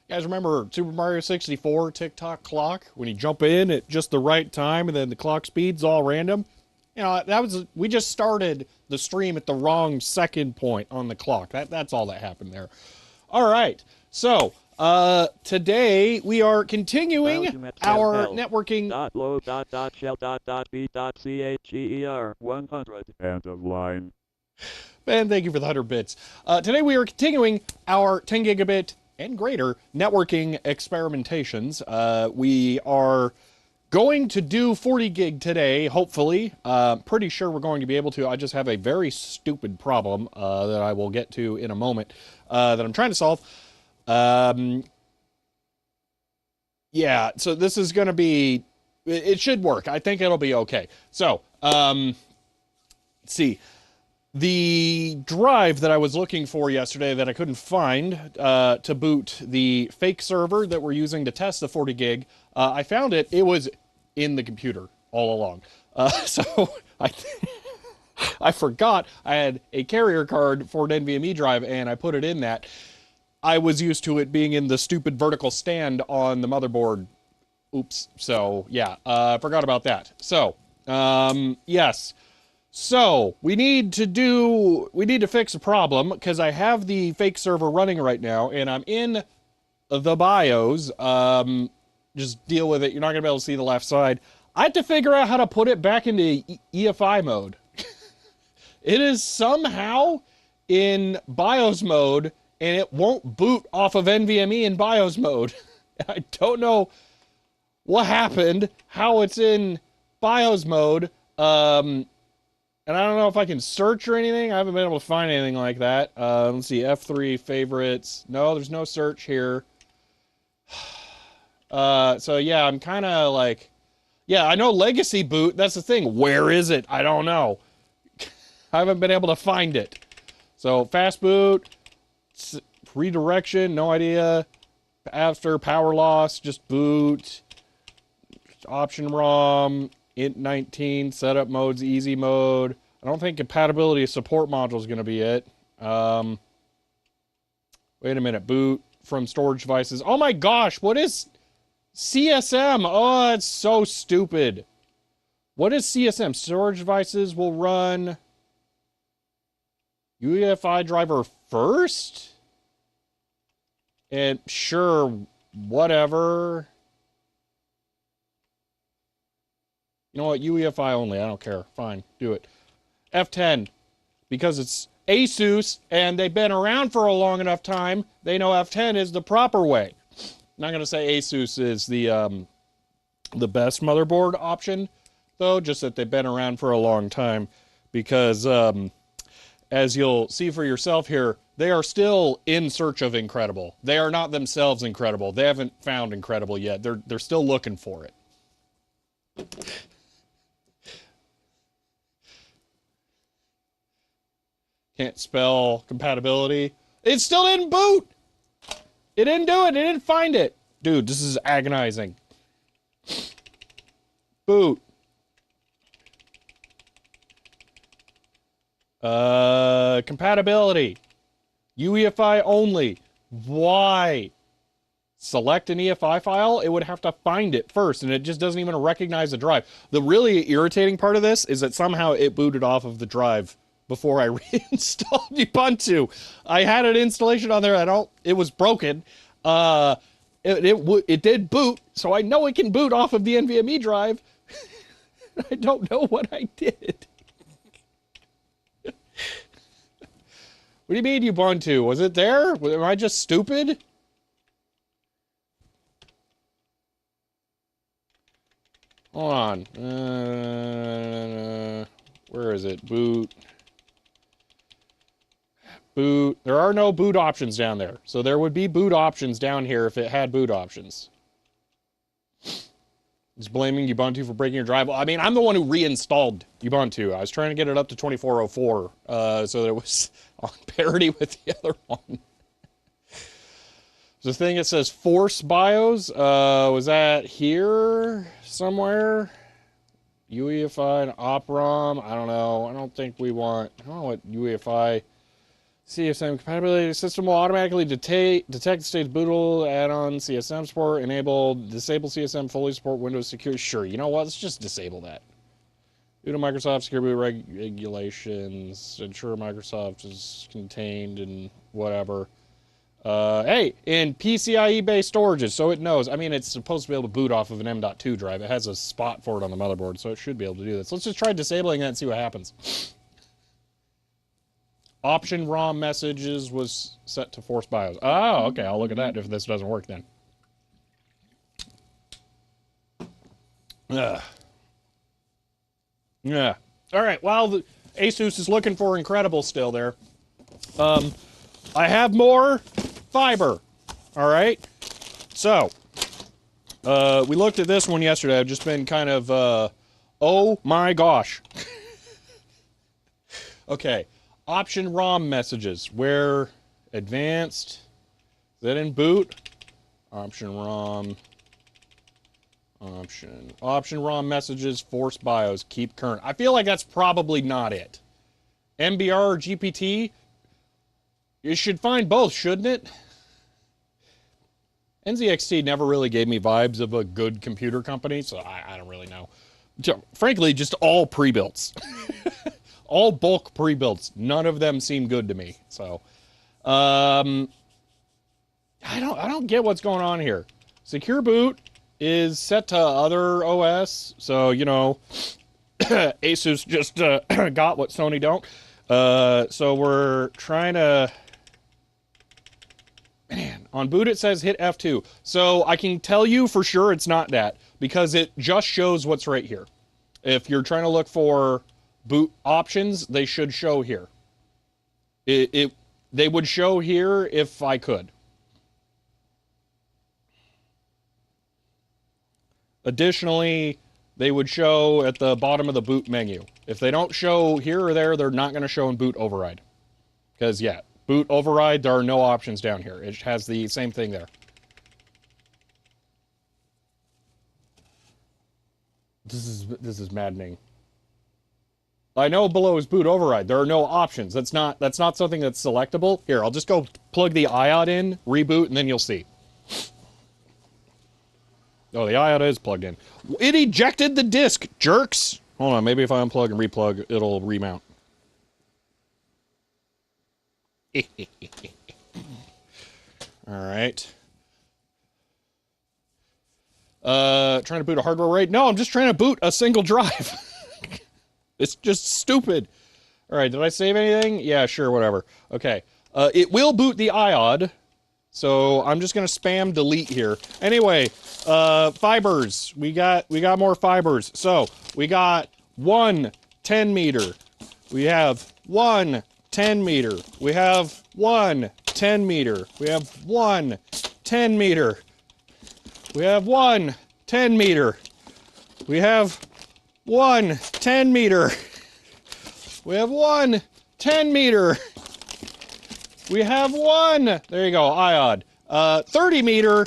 You guys remember Super Mario 64 tick-tock clock? When you jump in at just the right time and then the clock speed's all random? You know, we just started the stream at the wrong second point on the clock. That's all that happened there. All right. So, today we are continuing our networking. .load.shell.b.cher 100 end of line. And thank you for the 100 bits. Today we are continuing our 10 gigabit and greater networking experimentations. We are going to do 40 gig today, hopefully. Pretty sure we're going to be able to. I just have a very stupid problem that I will get to in a moment that I'm trying to solve. Yeah, so this is going to be, it should work. I think it'll be okay. So, let's see. The drive that I was looking for yesterday that I couldn't find to boot the fake server that we're using to test the 40 gig, I found it. It was in the computer all along. So I forgot I had a carrier card for an NVMe drive, and I put it in that. I was used to it being in the stupid vertical stand on the motherboard. Oops. So, yeah, I forgot about that. So, yes. So, we need to fix a problem, because I have the fake server running right now, and I'm in the BIOS. Just deal with it. You're not going to be able to see the left side. I have to figure out how to put it back into EFI mode. It is somehow in BIOS mode, and it won't boot off of NVMe in BIOS mode. I don't know what happened, how it's in BIOS mode. And I don't know if I can search or anything. I haven't been able to find anything like that. Let's see, F3 favorites. No, there's no search here. So yeah, I'm kind of like, yeah, I know legacy boot. That's the thing. Where is it? I don't know. I haven't been able to find it. So fast boot, redirection, no idea. After power loss, just boot. Option ROM, int 19, setup modes, easy mode. I don't think compatibility support module is going to be it. Wait a minute, boot from storage devices. Oh my gosh, what is CSM? Oh, that's so stupid. What is CSM? Storage devices will run UEFI driver first? And sure, whatever. You know what? UEFI only. I don't care. Fine. Do it. F10. Because it's Asus and they've been around for a long enough time, they know F10 is the proper way. I'm not going to say Asus is the best motherboard option, though, just that they've been around for a long time. Because, as you'll see for yourself here, they are still in search of incredible. They are not themselves incredible. They haven't found incredible yet. They're still looking for it. Can't spell compatibility. It still didn't boot. It didn't do it. It didn't find it. Dude, this is agonizing. Boot. Compatibility. UEFI only. Why? Select an EFI file, it would have to find it first, and it just doesn't even recognize the drive. The really irritating part of this is that somehow it booted off of the drive before I reinstalled Ubuntu. I had an installation on there. It was broken. It did boot, so I know it can boot off of the NVMe drive. I don't know what I did. What do you mean Ubuntu? Was it there? Am I just stupid? Hold on. Where is it? Boot. Boot. There are no boot options down there. So there would be boot options down here if it had boot options. It's blaming Ubuntu for breaking your drive. Well, I mean, I'm the one who reinstalled Ubuntu. I was trying to get it up to 2404 so that it was on parity with the other one. The thing that says force BIOS, was that here somewhere? UEFI and OPROM, I don't know. I don't think we want, I don't know what UEFI. CSM compatibility system will automatically detect the state's bootable add-on CSM support, disable CSM fully support Windows security. Sure, you know what? Let's just disable that. Due to Microsoft secure boot regulations, ensure Microsoft is contained in whatever. Hey, in PCIe-based storages, so it knows. I mean, it's supposed to be able to boot off of an M.2 drive. It has a spot for it on the motherboard, so it should be able to do this. Let's just try disabling that and see what happens. Option ROM messages was set to force BIOS. Oh, okay, I'll look at that if this doesn't work then. Yeah. All right, while the Asus is looking for incredible still there, I have more fiber. All right. So, we looked at this one yesterday. I've just been kind of, oh my gosh. Okay. Option ROM messages. Where advanced. Is that in boot? Option ROM. Option ROM messages. Force BIOS. Keep current. I feel like that's probably not it. MBR or GPT. You should find both, shouldn't it? NZXT never really gave me vibes of a good computer company, so I don't really know. Frankly, just all pre-builts. All bulk pre-builts. None of them seem good to me. So, I don't get what's going on here. Secure boot is set to other OS, so you know, Asus just got what Sony don't. So we're trying to. Man, on boot it says hit F2. So I can tell you for sure it's not that because it just shows what's right here. If you're trying to look for boot options, they should show here. They would show here if I could. Additionally, they would show at the bottom of the boot menu. If they don't show here or there, they're not going to show in boot override. Because, yeah, boot override, there are no options down here. It has the same thing there. This is maddening. I know below is boot override. There are no options. That's not something that's selectable. Here, I'll just go plug the IOD in, reboot, and then you'll see. Oh, the IOD is plugged in. It ejected the disk, jerks! Hold on, maybe if I unplug and replug, it'll remount. Alright. Trying to boot a hardware RAID? No, I'm just trying to boot a single drive. It's just stupid. Alright, did I save anything? Yeah, sure, whatever. Okay. It will boot the IOD. So I'm just gonna spam delete here. Anyway, fibers. We got more fibers. So we got 1 10 meter. We have 1 10 meter. We have 1 10 meter. We have 1 10 meter. We have 1 10 meter. We have 1 10 meter. We have 1 10 meter. We have 1, there you go, iod, 30 meter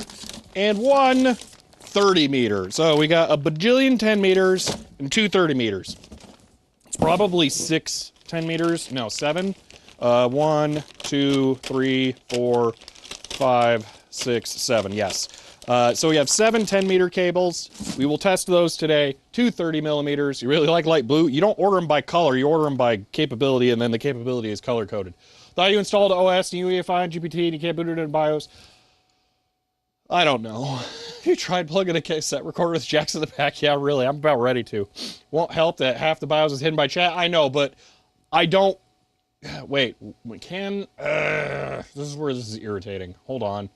and 1 30 meter. So we got a bajillion 10 meters and 2 30 meters. It's probably 6 10 meters, no, 7. 1, 2, 3, 4, 5, 6, 7, yes. So we have 7 10 meter cables. We will test those today. 2 30 millimeters. You really like light blue? You don't order them by color, you order them by capability, and then the capability is color coded. Thought you installed OS and UEFI and GPT and you can't boot it in BIOS. I don't know. You tried plugging a cassette recorder with jacks in the back? Yeah, really, I'm about ready to. Won't help that half the BIOS is hidden by chat. I know, but I don't... Wait, we can... this is where this is irritating. Hold on.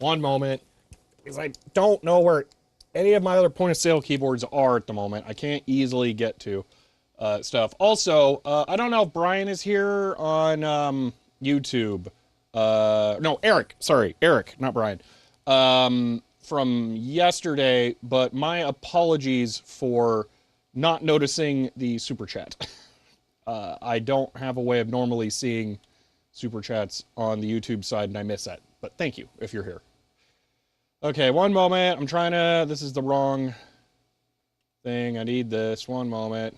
One moment. Because I don't know where any of my other point-of-sale keyboards are at the moment. I can't easily get to stuff. Also, I don't know if Brian is here on YouTube. No, Eric. Sorry, Eric, not Brian. From yesterday, but my apologies for not noticing the super chat. I don't have a way of normally seeing super chats on the YouTube side, and I miss that. But thank you if you're here. Okay, one moment. I'm trying to... This is the wrong thing. I need this. One moment.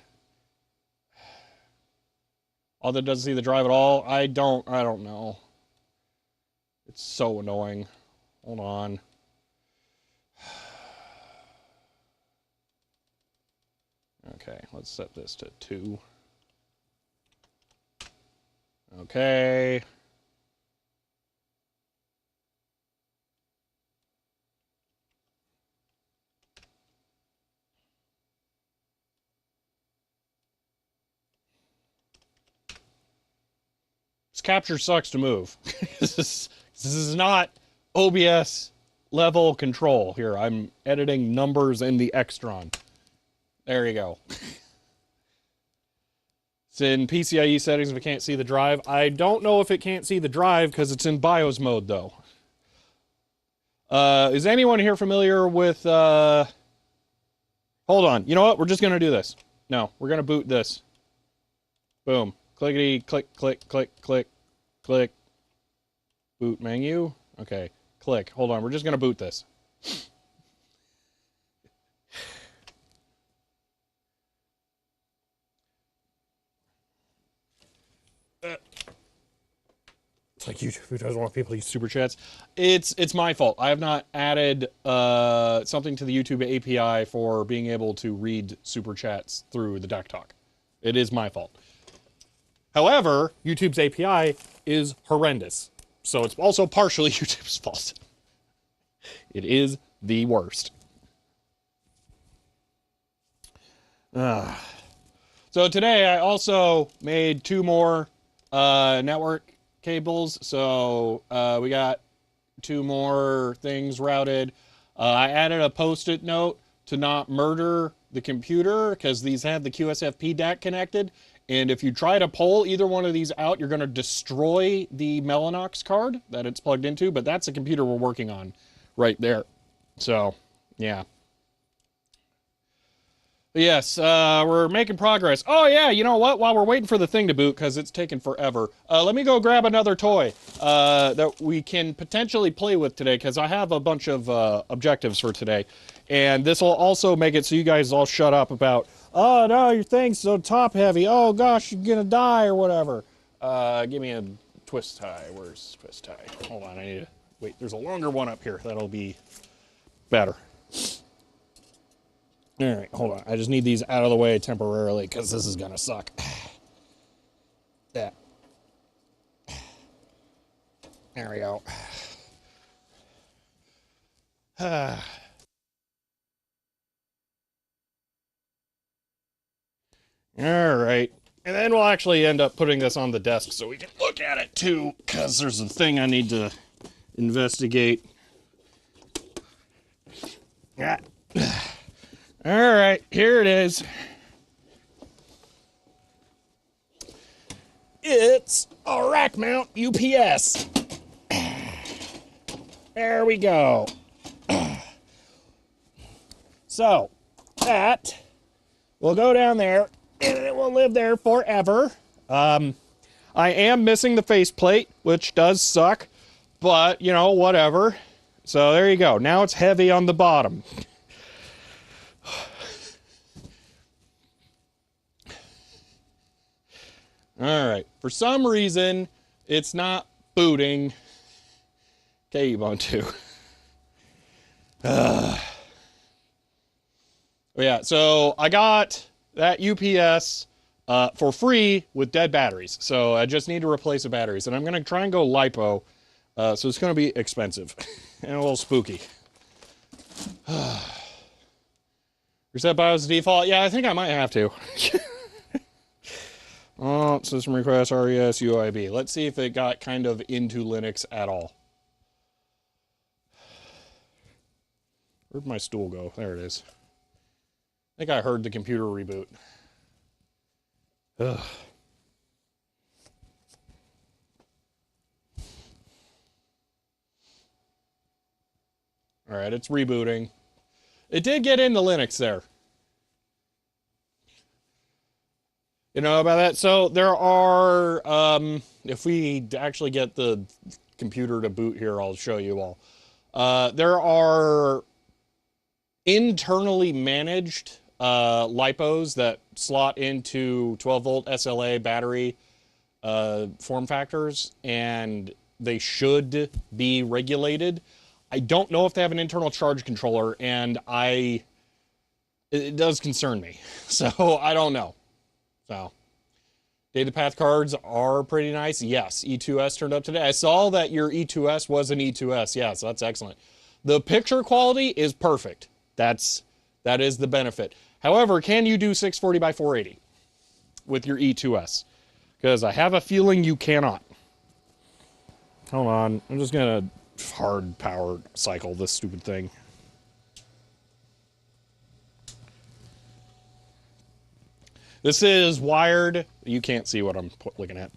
All that doesn't see the drive at all? I don't know. It's so annoying. Hold on. Okay, let's set this to 2. Okay. This capture sucks to move. This is not OBS level control. Here, I'm editing numbers in the Extron. There you go. It's in PCIe settings if it can't see the drive. I don't know if it can't see the drive because it's in BIOS mode, though. Is anyone here familiar with... Hold on. You know what? We're just going to do this. No, we're going to boot this. Boom. Clickety, click, click, click, click, click. Boot menu. Okay, click. Hold on, we're just going to boot this. It's like YouTube who doesn't want people to use super chats. It's my fault. I have not added something to the YouTube API for being able to read super chats through the Duck Talk. It is my fault. However, YouTube's API is horrendous. So it's also partially YouTube's fault. It is the worst. So today I also made 2 more network cables. So we got 2 more things routed. I added a post-it note to not murder the computer because these have the QSFP DAC connected. And if you try to pull either one of these out, you're going to destroy the Mellanox card that it's plugged into. But that's the computer we're working on right there. So, yeah. Yes, we're making progress. Oh, yeah, you know what? While we're waiting for the thing to boot, because it's taking forever, let me go grab another toy that we can potentially play with today, because I have a bunch of objectives for today. And this will also make it so you guys all shut up about, oh, no, your thing's so top-heavy. Oh, gosh, you're going to die or whatever. Give me a twist tie. Where's twist tie? Hold on, I need to... Wait, there's a longer one up here. That'll be better. All right, hold on. I just need these out of the way temporarily because this is going to suck. That. There we go. All right. And then we'll actually end up putting this on the desk so we can look at it too, because there's a thing I need to investigate. Yeah. All right, here it is. It's a rack mount UPS. There we go. So, that will go down there, and it will live there forever. I am missing the faceplate, which does suck, but, you know, whatever. So, there you go. Now it's heavy on the bottom. All right. For some reason, it's not booting. K-Ubuntu. Yeah, so I got that UPS for free with dead batteries. So I just need to replace the batteries. And I'm going to try and go LiPo. So it's going to be expensive and a little spooky. Reset BIOS default? Yeah, I think I might have to. Oh, system request RES UIB. Let's see if it got kind of into Linux at all. Where'd my stool go? There it is. I think I heard the computer reboot. Ugh. All right, it's rebooting. It did get into Linux there. You know about that? So there are, if we actually get the computer to boot here, I'll show you all. There are internally managed LiPos that slot into 12-volt SLA battery form factors, and they should be regulated. I don't know if they have an internal charge controller, and it does concern me. So I don't know. So, data path cards are pretty nice. Yes, E2S turned up today. I saw that your E2S was an E2S. Yeah, so that's excellent. The picture quality is perfect. That is the benefit. However, can you do 640 by 480 with your E2S? Because I have a feeling you cannot. Hold on. I'm just going to hard power cycle this stupid thing. This is wired. You can't see what I'm looking at.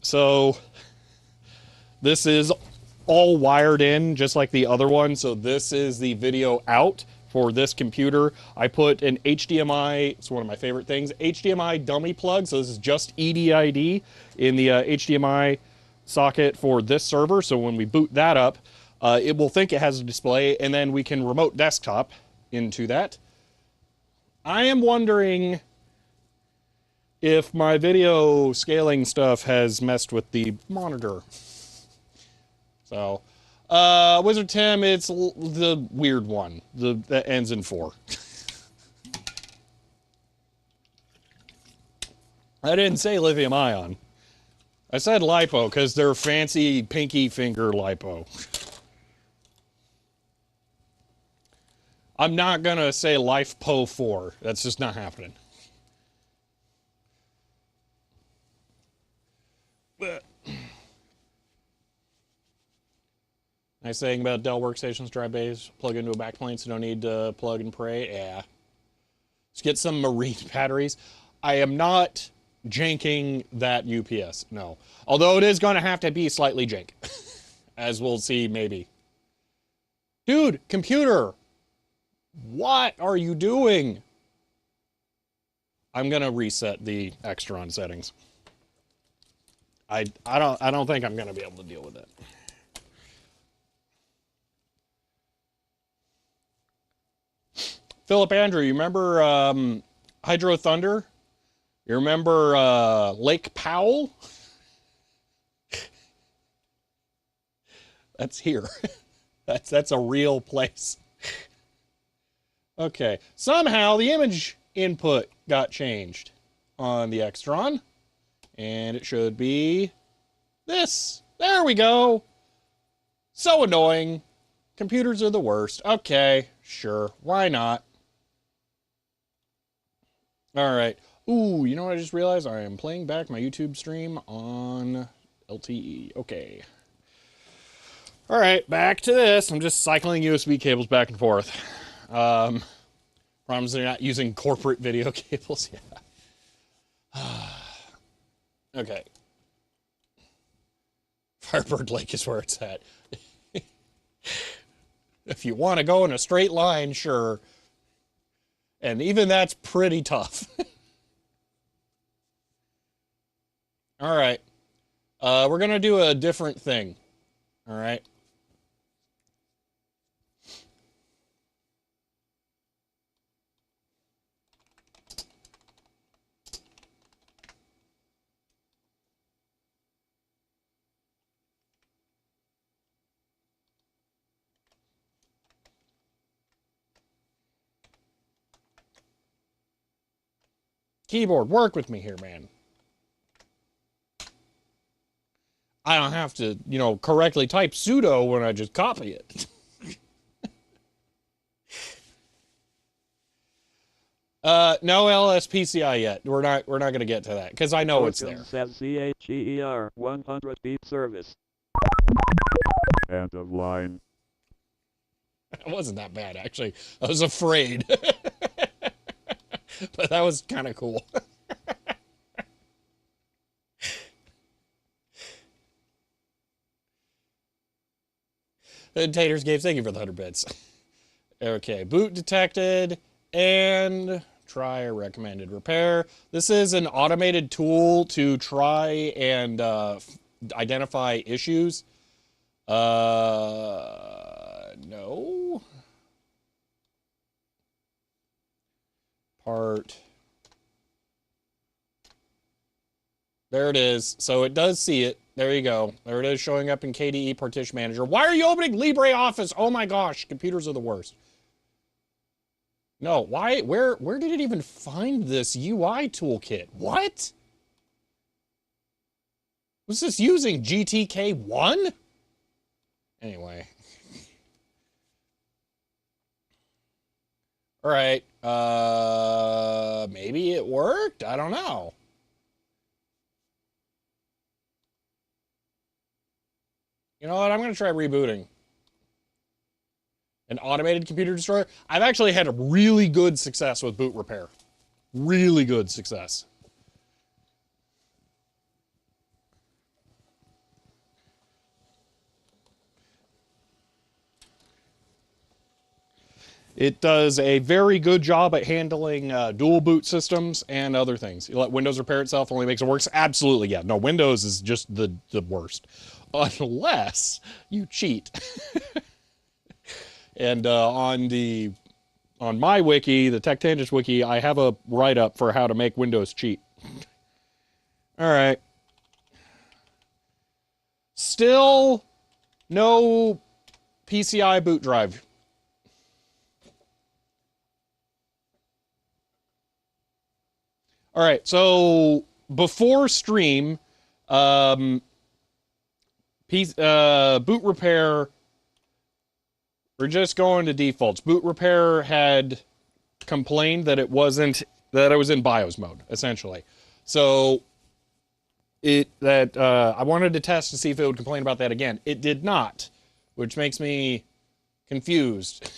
So this is all wired in just like the other one. So this is the video out for this computer. I put an HDMI, it's one of my favorite things, HDMI dummy plug. So this is just EDID in the HDMI socket for this server. So when we boot that up, it will think it has a display, and then we can remote desktop into that. I am wondering if my video scaling stuff has messed with the monitor. So, Wizard Tim, it's the weird one that ends in 4. I didn't say lithium ion. I said LiPo because they're fancy pinky finger LiPo. I'm not going to say LifePo 4. That's just not happening. But Nice thing about Dell workstations, drive bays, plug into a backplane, so no need to plug and pray. Yeah. Let's get some marine batteries. I am not janking that UPS, no. Although it is going to have to be slightly jank, as we'll see maybe. Dude, computer, what are you doing? I'm gonna reset the Extron settings. I don't think I'm gonna be able to deal with it. Philip Andrew, you remember Hydro Thunder? You remember Lake Powell? That's here. That's a real place. Okay. Somehow the image input got changed on the Extron. And it should be this. There we go. So annoying. Computers are the worst. Okay, sure. Why not? All right. Ooh, you know what I just realized? I am playing back my YouTube stream on LTE. Okay. All right, back to this. I'm just cycling USB cables back and forth. Problems they're not using corporate video cables. Yeah. Okay. Firebird Lake is where it's at. If you want to go in a straight line, sure. And even that's pretty tough. All right. We're going to do a different thing. All right. Keyboard, work with me here, man. I don't have to, you know, correctly type sudo when I just copy it. No LSPCI yet. We're not going to get to that because I know it's there. Says CHER 100 beep service. End of line. It wasn't that bad, actually. I was afraid. But that was kind of cool. Taters Games, thank you for the 100 bits. Okay, boot detected and try a recommended repair. This is an automated tool to try and identify issues. No. Part. There it is. So it does see it. There you go. There it is showing up in KDE Partition Manager. Why are you opening LibreOffice? Oh my gosh, computers are the worst. No, why? Where did it even find this UI toolkit? What? Was this using GTK1? Anyway. All right. Maybe it worked? I don't know. You know what? I'm going to try rebooting. An automated computer destroyer. I've actually had a really good success with boot repair. Really good success. It does a very good job at handling dual boot systems and other things. You let Windows repair itself, only makes it worse. Absolutely, yeah. No, Windows is just the worst. Unless you cheat. And on my wiki, the Tech Tangents wiki, I have a write-up for how to make Windows cheat. All right. Still no PCI boot drive. All right, so before stream, boot repair, we're just going to defaults. Boot repair had complained that it was in BIOS mode, essentially. So I wanted to test to see if it would complain about that again. It did not. which makes me confused.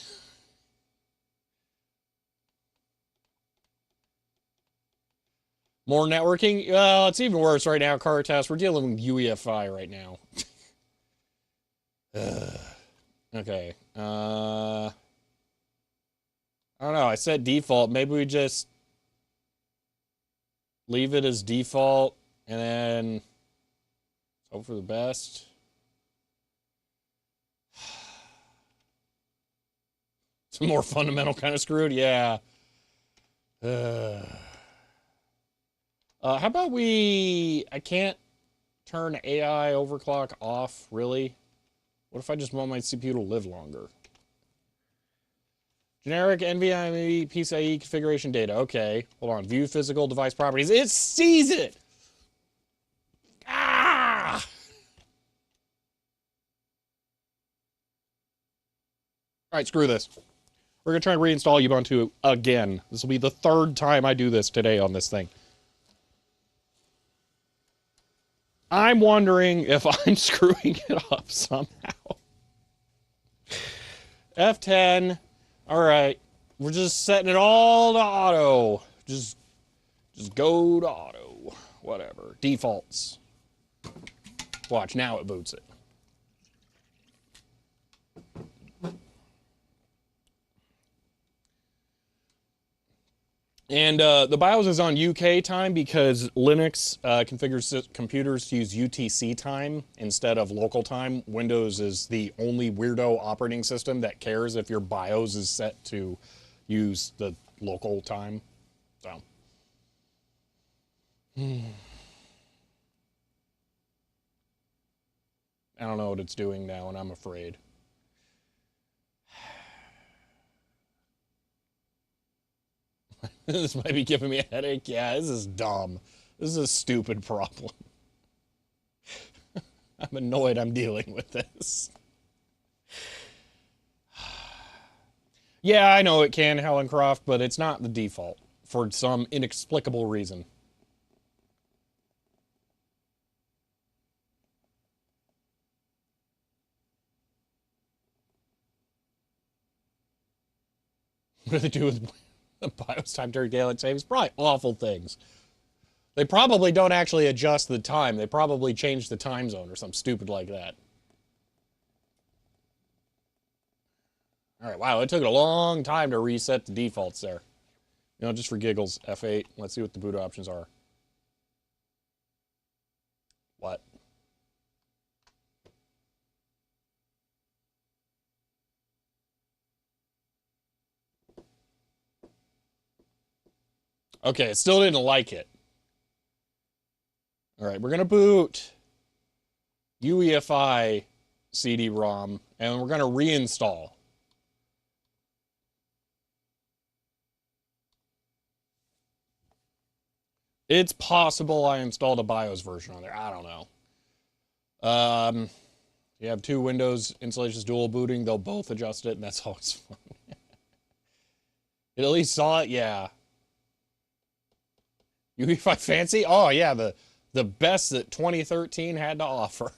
More networking? Well, it's even worse right now, car test. We're dealing with UEFI right now. Okay. I don't know. I said default. Maybe we just leave it as default and then hope for the best. It's more fundamental kind of screwed. Yeah. How about I can't turn AI overclock off, really? What if I just want my CPU to live longer? Generic NVMe PCIe configuration data. Okay, hold on. View physical device properties. It sees it! Ah! All right, screw this. We're going to try and reinstall Ubuntu again. This will be the third time I do this today on this thing. I'm wondering if I'm screwing it up somehow. F10. All right. We're just setting it all to auto. Just go to auto. Whatever. Defaults. Watch, now it boots it. And the BIOS is on UK time because Linux configures computers to use UTC time instead of local time. Windows is the only weirdo operating system that cares if your BIOS is set to use the local time. So. I don't know what it's doing now, and I'm afraid. This might be giving me a headache. Yeah, this is dumb. This is a stupid problem. I'm annoyed I'm dealing with this. Yeah, I know it can, Hellencroft, but it's not the default for some inexplicable reason. What do they do with the BIOS time during daylight savings? Probably awful things. They probably don't actually adjust the time. They probably change the time zone or something stupid like that. All right, wow, it took a long time to reset the defaults there. You know, just for giggles, F8. Let's see what the boot options are. What? Okay, it still didn't like it. All right, we're going to boot UEFI CD-ROM, and we're going to reinstall. It's possible I installed a BIOS version on there. I don't know. You have two Windows installations dual booting. They'll both adjust it, and that's always fun. It at least saw it? Yeah. UEFI Fancy? Oh, yeah, the best that 2013 had to offer.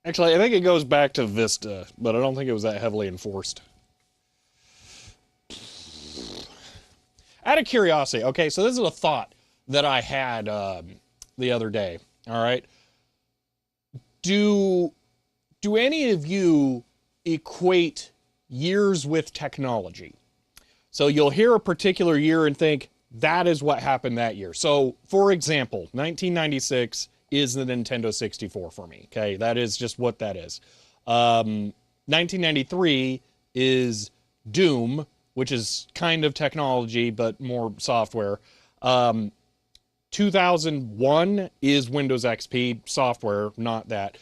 Actually, I think it goes back to Vista, but I don't think it was that heavily enforced. Out of curiosity, okay, so this is a thought that I had the other day, all right? Do any of you equate years with technology? So you'll hear a particular year and think, that is what happened that year. So, for example, 1996 is the Nintendo 64 for me, okay? That is just what that is. 1993 is Doom, which is kind of technology, but more software. 2001 is Windows XP, software, not that.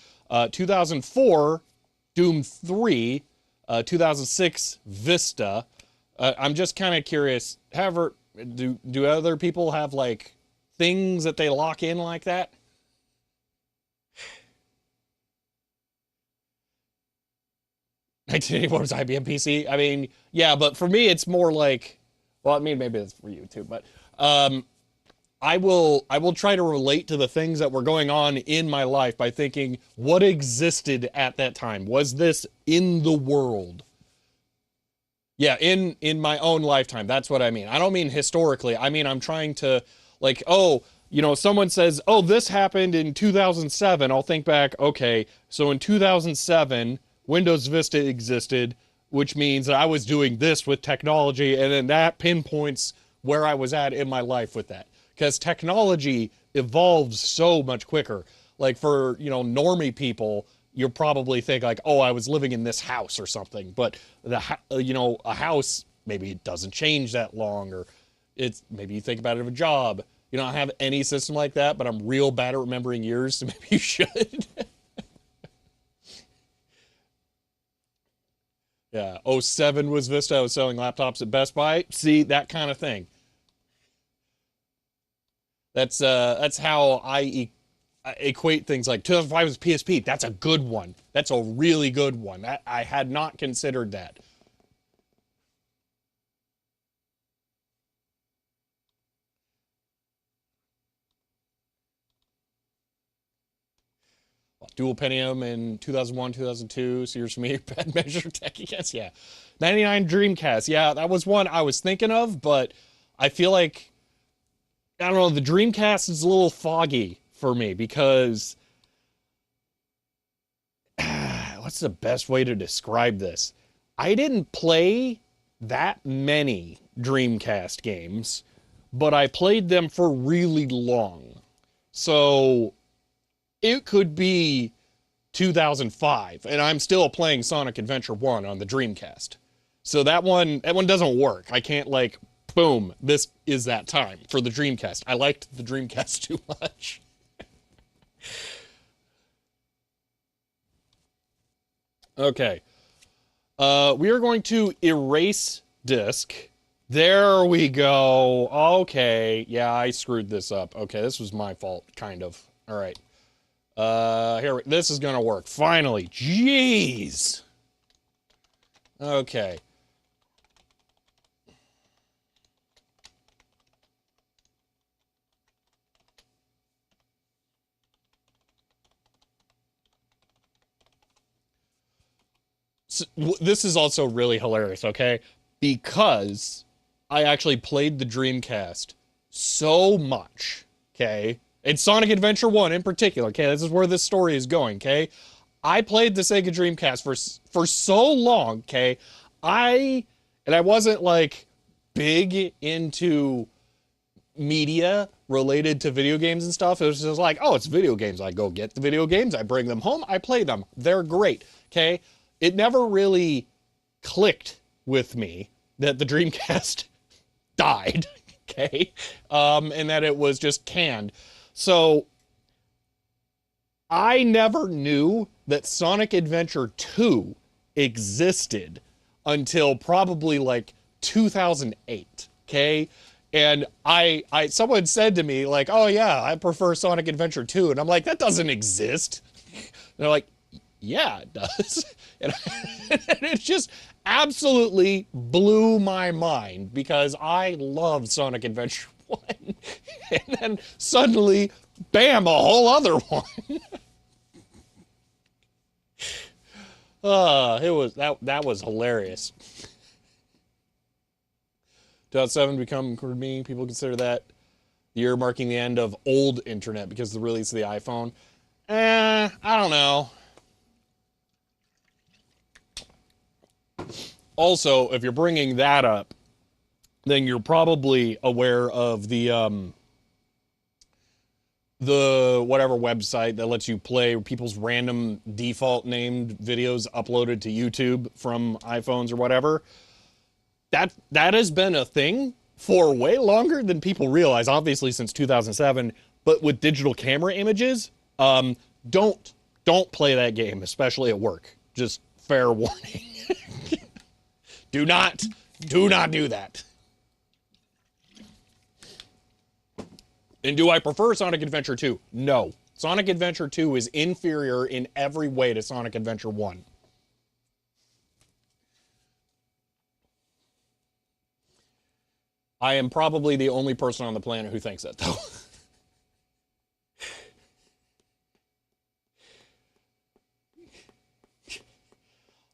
2004, Doom 3. 2006, Vista. I'm just kind of curious, however, do other people have, like, things that they lock in like that? $1984 was IBM PC. I mean, yeah, but for me, it's more like, well, I mean, maybe it's for you too, but I will try to relate to the things that were going on in my life by thinking what existed at that time. Was this in the world? Yeah, in my own lifetime. That's what I mean. I don't mean historically. I mean I'm trying to like, oh, someone says, "Oh, this happened in 2007." I'll think back, okay, so in 2007, Windows Vista existed, which means that I was doing this with technology, and then that pinpoints where I was at in my life with that. Because technology evolves so much quicker. Like for, normie people, you'll probably think like, oh, I was living in this house or something. But a house, maybe it doesn't change that long, or it's maybe you think about it of a job. You don't have any system like that, but I'm real bad at remembering years, so maybe you should. Yeah, '07 was Vista. I was selling laptops at Best Buy. See, that kind of thing. That's how I equate things like 2005 was PSP. That's a good one. That's a really good one. I had not considered that. Dual Pentium in 2001, 2002. Sears for me, bad measure tech against. Yeah. 99 Dreamcast. Yeah, that was one I was thinking of, but I feel like, I don't know, the Dreamcast is a little foggy for me because what's the best way to describe this? I didn't play that many Dreamcast games, but I played them for really long. So it could be 2005 and I'm still playing Sonic Adventure 1 on the Dreamcast. So that one doesn't work. I can't like boom, this is that time for the Dreamcast. I liked the Dreamcast too much. Okay. We are going to erase disk. There we go. Okay. Yeah, I screwed this up. Okay, this was my fault, kind of. All right. This is gonna work. Finally. Jeez. Okay. So, this is also really hilarious, okay? Because I actually played the Dreamcast so much, okay? And Sonic Adventure 1 in particular, okay? This is where this story is going, okay? I played the Sega Dreamcast for so long, okay? I wasn't like big into media related to video games and stuff. It was just like, oh, it's video games. I go get the video games, I bring them home, I play them. They're great, okay? It never really clicked with me that the Dreamcast died, okay? And that it was just canned. So I never knew that Sonic Adventure 2 existed until probably like 2008, okay? And someone said to me like, "Oh yeah, I prefer Sonic Adventure 2." And I'm like, "That doesn't exist." And they're like, "Yeah, it does." And, and it just absolutely blew my mind because I love Sonic Adventure 1. And then suddenly, bam, a whole other one. It was that was hilarious. 2007 become for me, people consider that the year marking the end of old internet because of the release of the iPhone. I don't know. Also, if you're bringing that up, then you're probably aware of the whatever website that lets you play people's random default named videos uploaded to YouTube from iPhones or whatever. That has been a thing for way longer than people realize, obviously since 2007, but with digital camera images, don't play that game, especially at work. Just fair warning. Do not do that. And do I prefer Sonic Adventure 2? No. Sonic Adventure 2 is inferior in every way to Sonic Adventure 1. I am probably the only person on the planet who thinks that, though.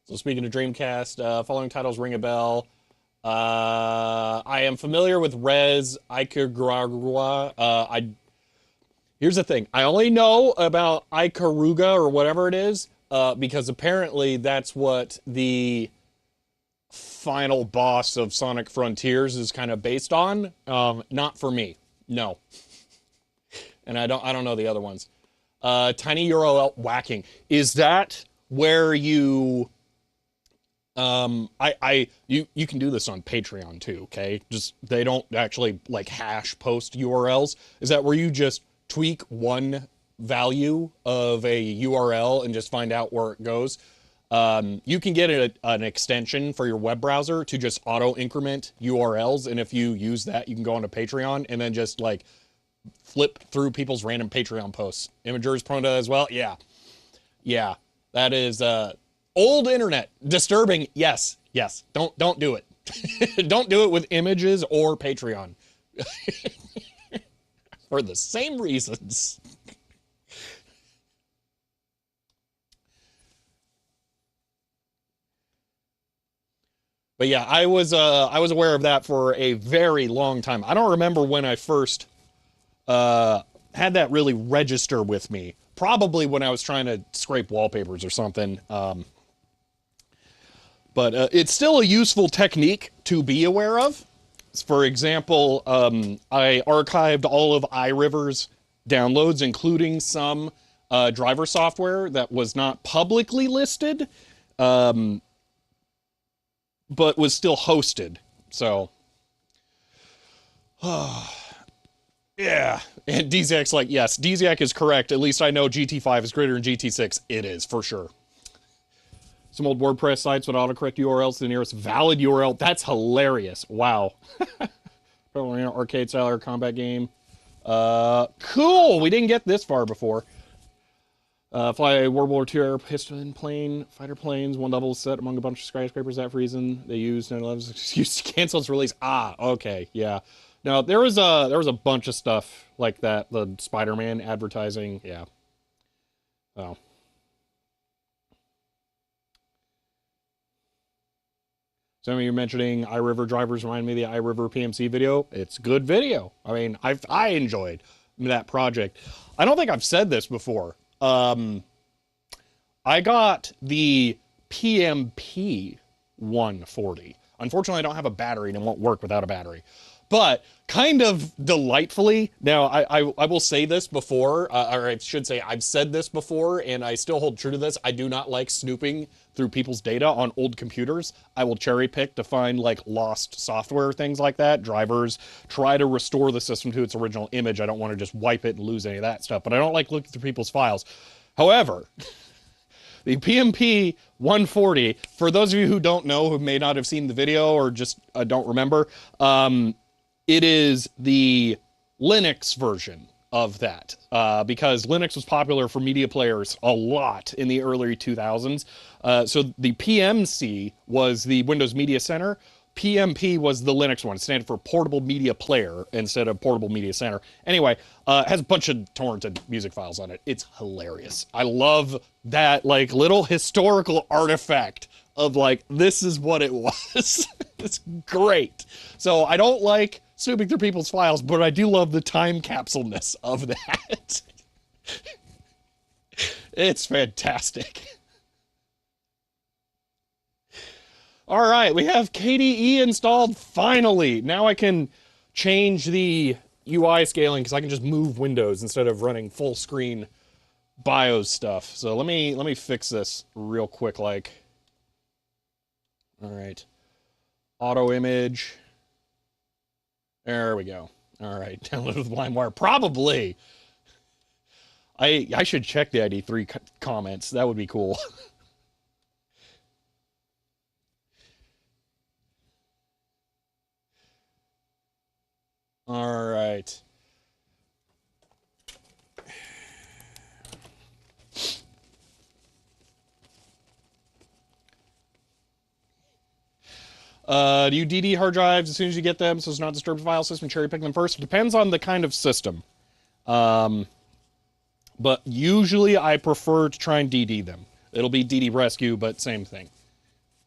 So speaking of Dreamcast, following titles ring a bell. I am familiar with Rez Ikaruga. Here's the thing. I only know about Ikaruga or whatever it is, because apparently that's what the final boss of Sonic Frontiers is kind of based on. Not for me. No. And I don't know the other ones. Tiny URL whacking. Is that where you you can do this on Patreon too, okay? Just they don't actually like hash post URLs. Is that where you just tweak one value of a URL and just find out where it goes? You can get an extension for your web browser to just auto increment URLs, and if you use that, you can go onto Patreon and then just like flip through people's random Patreon posts. Imagers prone to that as well. Yeah, that is old internet. Disturbing. Yes. Don't do it. Don't do it with images or Patreon. For the same reasons. But yeah, I was aware of that for a very long time. I don't remember when I first had that really register with me. Probably when I was trying to scrape wallpapers or something. But it's still a useful technique to be aware of. For example, I archived all of iRiver's downloads, including some driver software that was not publicly listed, but was still hosted. So, yeah. And DZAC's like, yes, DZAC is correct. At least I know GT5 is greater than GT6. It is, for sure. Some old WordPress sites would autocorrect URLs to the nearest valid URL. That's hilarious. Wow. Arcade style or combat game. Cool. We didn't get this far before. Fly World War II air piston plane, fighter planes, one double set among a bunch of skyscrapers. That for reason they used 9/11's excuse to cancel its release. Ah, okay, yeah. No, there was a bunch of stuff like that. The Spider-Man advertising, yeah. Oh. Some of you mentioning iRiver drivers remind me of the iRiver PMC video. It's good video. I mean, I enjoyed that project. I don't think I've said this before. I got the PMP 140. Unfortunately, I don't have a battery and it won't work without a battery. But kind of delightfully, now I will say this before, or I should say I've said this before, and I still hold true to this. I do not like snooping through people's data on old computers. I will cherry pick to find like lost software, things like that, drivers, try to restore the system to its original image. I don't want to just wipe it and lose any of that stuff, but I don't like looking through people's files. However, the PMP 140, for those of you who don't know, who may not have seen the video or just don't remember, it is the Linux version of that, because Linux was popular for media players a lot in the early 2000s. So the PMC was the Windows Media Center. PMP was the Linux one. It stands for Portable Media Player instead of Portable Media Center. Anyway, it has a bunch of torrented music files on it. It's hilarious. I love that like little historical artifact of like, this is what it was. It's great. So I don't like snooping through people's files, but I do love the time capsule-ness of that. It's fantastic. All right, we have KDE installed finally. Now I can change the UI scaling because I can just move windows instead of running full screen BIOS stuff. So let me fix this real quick like. All right. Auto image. There we go. All right, download with LimeWire. Probably. I should check the ID3 comments. That would be cool. All right. Do you DD hard drives as soon as you get them so it's not disturbed the file system? Cherry pick them first? It depends on the kind of system. But usually I prefer to try and DD them. It'll be DD rescue, but same thing.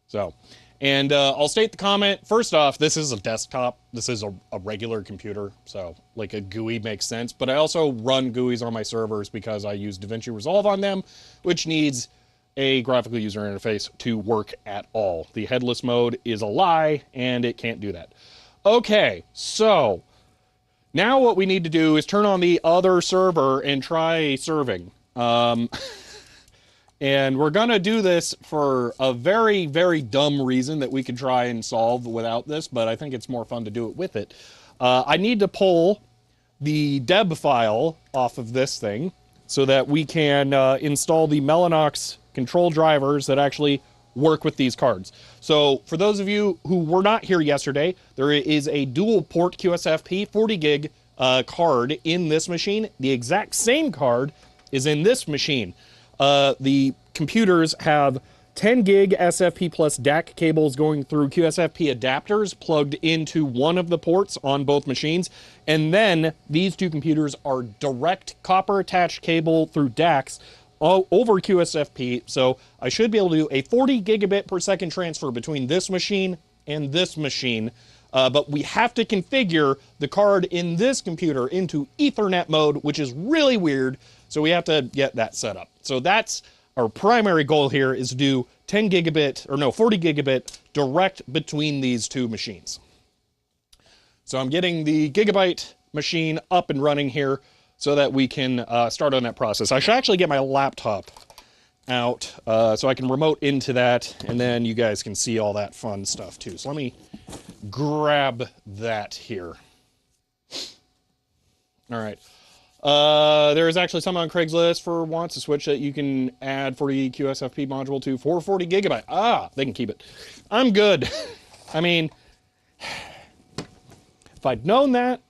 So, and I'll state the comment. First off, this is a desktop. This is a regular computer, so like a GUI makes sense. But I also run GUIs on my servers because I use DaVinci Resolve on them, which needs a graphical user interface to work at all. The headless mode is a lie, and it can't do that. Okay, so now what we need to do is turn on the other server and try serving. And we're going to do this for a very, very dumb reason that we could try and solve without this, but I think it's more fun to do it with it. I need to pull the deb file off of this thing so that we can install the Mellanox control drivers that actually work with these cards. So for those of you who were not here yesterday, there is a dual port QSFP 40 gig card in this machine. The exact same card is in this machine. The computers have 10 gig SFP plus DAC cables going through QSFP adapters plugged into one of the ports on both machines. And then these two computers are direct copper attached cable through DACs over QSFP. So I should be able to do a 40 gigabit per second transfer between this machine and this machine. But we have to configure the card in this computer into Ethernet mode, which is really weird. So we have to get that set up. So that's our primary goal here, is to do 40 gigabit direct between these two machines. So I'm getting the gigabyte machine up and running here so that we can start on that process. I should actually get my laptop out so I can remote into that, and then you guys can see all that fun stuff too. So let me grab that here. All right. There is actually some on Craigslist for wants a switch that you can add 40 QSFP module to 440 gigabyte. Ah, they can keep it. I'm good. I mean, if I'd known that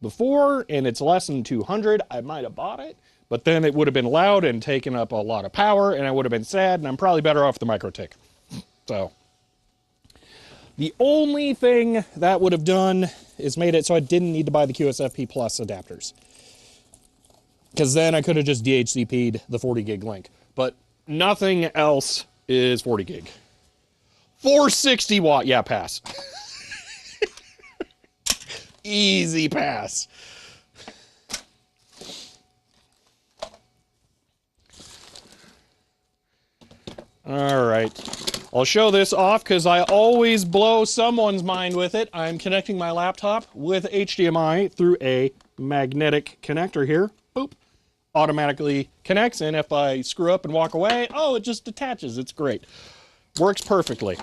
before and it's less than 200, I might have bought it. But then it would have been loud and taken up a lot of power, and I would have been sad, and I'm probably better off the MikroTik. So the only thing that would have done is made it so I didn't need to buy the QSFP Plus adapters. Because then I could have just DHCP'd the 40 gig link. But nothing else is 40 gig. 460 watt, yeah, pass. Easy pass. All right. I'll show this off because I always blow someone's mind with it. I'm connecting my laptop with HDMI through a magnetic connector here. Boop. Automatically connects, and if I screw up and walk away, oh, it just detaches. It's great. Works perfectly.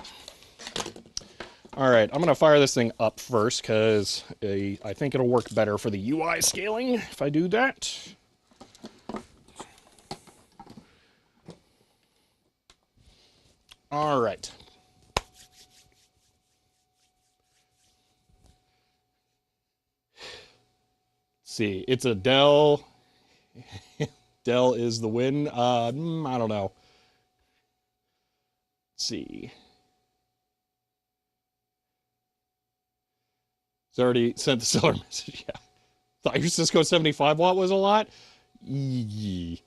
All right, I'm going to fire this thing up first because I think it'll work better for the UI scaling if I do that. All right. Let's see, it's a Dell. Dell is the win. I don't know. Let's see. It's already sent the seller message. Yeah. Thought your Cisco 75 watt was a lot? Yee.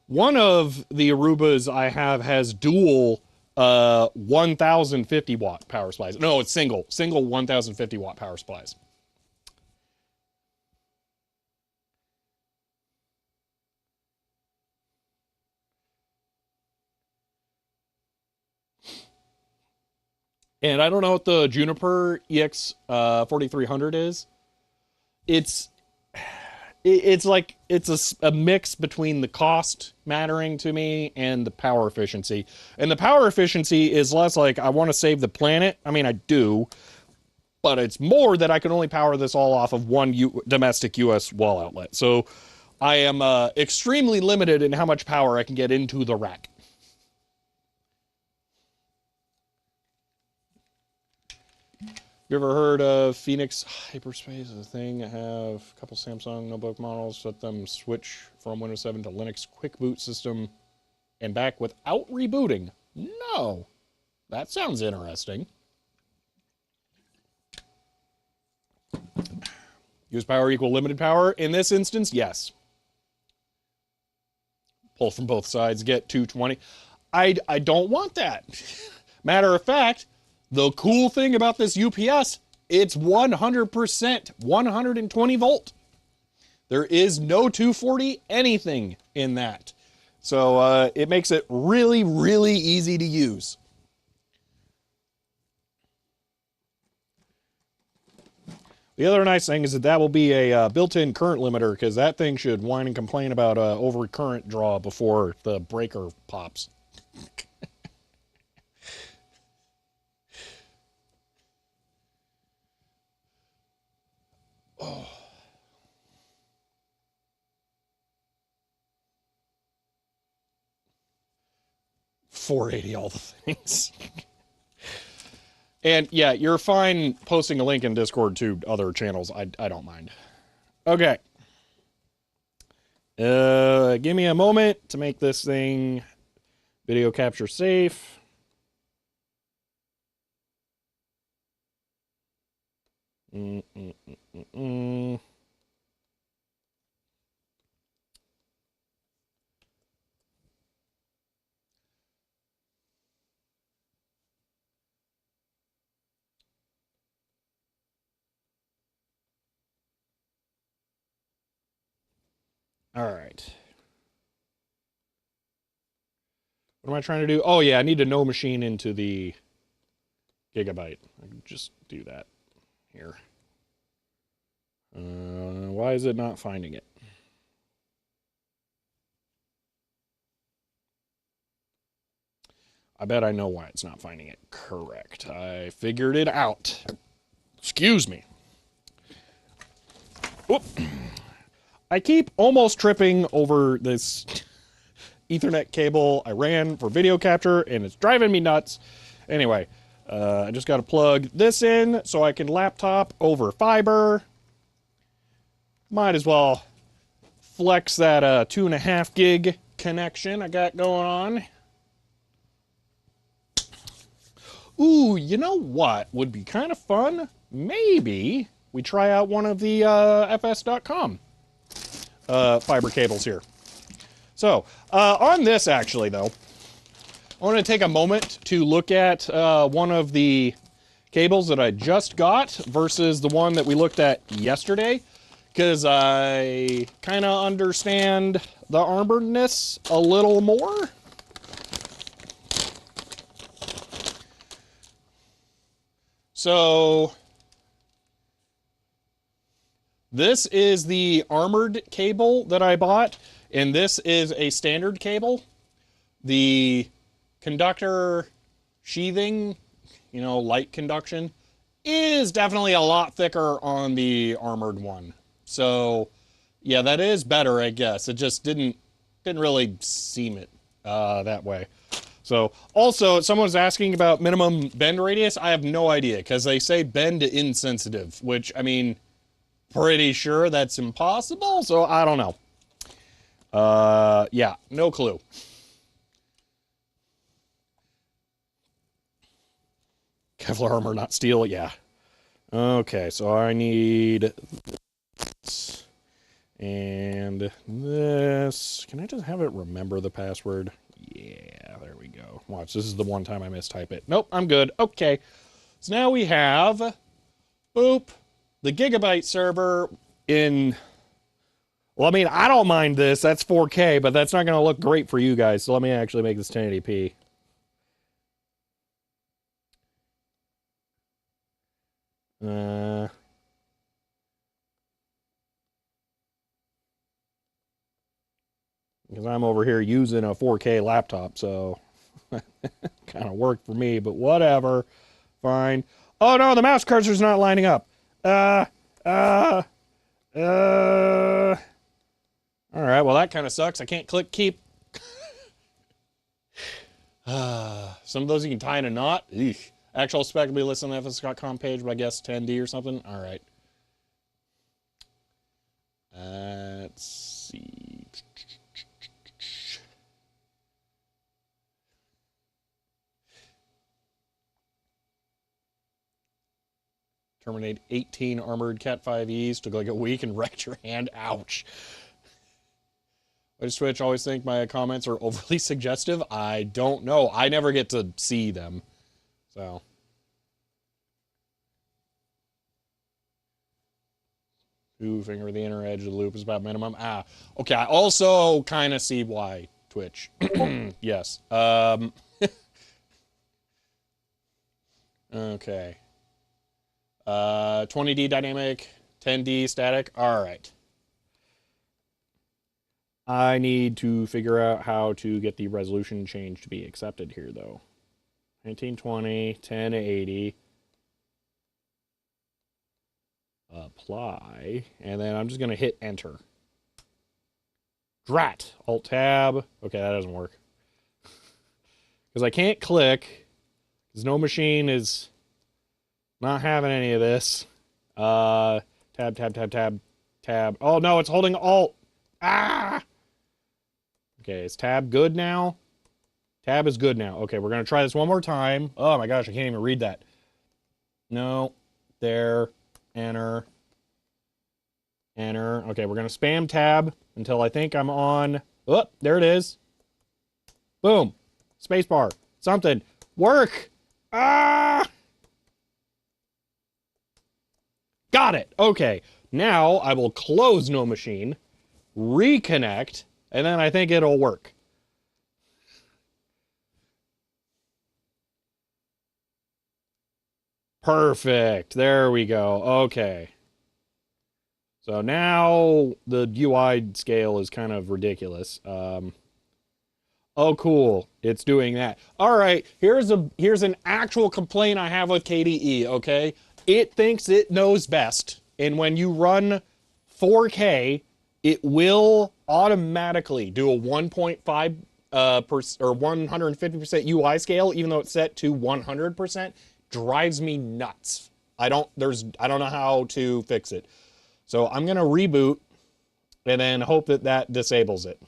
One of the Arubas I have has dual 1050 watt power supplies. No, it's single 1050 watt power supplies. And I don't know what the Juniper EX 4300 is. It's like it's a mix between the cost mattering to me and the power efficiency. And the power efficiency is less like I want to save the planet. I mean, I do, but it's more that I can only power this all off of one domestic US wall outlet. So I am extremely limited in how much power I can get into the rack. You ever heard of Phoenix Hyperspace? Is a thing. I have a couple Samsung notebook models. Let them switch from Windows 7 to Linux quick boot system and back without rebooting. No. That sounds interesting. Use power equal limited power. In this instance, yes. Pull from both sides, get 220. I don't want that. Matter of fact, the cool thing about this UPS, it's 100% 120 volt. There is no 240 anything in that. So it makes it really, really easy to use. The other nice thing is that will be a built-in current limiter, because that thing should whine and complain about over current draw before the breaker pops. Oh. 480 all the things. And yeah, you're fine posting a link in Discord to other channels. I don't mind. Okay. Give me a moment to make this thing video capture safe. All right. What am I trying to do? Oh, yeah, I need to no machine into the gigabyte. I can just do that here. Why is it not finding it? I bet I know why it's not finding it. Correct. I figured it out. Excuse me. Whoop. I keep almost tripping over this Ethernet cable I ran for video capture, and it's driving me nuts. Anyway, I just got to plug this in so I can laptop over fiber. Might as well flex that 2.5 gig connection I got going on. Ooh, you know what would be kind of fun? Maybe we try out one of the fs.com fiber cables here. So, on this actually though, I want to take a moment to look at one of the cables that I just got versus the one that we looked at yesterday, because I kind of understand the armoredness a little more. So this is the armored cable that I bought, and this is a standard cable. The conductor sheathing, you know, light conduction, is definitely a lot thicker on the armored one. So yeah, that is better, I guess. It just didn't really seem it that way. So, also, someone's asking about minimum bend radius. I have no idea, because they say bend to insensitive, which, I mean, pretty sure that's impossible, so I don't know. Yeah, no clue. Kevlar armor, not steel, yeah. Okay, so I need this and this. Can I just have it remember the password? Yeah, there we go. Watch, this is the one time I mistype it. Nope, I'm good. Okay. So now we have, boop, the gigabyte server in, well, I mean, I don't mind this. That's 4K, but that's not going to look great for you guys. So let me actually make this 1080p. Because I'm over here using a 4K laptop, so kind of worked for me, but whatever. Fine. Oh no, the mouse cursor's not lining up. All right, well that kind of sucks. I can't click keep. Some of those you can tie in a knot. Eesh. Actual spec will be listed on the fs.com page, but I guess 10D or something. All right. Let's see. Terminate 18 armored Cat 5Es. Took like a week and wrecked your hand. Ouch. Why does Twitch always think my comments are overly suggestive? I don't know. I never get to see them. So. Finger the inner edge of the loop is about minimum. Ah, okay. I also kind of see why Twitch. Yes. Okay. 20D dynamic, 10D static. All right. I need to figure out how to get the resolution change to be accepted here, though. 1920, 1080. Apply, and then I'm just going to hit enter. Drat. Alt-tab. Okay, that doesn't work. Because I can't click. Because no machine is not having any of this. Tab, tab, tab, tab, tab. Oh, no, it's holding Alt. Ah! Okay, is tab good now? Tab is good now. Okay, we're going to try this one more time. Oh, my gosh, I can't even read that. No. There. Enter. Enter. Okay, we're going to spam tab until I think I'm on. Oh, there it is. Boom. Spacebar. Something. Work. Ah! Got it. Okay. Now I will close no machine, reconnect, and then I think it'll work. Perfect. There we go. Okay. So now the UI scale is kind of ridiculous. Oh, cool. It's doing that. All right. Here's an actual complaint I have with KDE, okay? It thinks it knows best. And when you run 4K, it will automatically do a 1.5 or 150% UI scale, even though it's set to 100%. Drives me nuts. I don't know how to fix it. So I'm going to reboot and then hope that that disables it.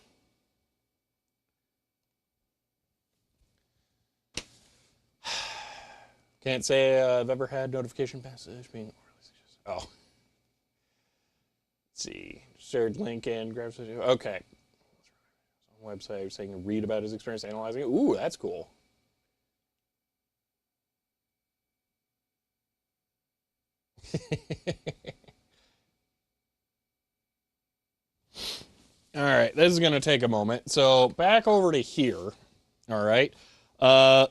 Can't say I've ever had notification passage being oh. Let's see. Shared link and grab okay. Website saying to read about his experience analyzing it. Ooh, that's cool. All right, this is going to take a moment. So back over to here. All right.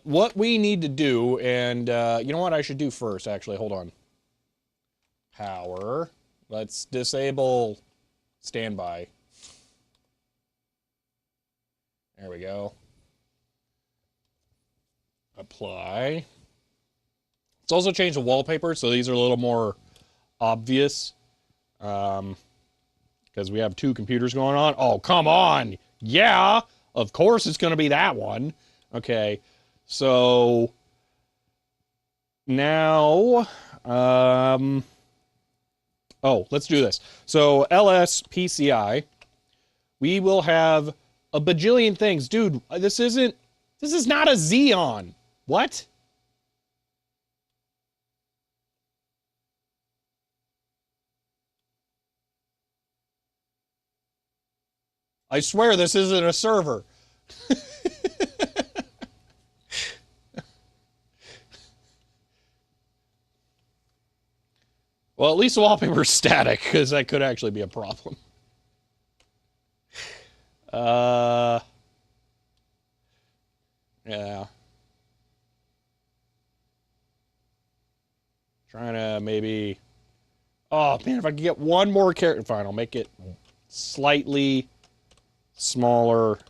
What we need to do, and you know what I should do first, actually. Hold on. Power. Let's disable standby. There we go. Apply. Let's also change the wallpaper, so these are a little more obvious. Because we have two computers going on. Oh, come on. Yeah, of course it's going to be that one. Okay, so now, oh, let's do this. So ls PCI, we will have a bajillion things. Dude, this is not a Xeon. What? I swear this isn't a server. Well, at least the wallpaper's static, because that could actually be a problem. Yeah. Trying to maybe... Oh, man, if I could get one more character... Fine, I'll make it slightly smaller.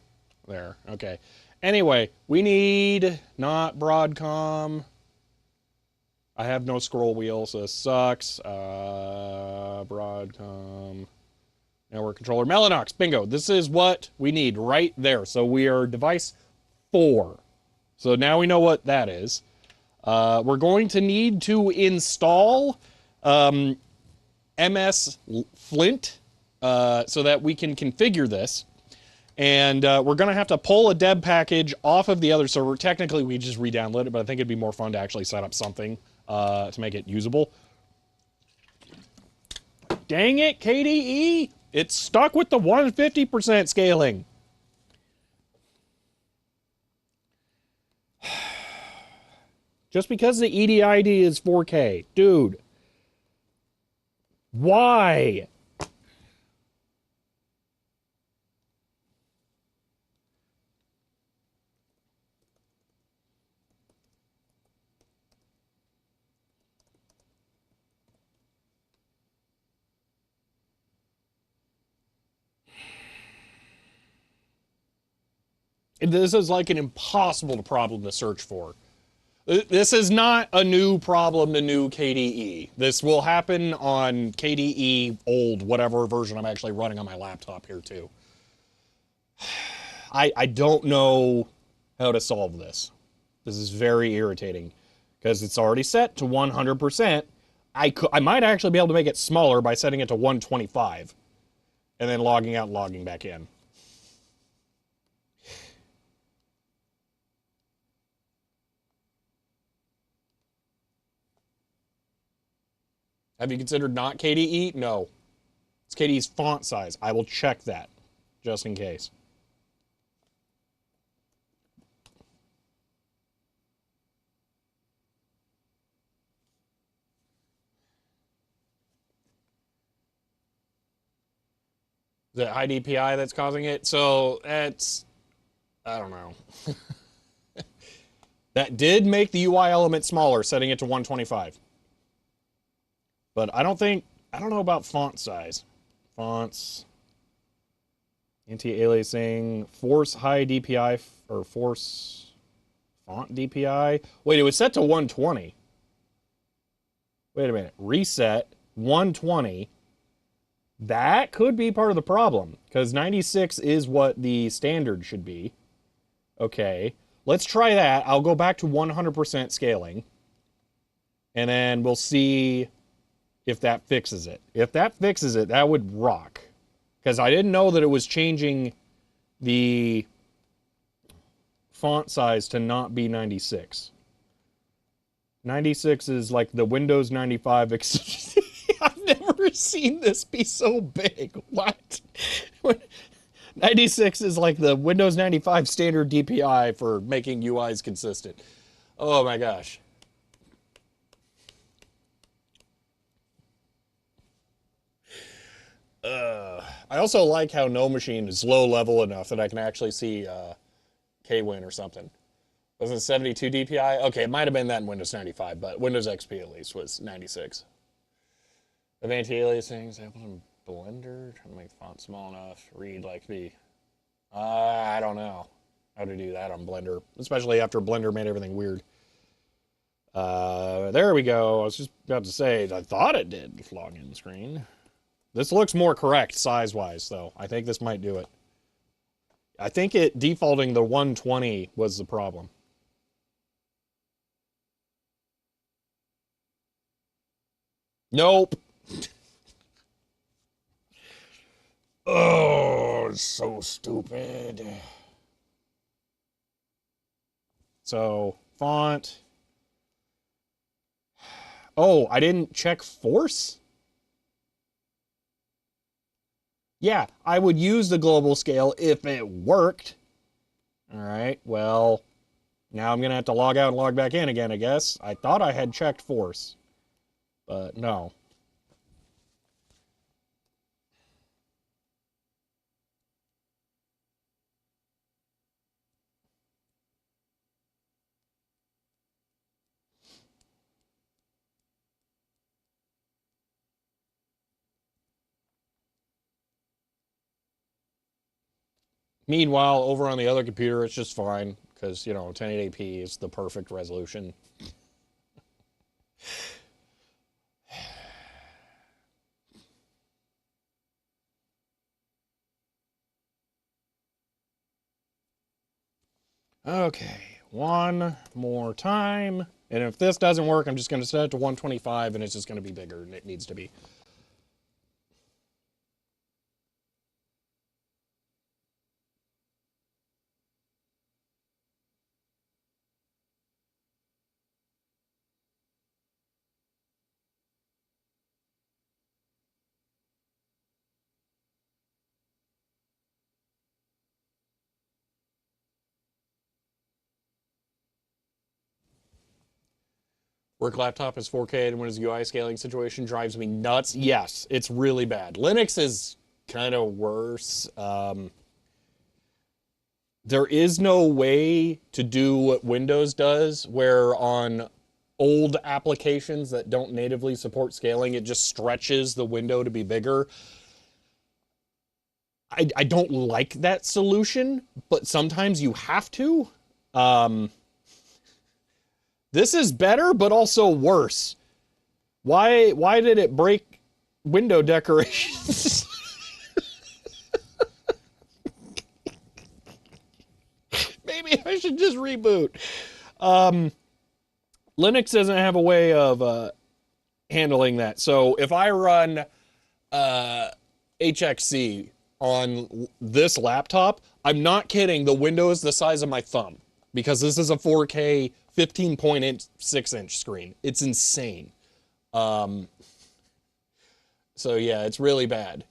There, okay. Anyway, we need not Broadcom. I have no scroll wheel, so this sucks. Broadcom. Network controller. Mellanox. Bingo. This is what we need right there. So we are device 4. So now we know what that is. We're going to need to install MS Flint so that we can configure this. And we're going to have to pull a deb package off of the other server. Technically, we just re-download it, but I think it'd be more fun to actually set up something to make it usable. dang it, KDE. It's stuck with the 150% scaling. Just because the EDID is 4K. Dude. Why? This is like an impossible problem to search for. This is not a new problem to new KDE. This will happen on KDE old, whatever version I'm actually running on my laptop here too. I don't know how to solve this. This is very irritating because it's already set to 100%. I might actually be able to make it smaller by setting it to 125 and then logging out and logging back in. Have you considered not KDE? No. It's KDE's font size. I will check that just in case. Is it high DPI that's causing it? So that's, I don't know. That did make the UI element smaller, setting it to 125. But I don't know about font size. Fonts, anti-aliasing, force high DPI, or force font DPI. Wait, it was set to 120. Wait a minute. Reset 120. That could be part of the problem, because 96 is what the standard should be. Okay, let's try that. I'll go back to 100% scaling, and then we'll see if that fixes it. If that fixes it, that would rock. Because I didn't know that it was changing the font size to not be 96. 96 is like the Windows 95. I've never seen this be so big. What? 96 is like the Windows 95 standard DPI for making UIs consistent. Oh my gosh. I also like how No Machine is low level enough that I can actually see KWin or something. Was it 72 DPI? Okay, it might have been that in Windows 95, but Windows XP at least was 96. Of anti-aliasing, example in Blender, trying to make the font small enough, read like me. I don't know how to do that on Blender, especially after Blender made everything weird. There we go. I was just about to say, I thought it did login screen. This looks more correct size-wise, though. I think this might do it. I think it defaulting the 120 was the problem. Nope. Oh, it's so stupid. So, font. Oh, I didn't check force? Yeah, I would use the global scale if it worked. All right, well, now I'm going to have to log out and log back in again, I guess. I thought I had checked force, but no. Meanwhile, over on the other computer, it's just fine because, 1080p is the perfect resolution. Okay, one more time. And if this doesn't work, I'm just going to set it to 125 and it's just going to be bigger than it needs to be. Work laptop is 4K and Windows UI scaling situation drives me nuts. Yes, it's really bad. Linux is kind of worse. There is no way to do what Windows does, where on old applications that don't natively support scaling, it just stretches the window to be bigger. I don't like that solution, but sometimes you have to. This is better, but also worse. Why did it break window decorations? Maybe I should just reboot. Linux doesn't have a way of handling that. So if I run HXC on this laptop, I'm not kidding, the window is the size of my thumb, because this is a 4K 15.6-inch screen. It's insane. So yeah, it's really bad.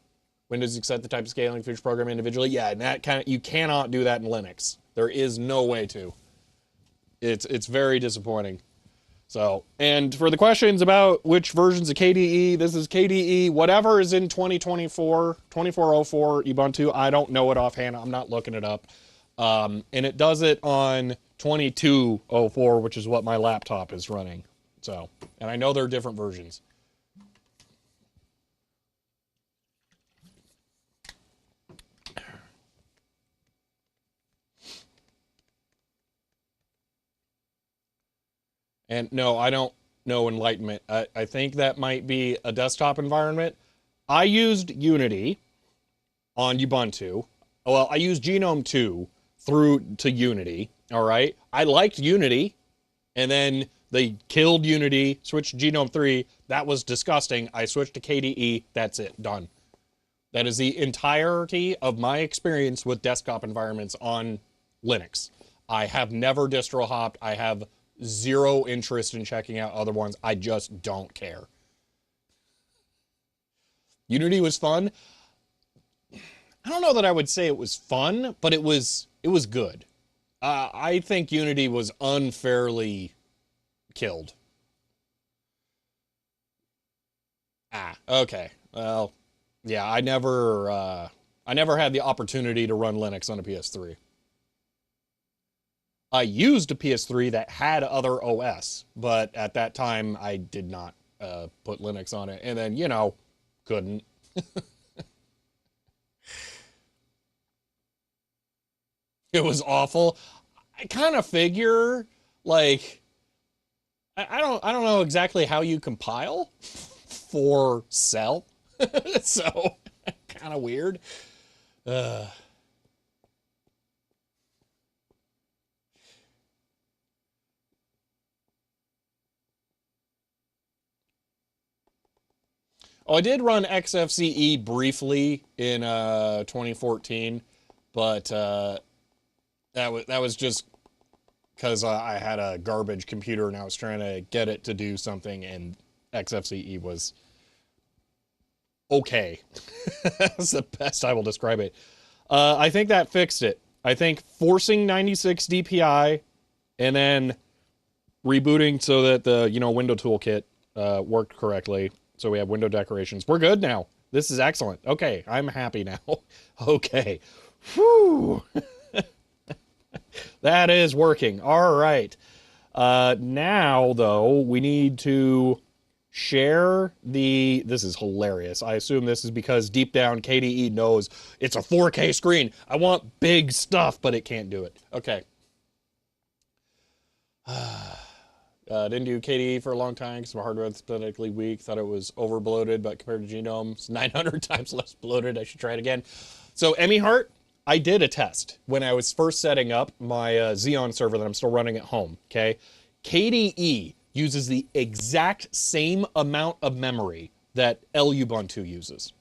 Windows accept the type of scaling for each program individually. Yeah, and that you cannot do that in Linux. There is no way to. It's very disappointing. So, and for the questions about which versions of KDE, this is KDE, whatever is in 2024, 2404 Ubuntu. I don't know it offhand. I'm not looking it up. And it does it on 2204, which is what my laptop is running. So, and I know there are different versions. And no, I don't know Enlightenment. I think that might be a desktop environment. I used Unity on Ubuntu. Well, I used Genome 2 through to Unity. All right. I liked Unity, and then they killed Unity, switched to Genome 3. That was disgusting. I switched to KDE. That's it. Done. That is the entirety of my experience with desktop environments on Linux. I have never distro hopped. I have zero interest in checking out other ones. I just don't care. Unity was fun. I don't know that I would say it was fun, but it was good. I think Unity was unfairly killed. Okay. Well, yeah, I never had the opportunity to run Linux on a PS3. I used a PS3 that had other OS, but at that time I did not put Linux on it. And then, you know, couldn't. It was awful. I kind of figure, like, I don't know exactly how you compile for Cell. So, kind of weird. Oh, I did run XFCE briefly in 2014, but that was just because I had a garbage computer and I was trying to get it to do something, and XFCE was okay. That's the best I will describe it. I think that fixed it. I think forcing 96 DPI and then rebooting so that the window toolkit worked correctly. So we have window decorations. We're good now. This is excellent. Okay, I'm happy now. Okay. Whew. That is working. All right. Now, though, we need to share the... This is hilarious. I assume this is because deep down KDE knows it's a 4K screen. I want big stuff, but it can't do it. Okay. Didn't do KDE for a long time because my hardware was pathetically weak. Thought it was over bloated, but compared to Genome, it's 900 times less bloated. I should try it again. So, Emmy-Heart, I did a test when I was first setting up my Xeon server that I'm still running at home, okay? KDE uses the exact same amount of memory that Ubuntu uses,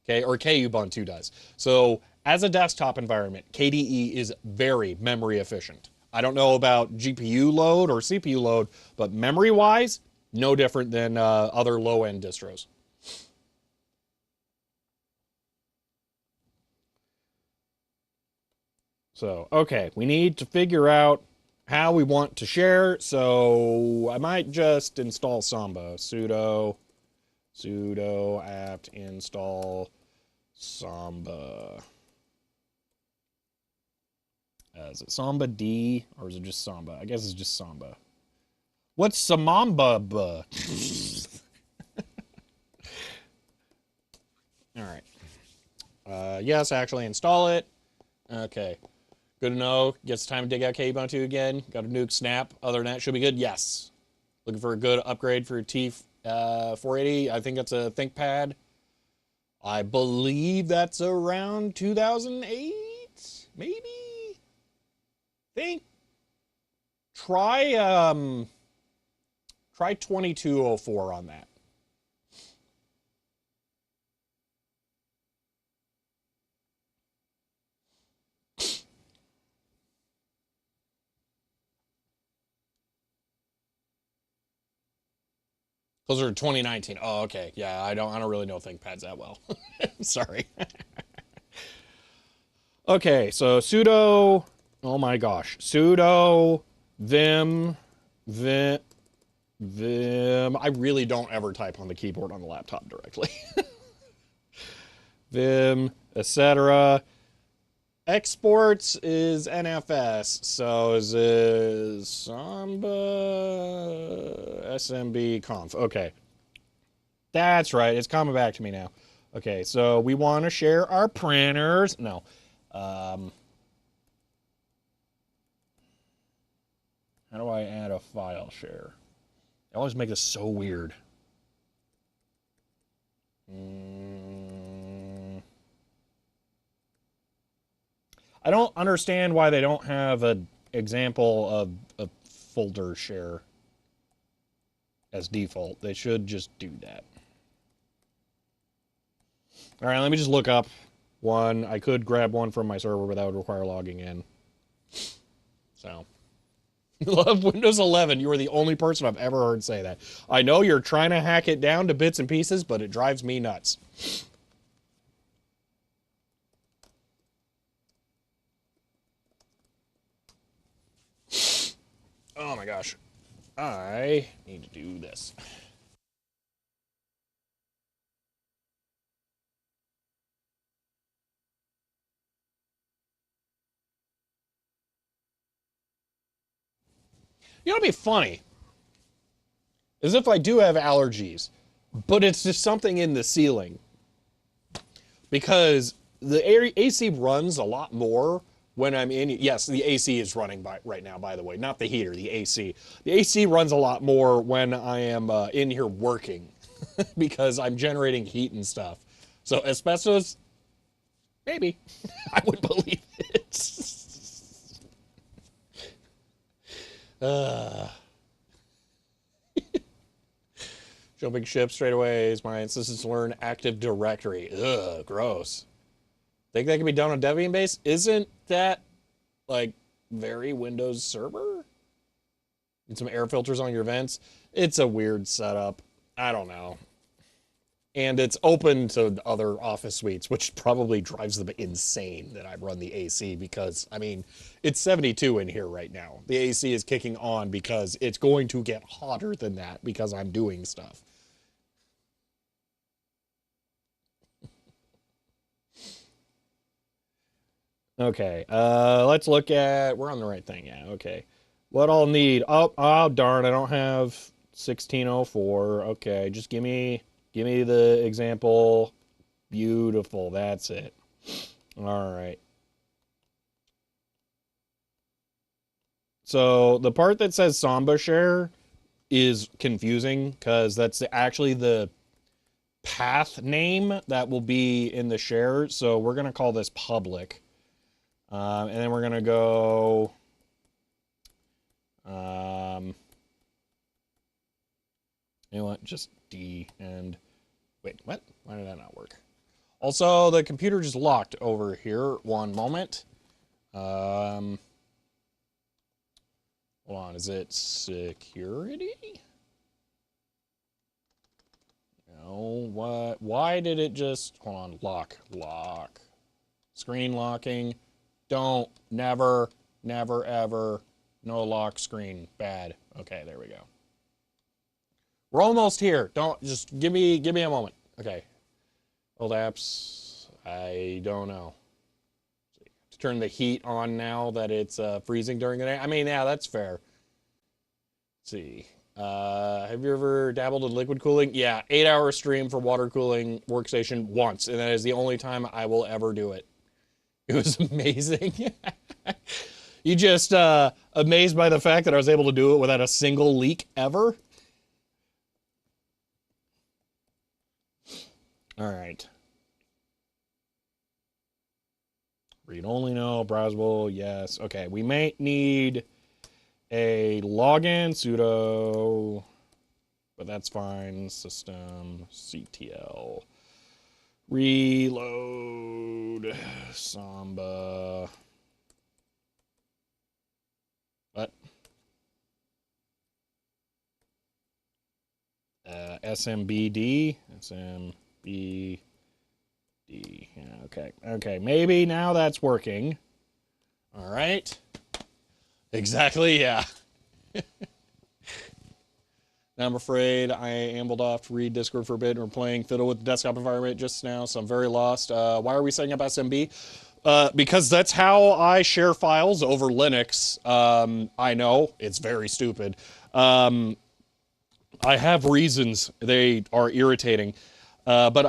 okay? Or Kubuntu does. So, as a desktop environment, KDE is very memory efficient. I don't know about GPU load or CPU load, but memory-wise, no different than other low-end distros. So, okay, we need to figure out how we want to share. So I might just install Samba. Sudo apt install Samba. Is it Samba D or is it just Samba? I guess it's just Samba. What's Samamba? All right. Yes, actually install it. Okay. Good to know. Gets time to dig out K-Ubuntu again. Got a nuke snap. Other than that, should be good. Yes. Looking for a good upgrade for T480. I think that's a ThinkPad. I believe that's around 2008, maybe. Think. Try 2204 on that. Those are 2019. Oh, okay. Yeah, I don't really know ThinkPads that well. Sorry. Okay, so sudo, oh my gosh, sudo vim vim. I really don't ever type on the keyboard on the laptop directly. Vim, etc. Exports is NFS, so is it Samba SMB conf. Okay, that's right. It's coming back to me now. Okay, so we want to share our printers. No. How do I add a file share? They always make this so weird. I don't understand why they don't have an example of a folder share as default. They should just do that. All right, let me just look up one. I could grab one from my server, but that would require logging in. So, love Windows 11. You are the only person I've ever heard say that. I know you're trying to hack it down to bits and pieces, but it drives me nuts. Oh my gosh. I need to do this. You know what'd be funny? As if I do have allergies, but it's just something in the ceiling. Because the AC runs a lot more when I'm in. Yes, the AC is running right now, by the way, not the heater, the AC. The AC runs a lot more when I am in here working because I'm generating heat and stuff. So asbestos, maybe. I would believe it. Jumping ship straight away is my insistence to learn Active Directory. Ugh, gross. Think that can be done on Debian base? Isn't that like very Windows Server? And some air filters on your vents? It's a weird setup. I don't know. And it's open to other office suites, which probably drives them insane that I run the AC because, I mean, it's 72 in here right now. The AC is kicking on because it's going to get hotter than that because I'm doing stuff. Okay, let's look at, we're on the right thing, yeah, okay. What I'll need, oh darn, I don't have 1604. Okay, just give me the example. Beautiful, that's it. All right. So the part that says Samba share is confusing because that's actually the path name that will be in the share. So we're going to call this public. And then we're going to go, you know what, just D and, wait, what? Why did that not work? Also, the computer just locked over here. One moment. Hold on, is it security? No, what? Why did it just, hold on, lock. Screen locking. Don't, never, ever, No lock screen. Bad. Okay, there we go. We're almost here. Don't just give me a moment. Okay. Old apps. I don't know. To turn the heat on now that it's freezing during the day. I mean, yeah, that's fair. Let's see. Have you ever dabbled in liquid cooling? Yeah, 8-hour stream for water cooling workstation once, and that is the only time I will ever do it. It was amazing. You just amazed by the fact that I was able to do it without a single leak ever? All right. Read only, no. Browsable, yes. Okay, we may need a login, sudo, but that's fine. System, CTL, reload, Samba. What? SMBD, SMBD. Yeah, okay. Okay, maybe now that's working. All right. Exactly, yeah. Now I'm afraid I ambled off to read Discord for a bit. We're playing fiddle with the desktop environment just now, so I'm very lost. Why are we setting up SMB? Because that's how I share files over Linux. I know, it's very stupid. I have reasons. They are irritating. But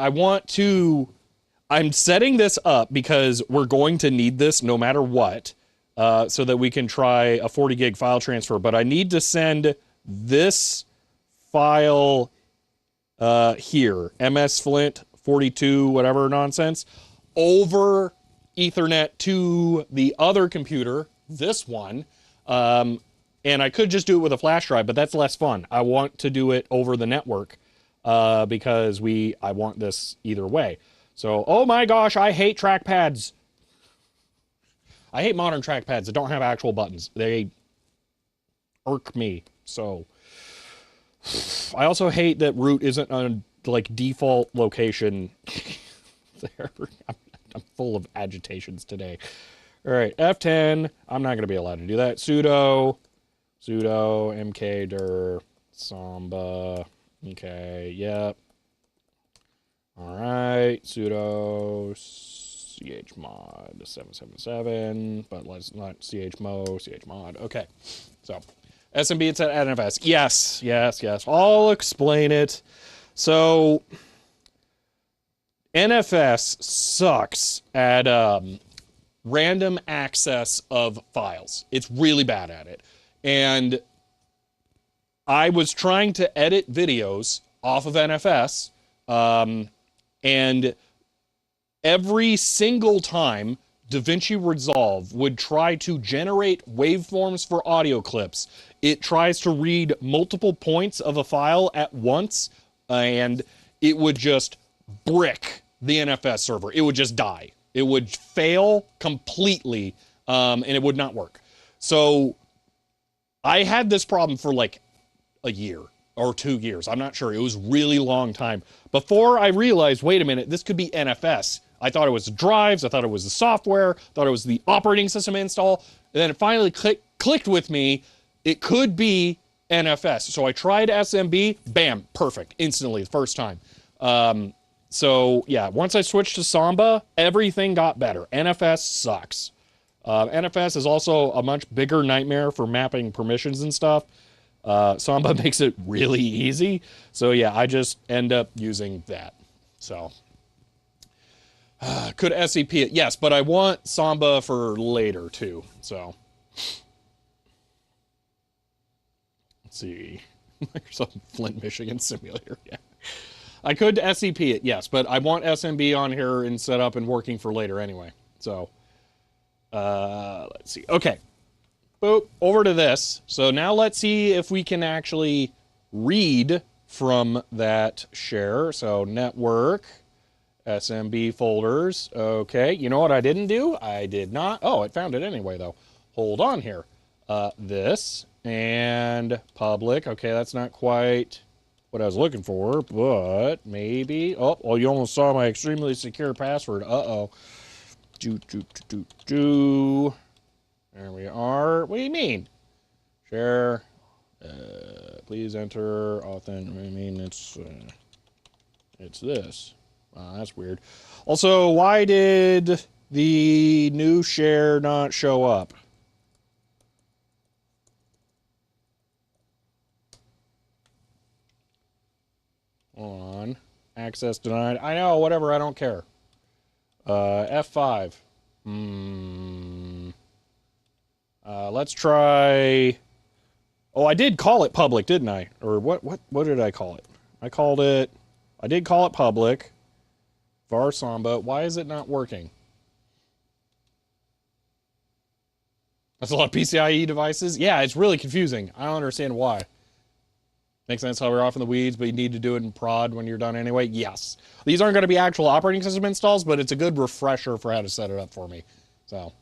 I'm setting this up because we're going to need this no matter what, so that we can try a 40 gig file transfer. But I need to send this file here, MS-Flint 42, whatever nonsense, over Ethernet to the other computer, this one. And I could just do it with a flash drive, but that's less fun. I want to do it over the network because I want this either way. So, oh my gosh, I hate trackpads. I hate modern trackpads that don't have actual buttons. They irk me. So, I also hate that root isn't a default location. There, I'm full of agitations today. All right, F10. I'm not going to be allowed to do that. Sudo mkdir Samba. Okay, yep. All right, sudo chmod 777, but let's not chmod. Okay, so SMB it's at NFS. Yes. I'll explain it. So NFS sucks at random access of files. It's really bad at it. And I was trying to edit videos off of NFS, and every single time DaVinci Resolve would try to generate waveforms for audio clips, it tries to read multiple points of a file at once, and it would just brick the NFS server. It would just die. It would fail completely, and it would not work. So I had this problem for like a year or 2 years. I'm not sure. It was a really long time before I realized, wait a minute, this could be NFS. I thought it was the drives. I thought it was the software. Thought it was the operating system install. And then it finally clicked with me. It could be NFS. So I tried SMB. Bam, perfect. Instantly, the first time. So yeah, once I switched to Samba, everything got better. NFS sucks. NFS is also a much bigger nightmare for mapping permissions and stuff. Samba makes it really easy. So yeah, I just end up using that. So could SEP it? Yes, but I want Samba for later too. So let's see. Microsoft Flint, Michigan simulator. Yeah. I could SEP it, yes, but I want SMB on here and set up and working for later anyway. So let's see. Okay. Boop, over to this. So now let's see if we can actually read from that share. So network, SMB folders. Okay, you know what I didn't do? I did not. Oh, it found it anyway, though. Hold on here. This and public. Okay, that's not quite what I was looking for, but maybe. Oh, well, you almost saw my extremely secure password. Uh-oh. There we are. What do you mean? Share. Please enter authentic. I mean, it's this. That's weird. Also, why did the new share not show up? Hold on. Access denied. I know, whatever, I don't care. F5. Let's try... Oh, I did call it public, didn't I? Or what did I call it? I did call it public. Var Samba. Why is it not working? That's a lot of PCIe devices. Yeah, it's really confusing. I don't understand why. Makes sense how we're off in the weeds, but you need to do it in prod when you're done anyway? Yes. These aren't going to be actual operating system installs, but it's a good refresher for how to set it up for me. So...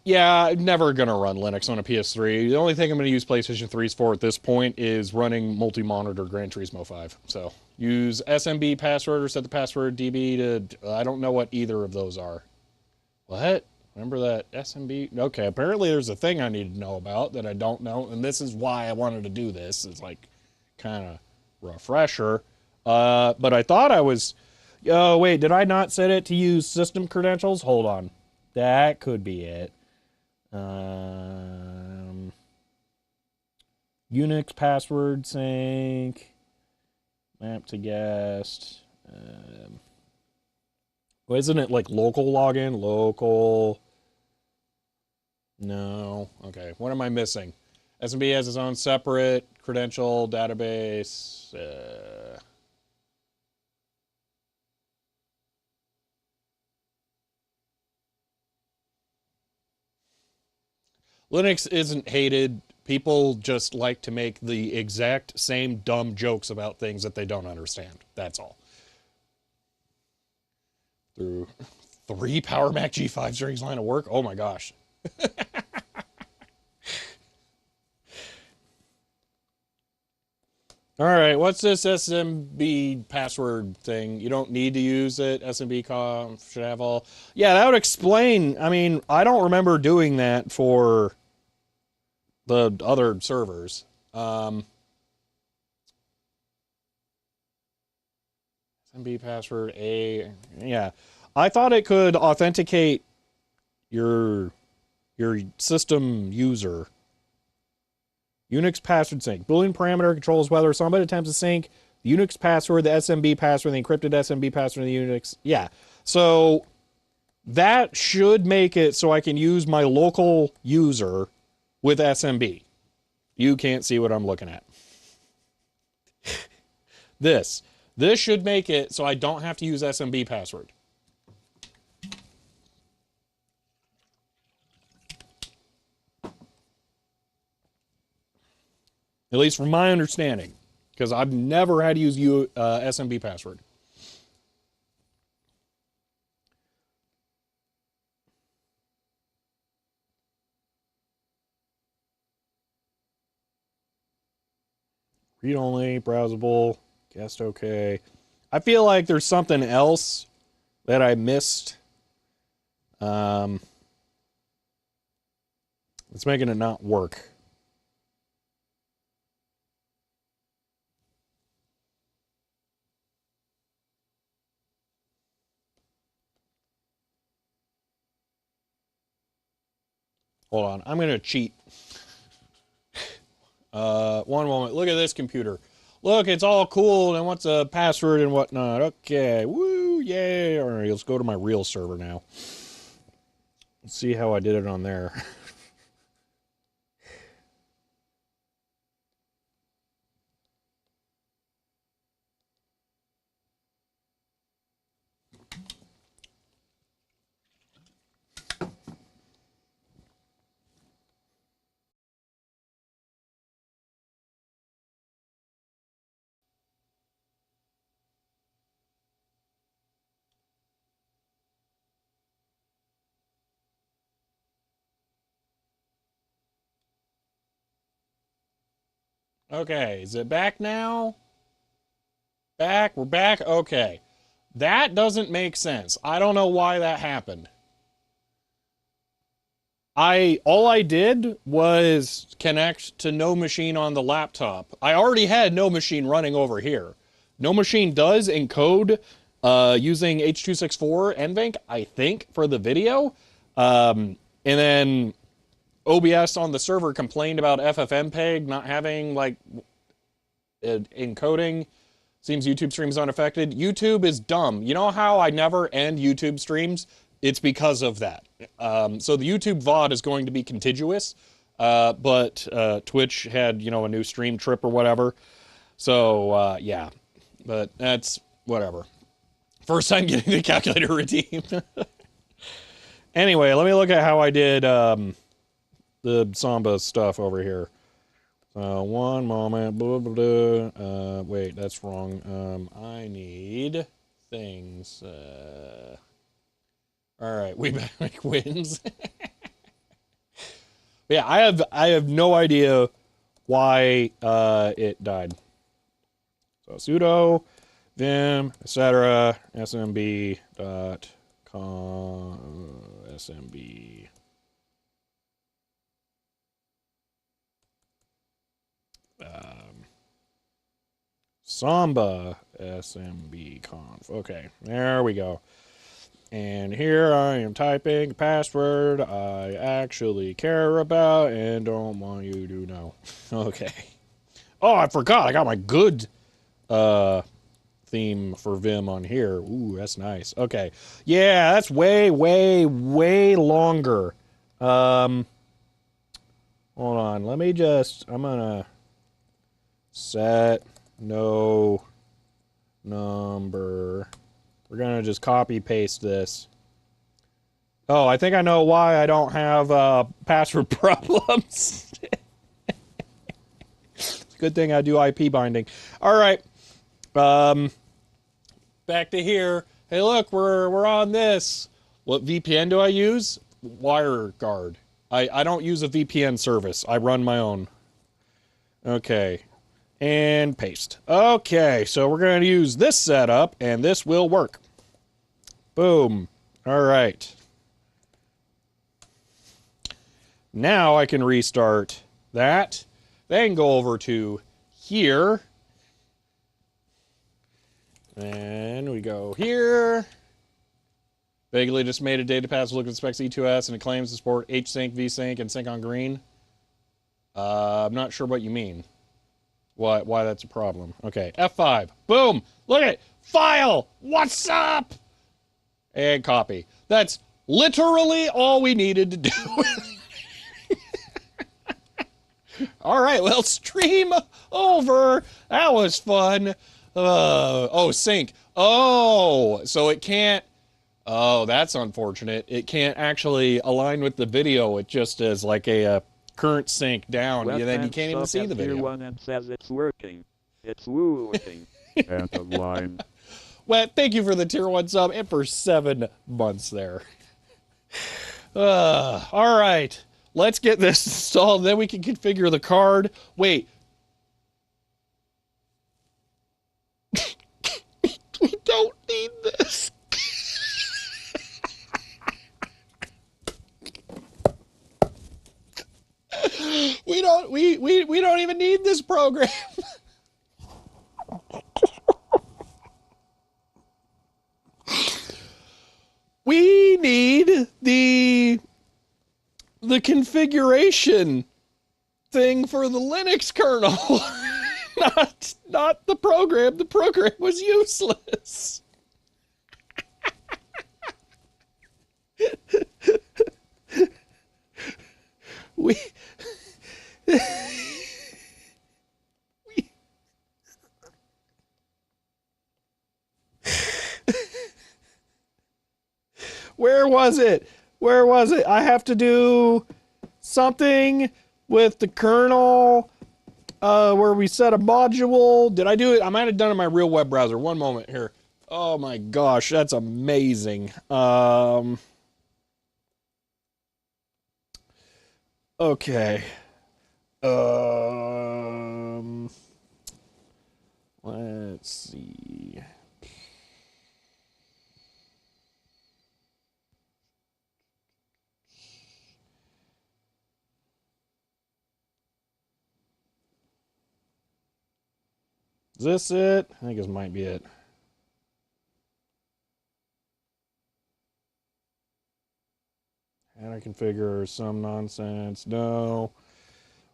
yeah, I'm never gonna run Linux on a PS3. The only thing I'm gonna use PlayStation 3's for at this point is running multi-monitor Gran Turismo 5. So, use SMB password or set the password DB to... I don't know what either of those are. What? Remember that SMB? Okay, apparently there's a thing I need to know about that I don't know, and this is why I wanted to do this. It's like, kind of refresher. But I thought I was... Oh, wait, did I not set it to use system credentials? Hold on. That could be it. Unix password sync. Map to guest. Well, isn't it like local login? Local. No. Okay. What am I missing? SMB has its own separate credential database. Linux isn't hated. People just like to make the exact same dumb jokes about things that they don't understand. That's all. Through 3 Power Mac G5 series line of work? Oh my gosh. All right, what's this SMB password thing? You don't need to use it. SMB conf should have all. Yeah, that would explain. I mean, I don't remember doing that for the other servers. SMB password A. Yeah, I thought it could authenticate your system user. Unix password sync. Boolean parameter controls whether somebody attempts to sync the Unix password, the SMB password, the encrypted SMB password, the Unix. Yeah. So that should make it so I can use my local user with SMB. You can't see what I'm looking at. This should make it so I don't have to use SMB password. At least from my understanding, because I've never had to use SMB password. Read only, browsable, guest okay. I feel like there's something else that I missed. It's making it not work. Hold on, I'm gonna cheat. One moment. Look at this computer. Look, it's all cool and what's a password and whatnot. Okay, woo, yay. All right, let's go to my real server now. Let's see how I did it on there. Okay, is it back now? Back? We're back? Okay. That doesn't make sense. I don't know why that happened. All I did was connect to No Machine on the laptop. I already had No Machine running over here. No Machine does encode using H.264 NVENC, I think, for the video. And then OBS on the server complained about FFmpeg not having like encoding. Seems YouTube streams unaffected. YouTube is dumb. You know how I never end YouTube streams? It's because of that. So the YouTube VOD is going to be contiguous, but Twitch had, you know, a new stream trip or whatever. So, yeah, but that's whatever. First time getting the calculator redeemed. Anyway, let me look at how I did the Samba stuff over here. One moment. Blah, blah, blah. Wait, that's wrong. I need things. All right, we back wins. Yeah, I have no idea why it died. So sudo vim etc smb dot com smb Samba smb conf. Okay, there we go. And here I am typing a password I actually care about and don't want you to know. Okay. Oh, I forgot. I got my good theme for Vim on here. Ooh, that's nice. Okay. Yeah, that's way, way, way longer. Hold on. Let me just, I'm gonna set no number. We're gonna just copy paste this. Oh, I think I know why I don't have password problems. It's a good thing I do IP binding. All right. Back to here. Hey, look, we're on this. What VPN do I use? WireGuard. I don't use a VPN service. I run my own. Okay. And paste. Okay, so we're going to use this setup, and this will work. Boom. All right. Now I can restart that. Then go over to here. And we go here. Vaguely just made a data path to look at the specs E2S, and it claims to support HSync, VSync, and sync on green. I'm not sure what you mean. Why that's a problem. Okay, F5. Boom! Look at it! File! What's up? And copy. That's literally all we needed to do. All right, well, stream over. That was fun. Oh, sync. Oh, so it can't. Oh, that's unfortunate. It can't actually align with the video. It just is like a current sync down, and then you can't even see the video. One and says it's working. It's working. End of line. Well, thank you for the tier 1 sub and for 7 months there. All right. Let's get this installed. Then we can configure the card. Wait. We don't need this. We don't even need this program. We need the configuration thing for the Linux kernel. not the program. The program was useless. Where was it? Where was it? I have to do something with the kernel where we set a module. Did I do it? I might have done it in my real web browser. One moment here. Oh my gosh, that's amazing. Okay. Let's see. Is this it? I think this might be it. How to configure some nonsense. No.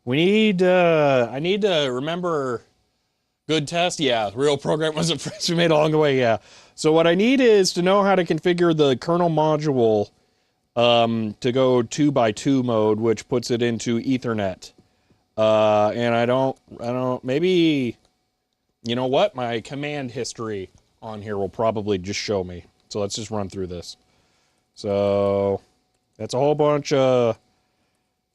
We need, I need to remember good test. Yeah, real program was a first we made along the way. Yeah. So what I need is to know how to configure the kernel module to go 2x2 mode, which puts it into Ethernet. And I don't, maybe, you know what? My command history on here will probably just show me. So let's just run through this. So that's a whole bunch of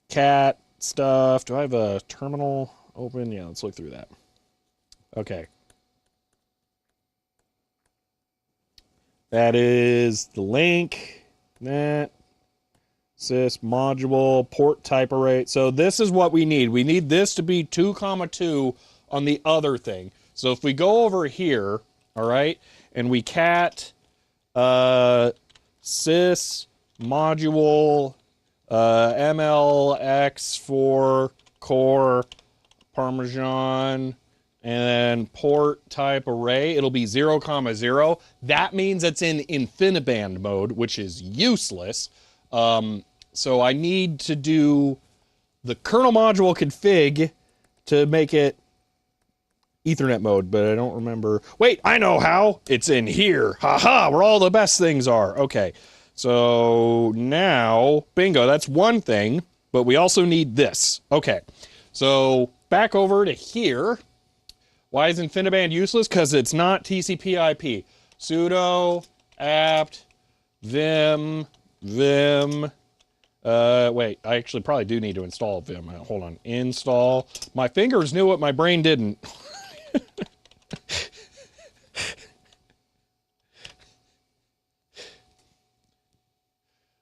cat stuff. Do I have a terminal open? Yeah, let's look through that. Okay. That is the link. That sys module port type array. So this is what we need. We need this to be 2,2 on the other thing. So if we go over here, all right, and we cat sys module MLX4 core Parmesan and then port type array, it'll be 0, 0. That means it's in InfiniBand mode, which is useless. So I need to do the kernel module config to make it Ethernet mode, but I don't remember. Wait, I know how. It's in here. Haha, where all the best things are. Okay, so now, bingo, that's one thing, but we also need this. Okay, so back over to here. Why is InfiniBand useless? Because it's not TCP/IP. Sudo apt vim wait, I actually probably do need to install vim. Hold on, install. My fingers knew what my brain didn't.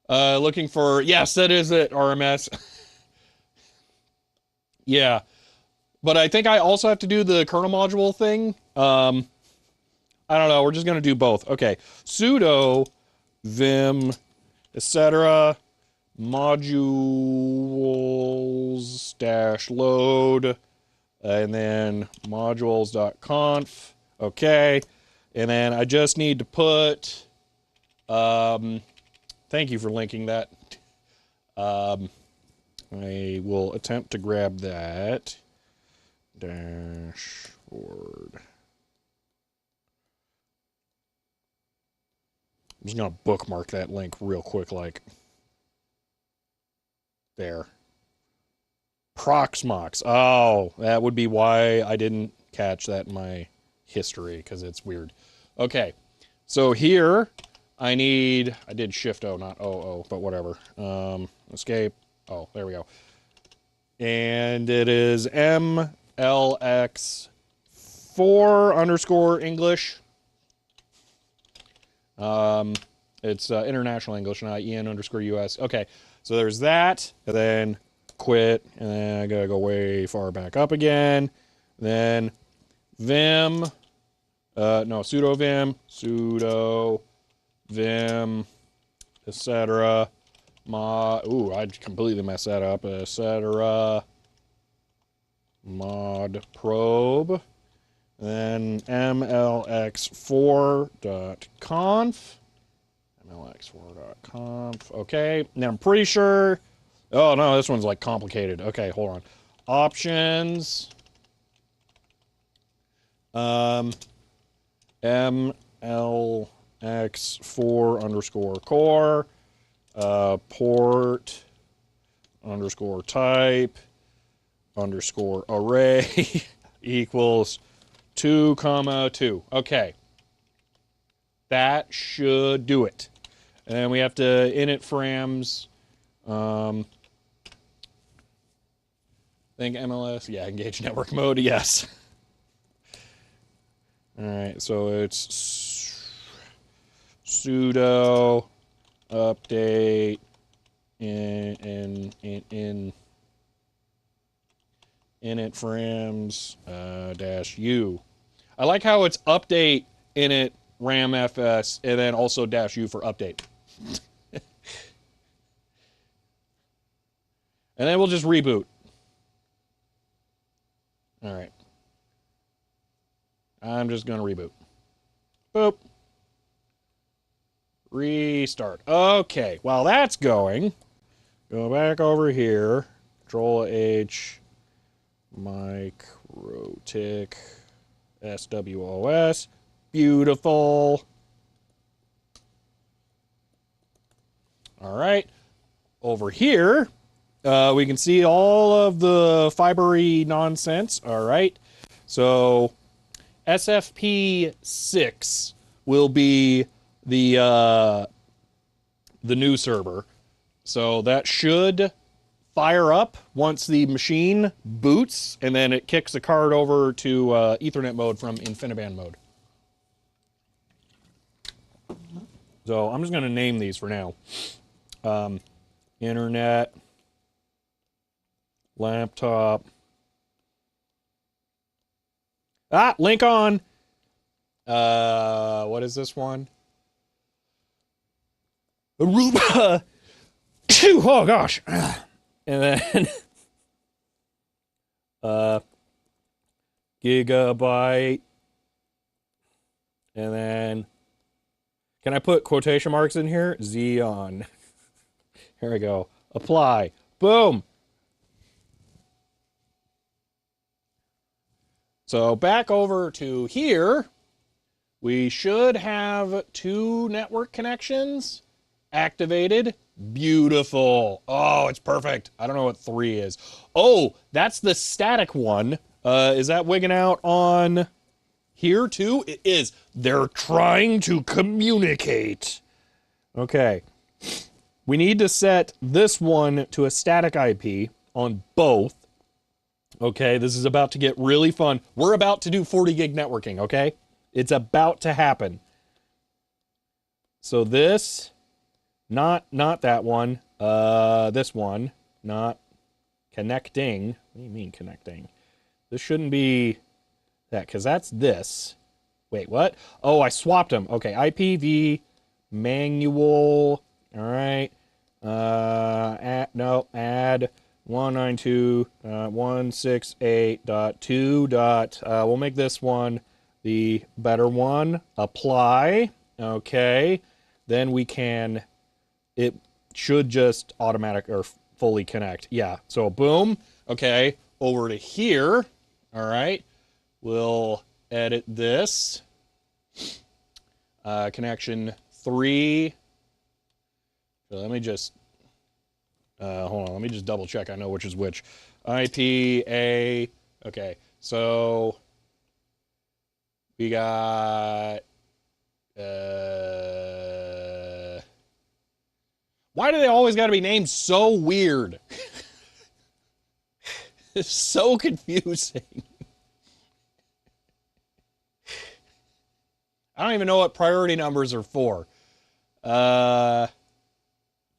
Looking for, yes, that is it, RMS. Yeah, but I think I also have to do the kernel module thing. I don't know, we're just gonna do both. Okay, sudo vim etc modules dash load and then modules.conf. Okay, and then I just need to put thank you for linking that. I will attempt to grab that dashboard. I'm just gonna bookmark that link real quick, like there. Proxmox. Oh, that would be why I didn't catch that in my history, because it's weird. Okay, so here I did Shift O, not OO, but whatever. Escape. Oh, there we go. And it is MLX4 underscore English. It's international English, not EN underscore US. Okay, so there's that, and then quit, and then I gotta go way far back up again. Then vim, no, sudo vim, etc. Ooh, I completely messed that up, etc. Mod probe, then mlx4.conf. mlx4.conf. Okay, now I'm pretty sure. Oh no, this one's like complicated. Okay, hold on. Options. mlx4 underscore core. Port underscore type underscore array equals 2,2. Okay. That should do it. And then we have to init frames. I think MLS. Yeah, engage network mode. Yes. All right. So it's sudo update in init frames dash u. I like how it's update init ram fs and then also dash u for update. And then we'll just reboot. All right. I'm just going to reboot. Boop. Restart. Okay, while that's going, go back over here. Control H, MicroTik, SWOS. Beautiful. All right. Over here, we can see all of the fibery nonsense. All right. So SFP6 will be the new server. So that should fire up once the machine boots, and then it kicks the card over to Ethernet mode from InfiniBand mode. So I'm just going to name these for now. Internet, laptop. Link on. What is this one? Aruba. Oh gosh. And then gigabyte. And then can I put quotation marks in here? Xeon. Here we go. Apply. Boom. So back over to here, we should have 2 network connections activated. Beautiful. Oh, it's perfect. I don't know what 3 is. Oh, that's the static one. Is that wigging out on here too? It is. They're trying to communicate. Okay. We need to set this one to a static IP on both. Okay, this is about to get really fun. We're about to do 40 gig networking, okay? It's about to happen. So this, not that one. This one, not connecting. What do you mean connecting? This shouldn't be that, because that's this. Wait, what? Oh, I swapped them. Okay, IPv manual. All right. Add 192.168.2. We'll make this one the better one. Apply. Okay. Then we can, it should just automatic or fully connect. Yeah. So boom. Okay. Over to here. All right. We'll edit this. Connection 3. So let me just, hold on, let me just double check I know which is which. IPA, okay, so we got, why do they always got to be named so weird? It's so confusing. I don't even know what priority numbers are for.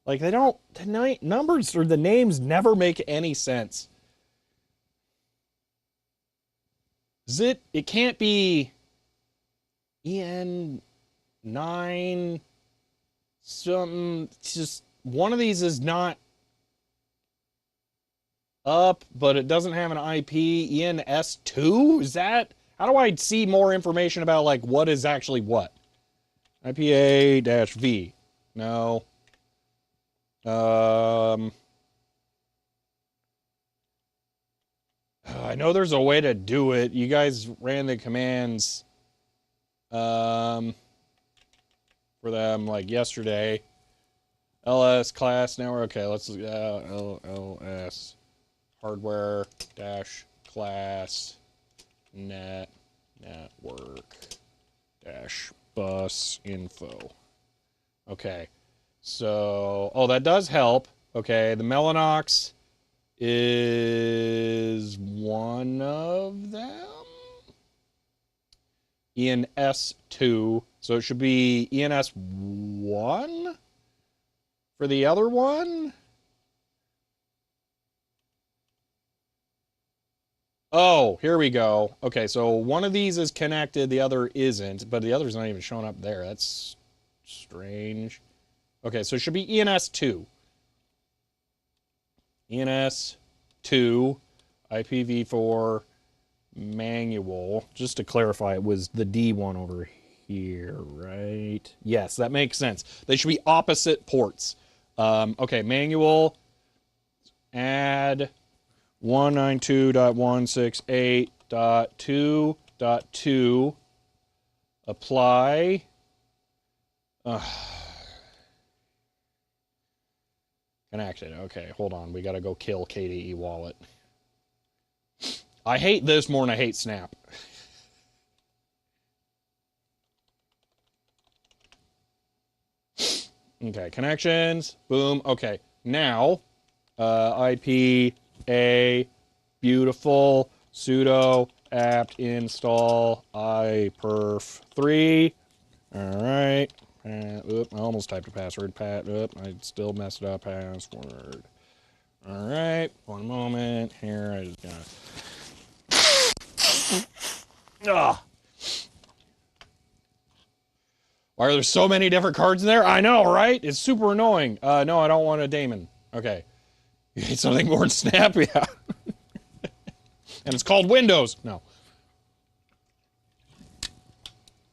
Like they don't, the numbers or the names never make any sense. It can't be EN9 something. It's just one of these is not up, but it doesn't have an IP. ENS2? Is that? How do I see more information about like what is actually what? IPA-V. No. I know there's a way to do it. You guys ran the commands for them like yesterday. LS class network. Okay, let's LS hardware dash class network dash bus info. Okay. So, oh, that does help. Okay, the Mellanox is one of them. ENS2. So it should be ENS1 for the other one. Oh, here we go. Okay, so one of these is connected, the other isn't, but the other's not even showing up there. That's strange. Okay, so it should be ENS2. ENS2, IPv4, manual. Just to clarify, it was the D one over here, right? Yes, that makes sense. They should be opposite ports. Okay, manual, add 192.168.2.2, apply. Connected. Okay, hold on. We gotta go kill KDE Wallet. I hate this more than I hate Snap. Okay, connections. Boom. Okay, now IP a beautiful sudo apt install iperf3. All right. Oop, I almost typed a password. Oop, I still messed it up. Password. All right. One moment here. I just gotta. Ugh. Why are there so many different cards in there? I know, right? It's super annoying. No, I don't want a daemon. Okay. You need something more than Snap? Yeah. And it's called Windows. No.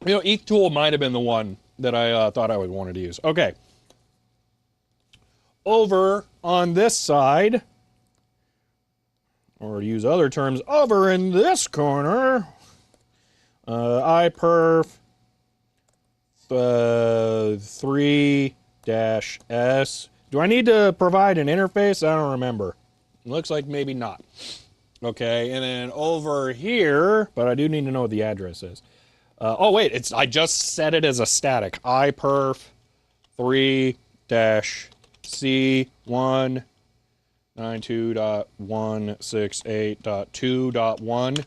You know, ETH Tool might have been the one that I thought I would want to use. Okay. Over on this side, or to use other terms, over in this corner, iperf 3-S. Do I need to provide an interface? I don't remember. It looks like maybe not. Okay, and then over here, but I do need to know what the address is. Oh wait, I just set it as a static. iperf 3-C1 92.168.2.1.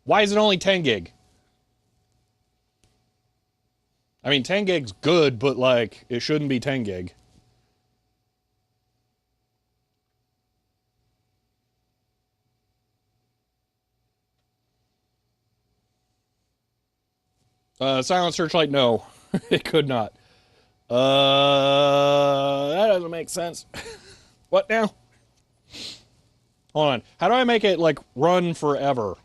Why is it only 10 gig? I mean, 10 gig's good, but like, it shouldn't be 10 gig. Silent Searchlight, no. It could not. That doesn't make sense. What now? Hold on. How do I make it, like, run forever?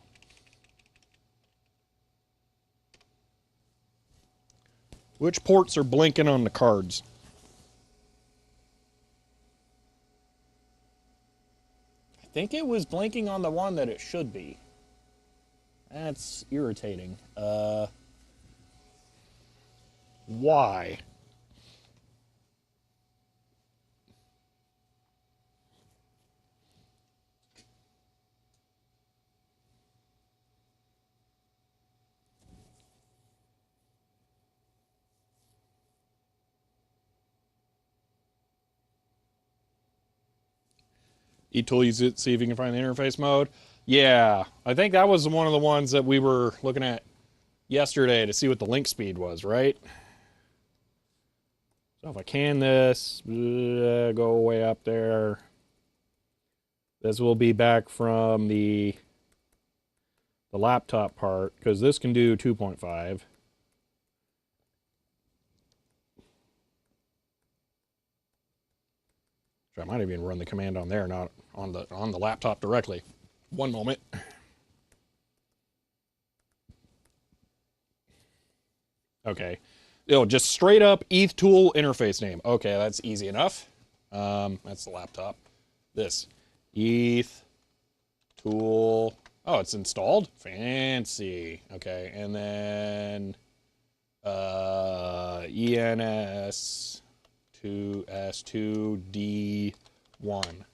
Which ports are blinking on the cards? I think it was blinking on the one that it should be. That's irritating. Why? eTool, use it, see if you can find the interface mode. Yeah, I think that was one of the ones that we were looking at yesterday to see what the link speed was, right? So if I can this, go way up there. This will be back from the laptop part, because this can do 2.5. I might even run the command on there, not on the laptop directly. One moment. Okay. Just straight up ETH tool interface name. Okay, that's easy enough. That's the laptop. This ETH tool. Oh, it's installed. Fancy. Okay, and then ENS 2S2D1.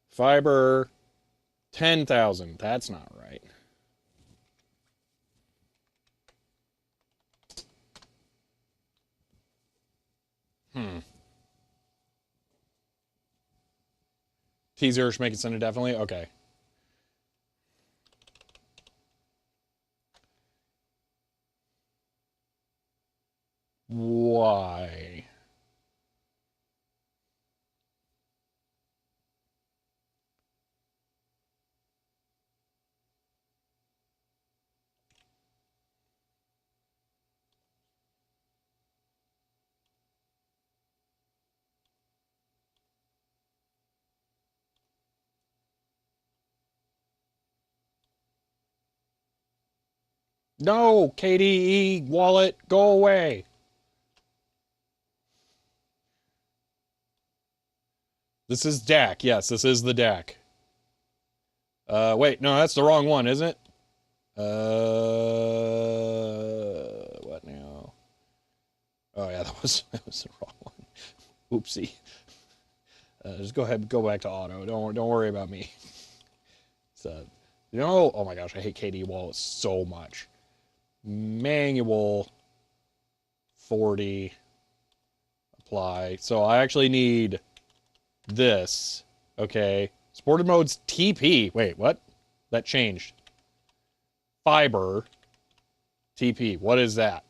Fiber 10,000. That's not right. T0 should make it send it definitely? Okay. Why? No, KDE wallet, go away. This is DAC. Yes, this is the DAC. Wait, no, that's the wrong one, isn't it? What now? Oh yeah, that was the wrong one. Oopsie. Just go ahead and go back to auto. Don't worry about me. So, oh my gosh, I hate KDE wallets so much. Manual 40 apply. So I actually need this. Okay. Supported mode's TP. Wait, what? That changed. Fiber TP. What is that?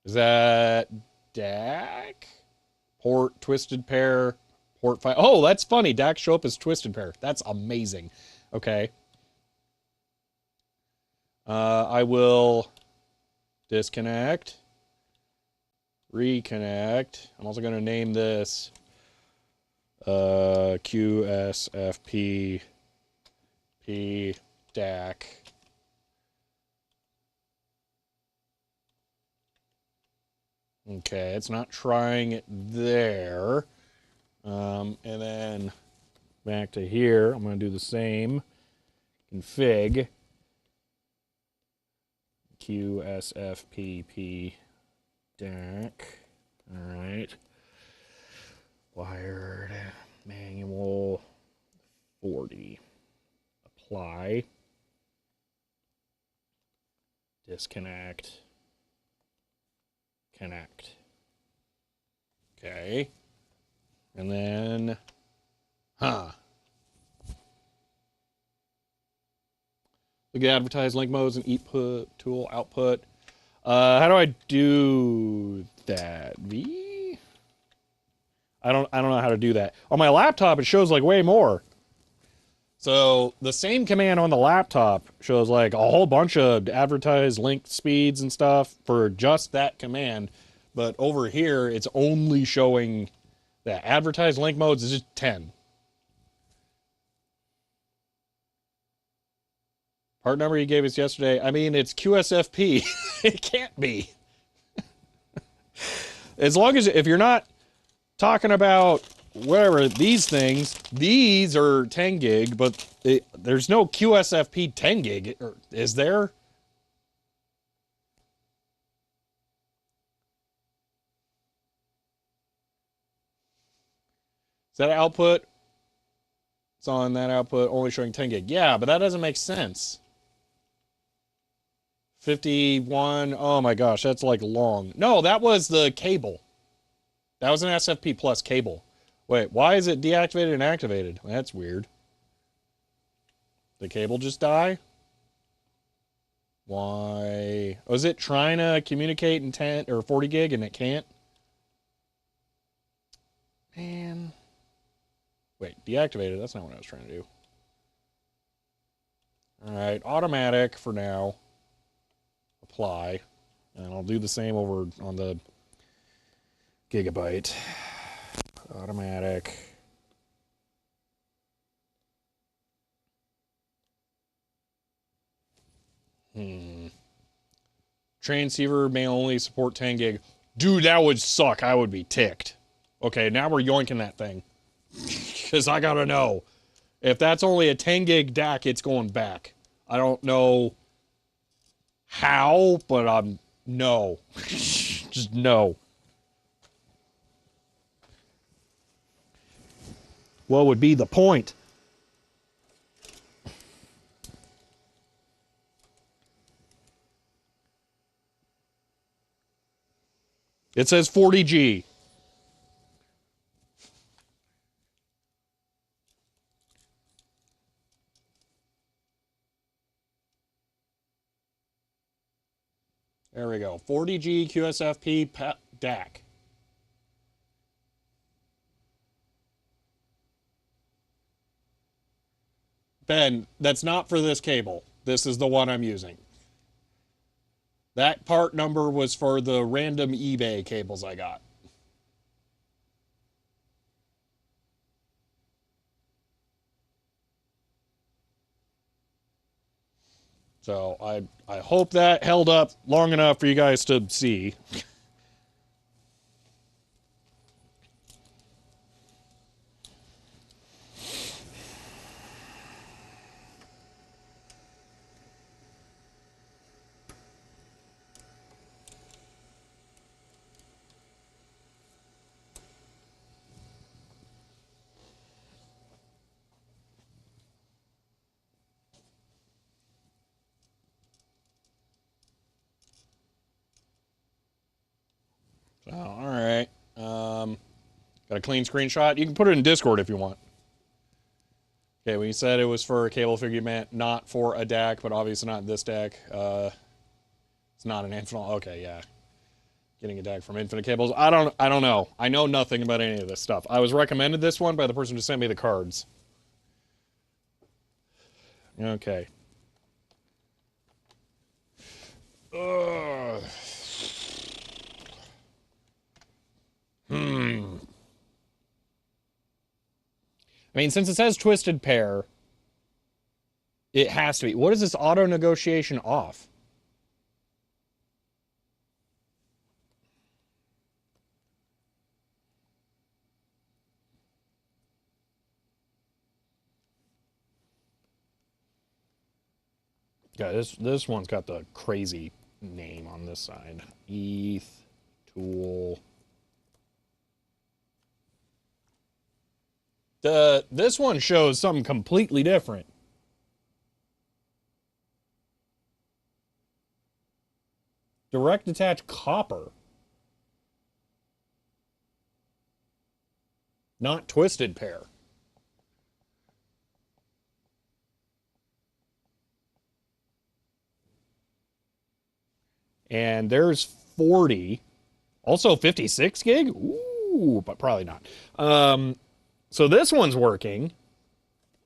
Is that DAC? Port twisted pair. Port 5. Oh, that's funny. DAC show up as twisted pair. That's amazing. Okay. I will disconnect. Reconnect. I'm also going to name this QSFP P DAC. Okay, it's not trying it there. And then back to here, I'm going to do the same. Config QSFPP DAC. All right. Wired manual 40. Apply. Disconnect. Connect. Okay. And then, look at advertise link modes and input tool output. How do I do that? V? I don't know how to do that. On my laptop, it shows like way more. So the same command on the laptop shows like a whole bunch of advertise link speeds and stuff for just that command. But over here, it's only showing that advertise link modes is just 10. Part number you gave us yesterday. I mean, it's QSFP. It can't be. As long as, if you're not talking about whatever these things, these are 10 gig, but there's no QSFP 10 gig, or is there? Is that output? It's on that output only showing 10 gig. Yeah, but that doesn't make sense. 51. Oh my gosh, that's like long. No, that was the cable. That was an SFP plus cable. Wait, why is it deactivated and activated? That's weird. The cable just die? Why? Was it trying to communicate in 10 or 40 gig and it can't? Man. Wait, deactivated. That's not what I was trying to do. All right, automatic for now. Apply. And I'll do the same over on the gigabyte. Automatic. Transceiver may only support 10 gig. Dude, that would suck. I would be ticked. Okay, now we're yoinking that thing. Because I gotta know. If that's only a 10 gig DAC, it's going back. I don't know how, but no. Just no. What would be the point? It says 40G. There we go. 40G QSFP DAC. Ben, that's not for this cable. This is the one I'm using. That part number was for the random eBay cables I got. So I hope that held up long enough for you guys to see. So, all right. Got a clean screenshot. You can put it in Discord if you want. Okay, we said it was for a cable figure, not for a DAC, but obviously not this DAC. It's not an Infinite. Okay, yeah. Getting a DAC from Infinite Cables. I don't know. I know nothing about any of this stuff. I was recommended this one by the person who sent me the cards. Okay. Ugh. I mean, since it says twisted pair, it has to be. What is this auto negotiation off? Yeah, this one's got the crazy name on this side. ETH tool. This one shows something completely different. Direct attach copper. Not twisted pair. And there's 40. Also 56 gig? Ooh, but probably not. So this one's working.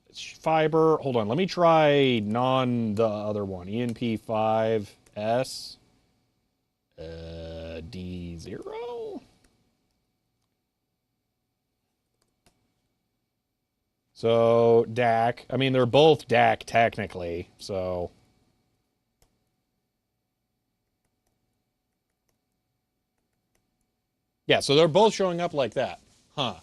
It's fiber. Hold on. Let me try the other one. ENP5S. D0? So DAC. I mean, they're both DAC technically. So yeah, so they're both showing up like that. Huh.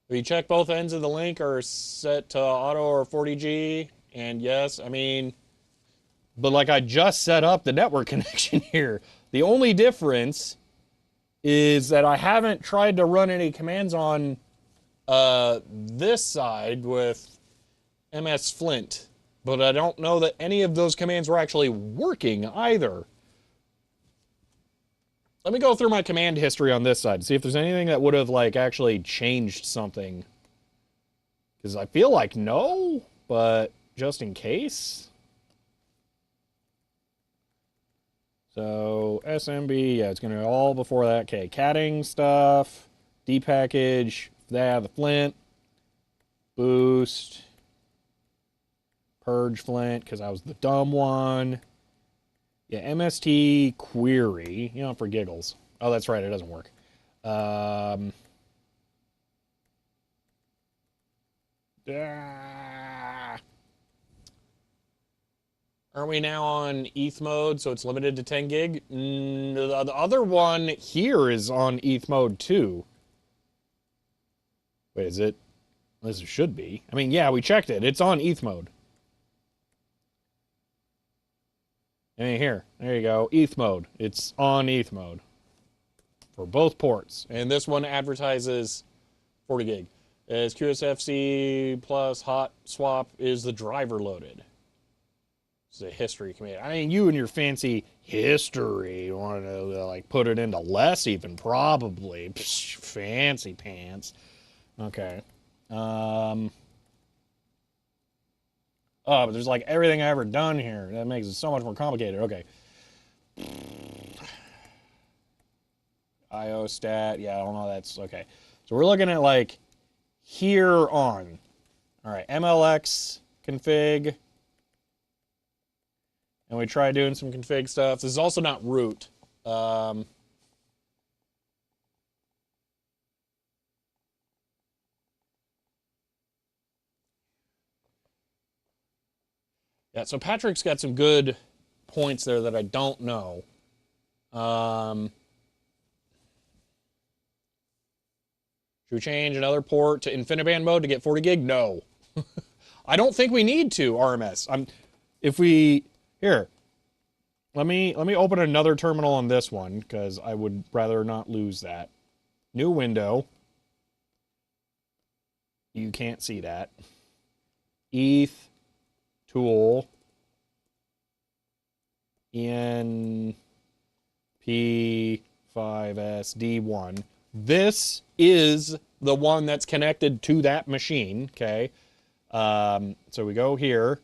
If you check both ends of the link are set to auto or 40G, and yes, I mean, but like I just set up the network connection here. The only difference is that I haven't tried to run any commands on this side with MS Flint, but I don't know that any of those commands were actually working either. Let me go through my command history on this side, see if there's anything that would have like actually changed something. Because I feel like no, but just in case. So SMB, yeah, it's going to be all before that. Okay, catting stuff, depackage, the Flint, boost, purge Flint, because I was the dumb one. Yeah, MST query, you know, for giggles. Oh, that's right, it doesn't work. Aren't we now on ETH mode, so it's limited to 10 gig? The other one here is on ETH mode too. Wait, is it? As it should be. I mean, yeah, we checked it. It's on ETH mode. I mean, here. There you go. ETH mode. It's on ETH mode. For both ports. And this one advertises 40 gig. As QSFC plus hot swap is the driver loaded. It's a history command. I mean, you and your fancy history want to like put it into less even, probably. Psh, fancy pants. Okay. Oh, but there's like everything I ever done here. That makes it so much more complicated. Okay. IO stat. Yeah, I don't know. That's okay. So we're looking at like here on. All right. MLX config. And we try doing some config stuff. This is also not root. Yeah, Yeah, so Patrick's got some good points there that I don't know. Should we change another port to InfiniBand mode to get 40 gig? No. I don't think we need to, RMS. If we, here, let me open another terminal on this one, because I would rather not lose that. New window. You can't see that. ETH tool NP5SD1. This is the one that's connected to that machine, okay? So we go here.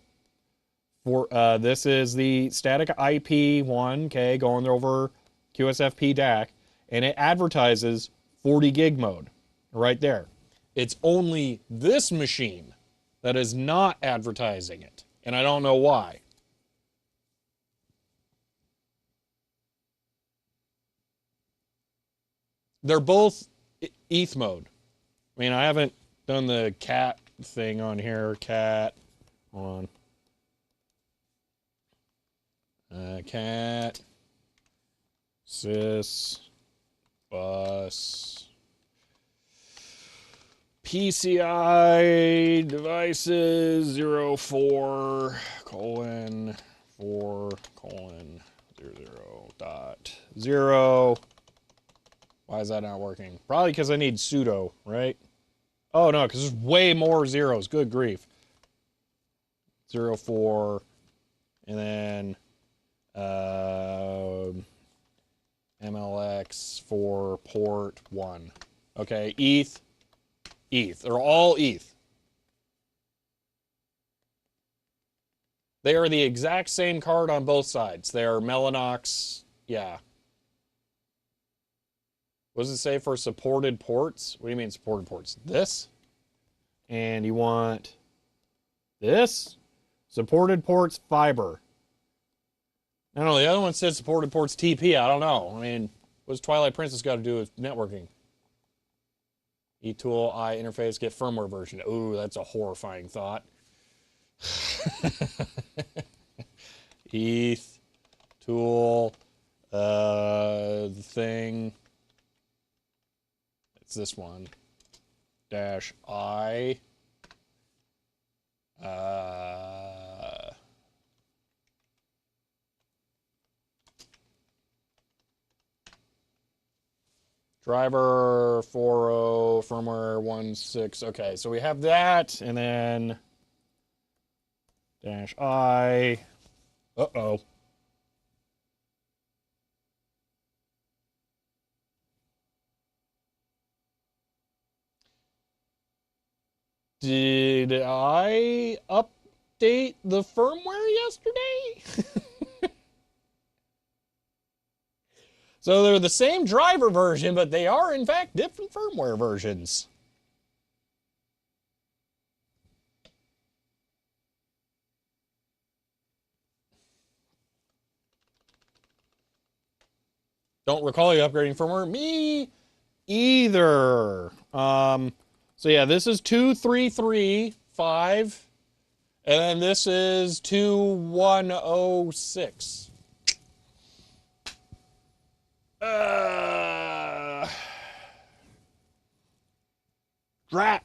This is the static IP one, okay, going over QSFP DAC, and it advertises 40 gig mode right there. It's only this machine that is not advertising it, and I don't know why. They're both ETH mode. I mean, I haven't done the cat thing on here. Cat, hold on. Cat, sys, bus, PCI devices 04 colon 4 colon 00.0. Why is that not working? Probably because I need sudo, right? Oh no, because there's way more zeros. Good grief. 04 and then MLX for port 1. Okay, ETH. They're all ETH. They are the exact same card on both sides. They are Mellanox, yeah. What does it say for supported ports? What do you mean supported ports? This? And you want this? Supported ports fiber. No, the other one says supported ports TP. I don't know. I mean, what's Twilight Princess got to do with networking? eTool, I interface, get firmware version. Ooh, that's a horrifying thought. ETH, tool, thing. It's this one. Dash I. Driver 40, firmware 16. Okay, so we have that, and then dash I. Uh-oh. Did I update the firmware yesterday? So they're the same driver version, but they are in fact different firmware versions. Don't recall you upgrading firmware. Me either. So yeah, this is 2335, and then this is 2106. Drat.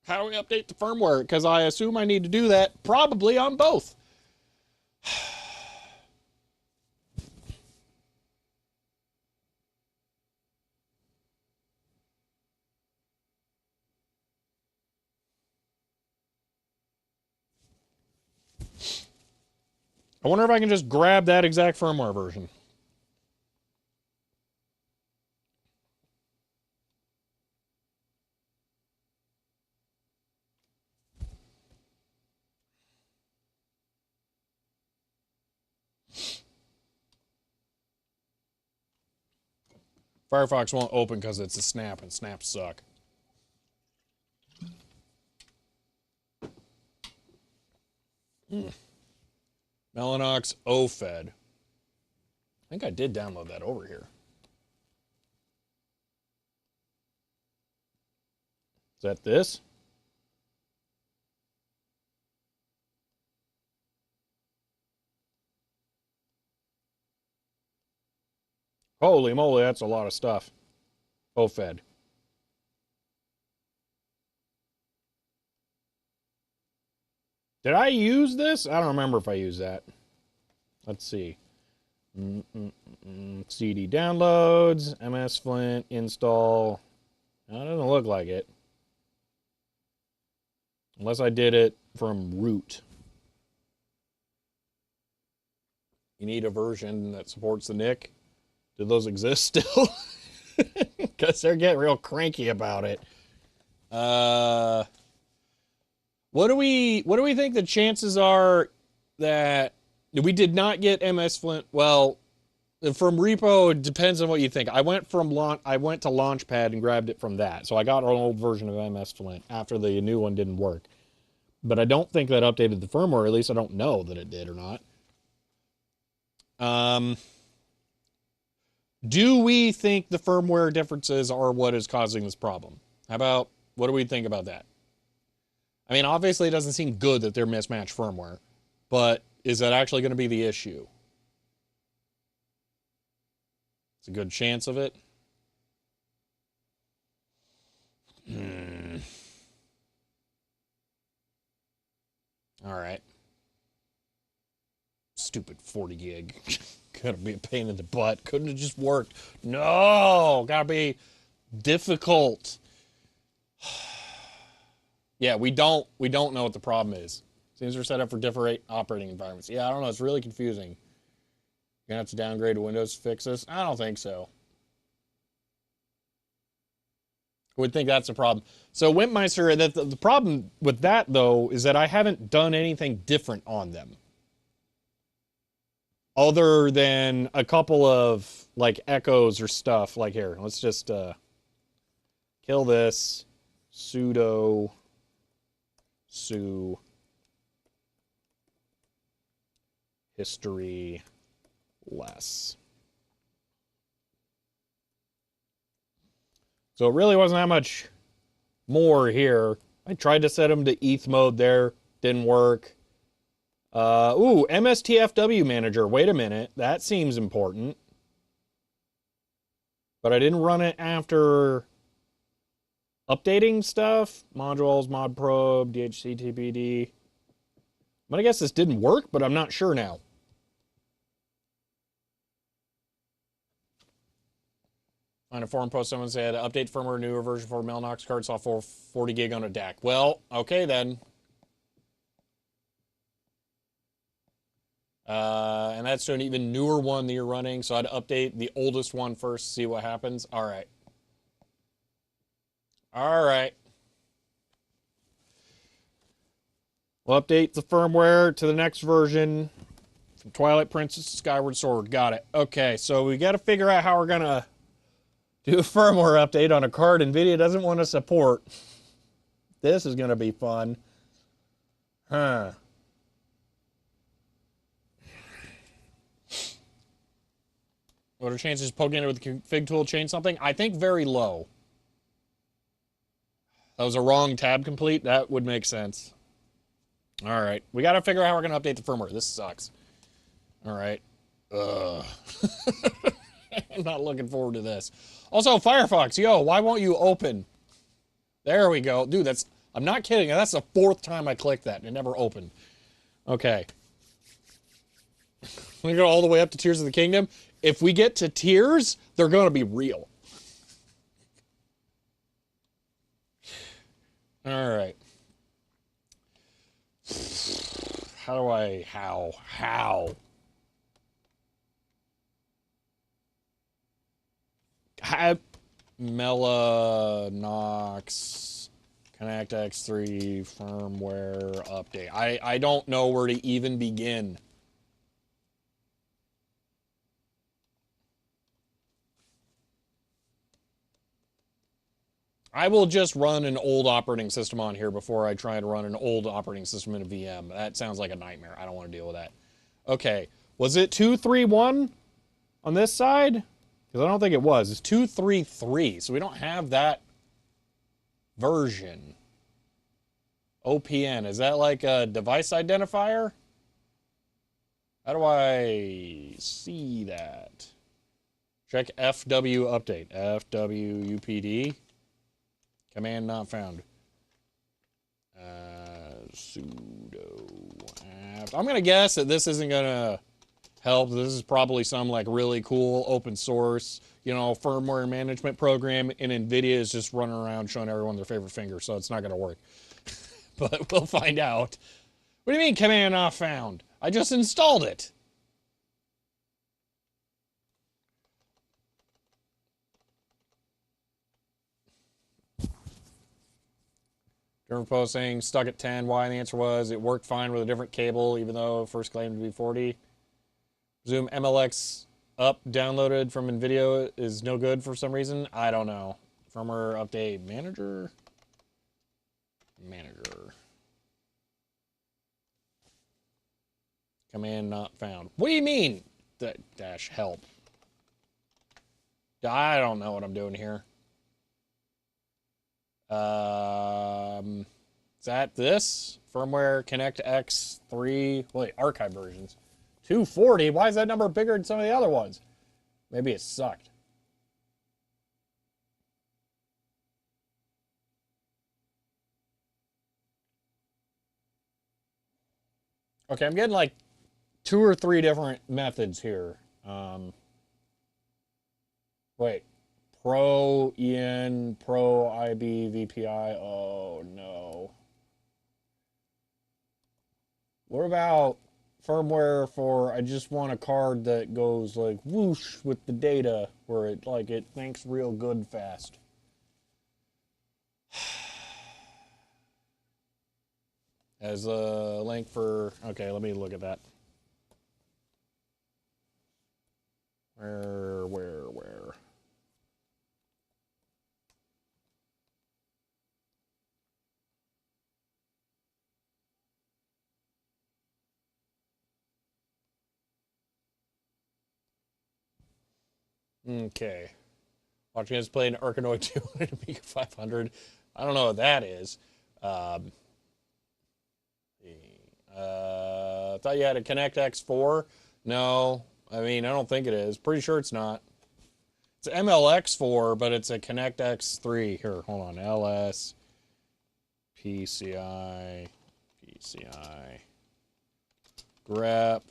How do we update the firmware? Because I assume I need to do that probably on both. I wonder if I can just grab that exact firmware version. Firefox won't open because it's a snap, and snaps suck. Mellanox OFED. I think I did download that over here. Is that this? Holy moly, that's a lot of stuff. OFED. Did I use this? I don't remember if I used that. Let's see. CD downloads, MS Flint, install. No, it doesn't look like it. Unless I did it from root. You need a version that supports the NIC. Do those exist still? Because they're getting real cranky about it. What do we think the chances are that we did not get MS Flint? Well, from repo, it depends on what you think. I went to Launchpad and grabbed it from that. So I got an old version of MS Flint after the new one didn't work. But I don't think that updated the firmware. At least I don't know that it did or not. Do we think the firmware differences are what is causing this problem? What do we think about that? I mean, obviously it doesn't seem good that they're mismatched firmware, but is that actually going to be the issue? It's a good chance of it. All right. Stupid 40 gig. Gotta be a pain in the butt. Couldn't have just worked. No, gotta be difficult. Yeah, we don't know what the problem is. Seems we're set up for different operating environments. Yeah, I don't know. It's really confusing. You're gonna have to downgrade to Windows to fix this? I don't think so. I would think that's a problem. So Wimpmeister, the problem with that though is that I haven't done anything different on them. Other than a couple of like echoes or stuff. Like here, let's just kill this. Sudo su history less. So it really wasn't that much more here. I tried to set them to ETH mode there. Didn't work. MSTFW manager. Wait a minute. That seems important. But I didn't run it after updating stuff. Modules, mod probe, DHCTPD. I'm gonna guess this didn't work, but I'm not sure now. On a forum post, someone said, update firmware, newer version for Mellanox card saw 40 gig on a DAC. Well, okay then. And that's to an even newer one that you're running, so I'd update the oldest one first to see what happens. All right. All right. We'll update the firmware to the next version from Twilight Princess to Skyward Sword. Got it. Okay, so we got to figure out how we're going to do a firmware update on a card NVIDIA doesn't want to support. This is going to be fun. Huh. What are chances of poking it with the config tool change something? I think very low. That was a wrong tab complete. That would make sense. All right. We got to figure out how we're going to update the firmware. This sucks. All right. Ugh. I'm not looking forward to this. Also, Firefox, yo, why won't you open? There we go. Dude, I'm not kidding. That's the 4th time I clicked that and it never opened. Okay. We go all the way up to Tears of the Kingdom. If we get to Tears, they're going to be real. All right. How? Mellanox Connect X3 firmware update. I don't know where to even begin. I will just run an old operating system on here before I try to run an old operating system in a VM. That sounds like a nightmare. I don't want to deal with that. Okay. Was it 231 on this side? Because I don't think it was. It's 233. So we don't have that version. OPN. Is that like a device identifier? How do I see that? Check FW update. FWUPD. Command not found. Sudo apt. I'm going to guess that this isn't going to help. This is probably some like really cool open source, you know, firmware management program, and NVIDIA is just running around showing everyone their favorite finger, so it's not going to work. But we'll find out. What do you mean command not found? I just installed it. Different post saying stuck at 10. Why? And the answer was it worked fine with a different cable, even though it first claimed to be 40. Zoom MLX up downloaded from NVIDIA is no good for some reason. I don't know. Firmware update manager. Command not found. What do you mean? Dash help. I don't know what I'm doing here. Is that this? Firmware Connect X3. Wait, archive versions. 240? Why is that number bigger than some of the other ones? Maybe it sucked. Okay, I'm getting like 2 or 3 different methods here. Wait. Pro EN, Pro IB, VPI. Oh no. What about firmware for I just want a card that goes like whoosh with the data where it thinks real good fast. As a link for okay, let me look at that. Where? Okay. Watching us play an Arkanoid 2 and an Amiga 500. I don't know what that is. Thought you had a Connect X4. No, I mean, I don't think it is. Pretty sure it's not. It's MLX4, but it's a Connect X3. Here, hold on. LS, PCI, grep,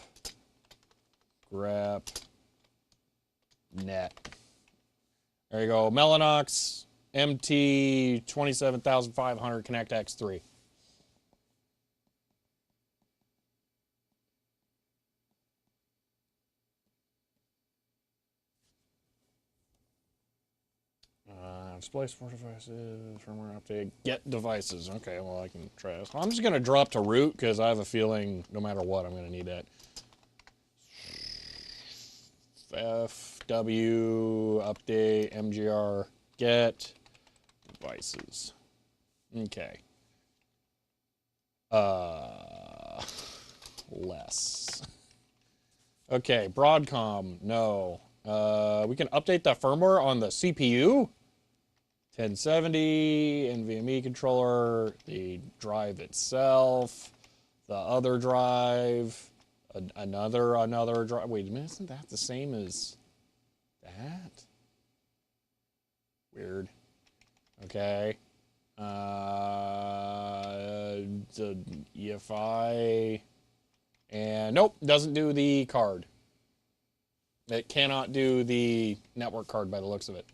net. There you go. Mellanox MT 27500 Connect X3. Display support devices, firmware update, get devices. Okay, well, I can try this. I'm just going to drop to root because I have a feeling no matter what, I'm going to need that. FW, update, MGR, get devices. Okay. Less. Okay, Broadcom, no. We can update the firmware on the CPU. 1070, NVMe controller, the drive itself, the other drive, another drive. Wait a minute, isn't that the same as that? Weird. Okay. The EFI, and nope, doesn't do the card. It cannot do the network card by the looks of it.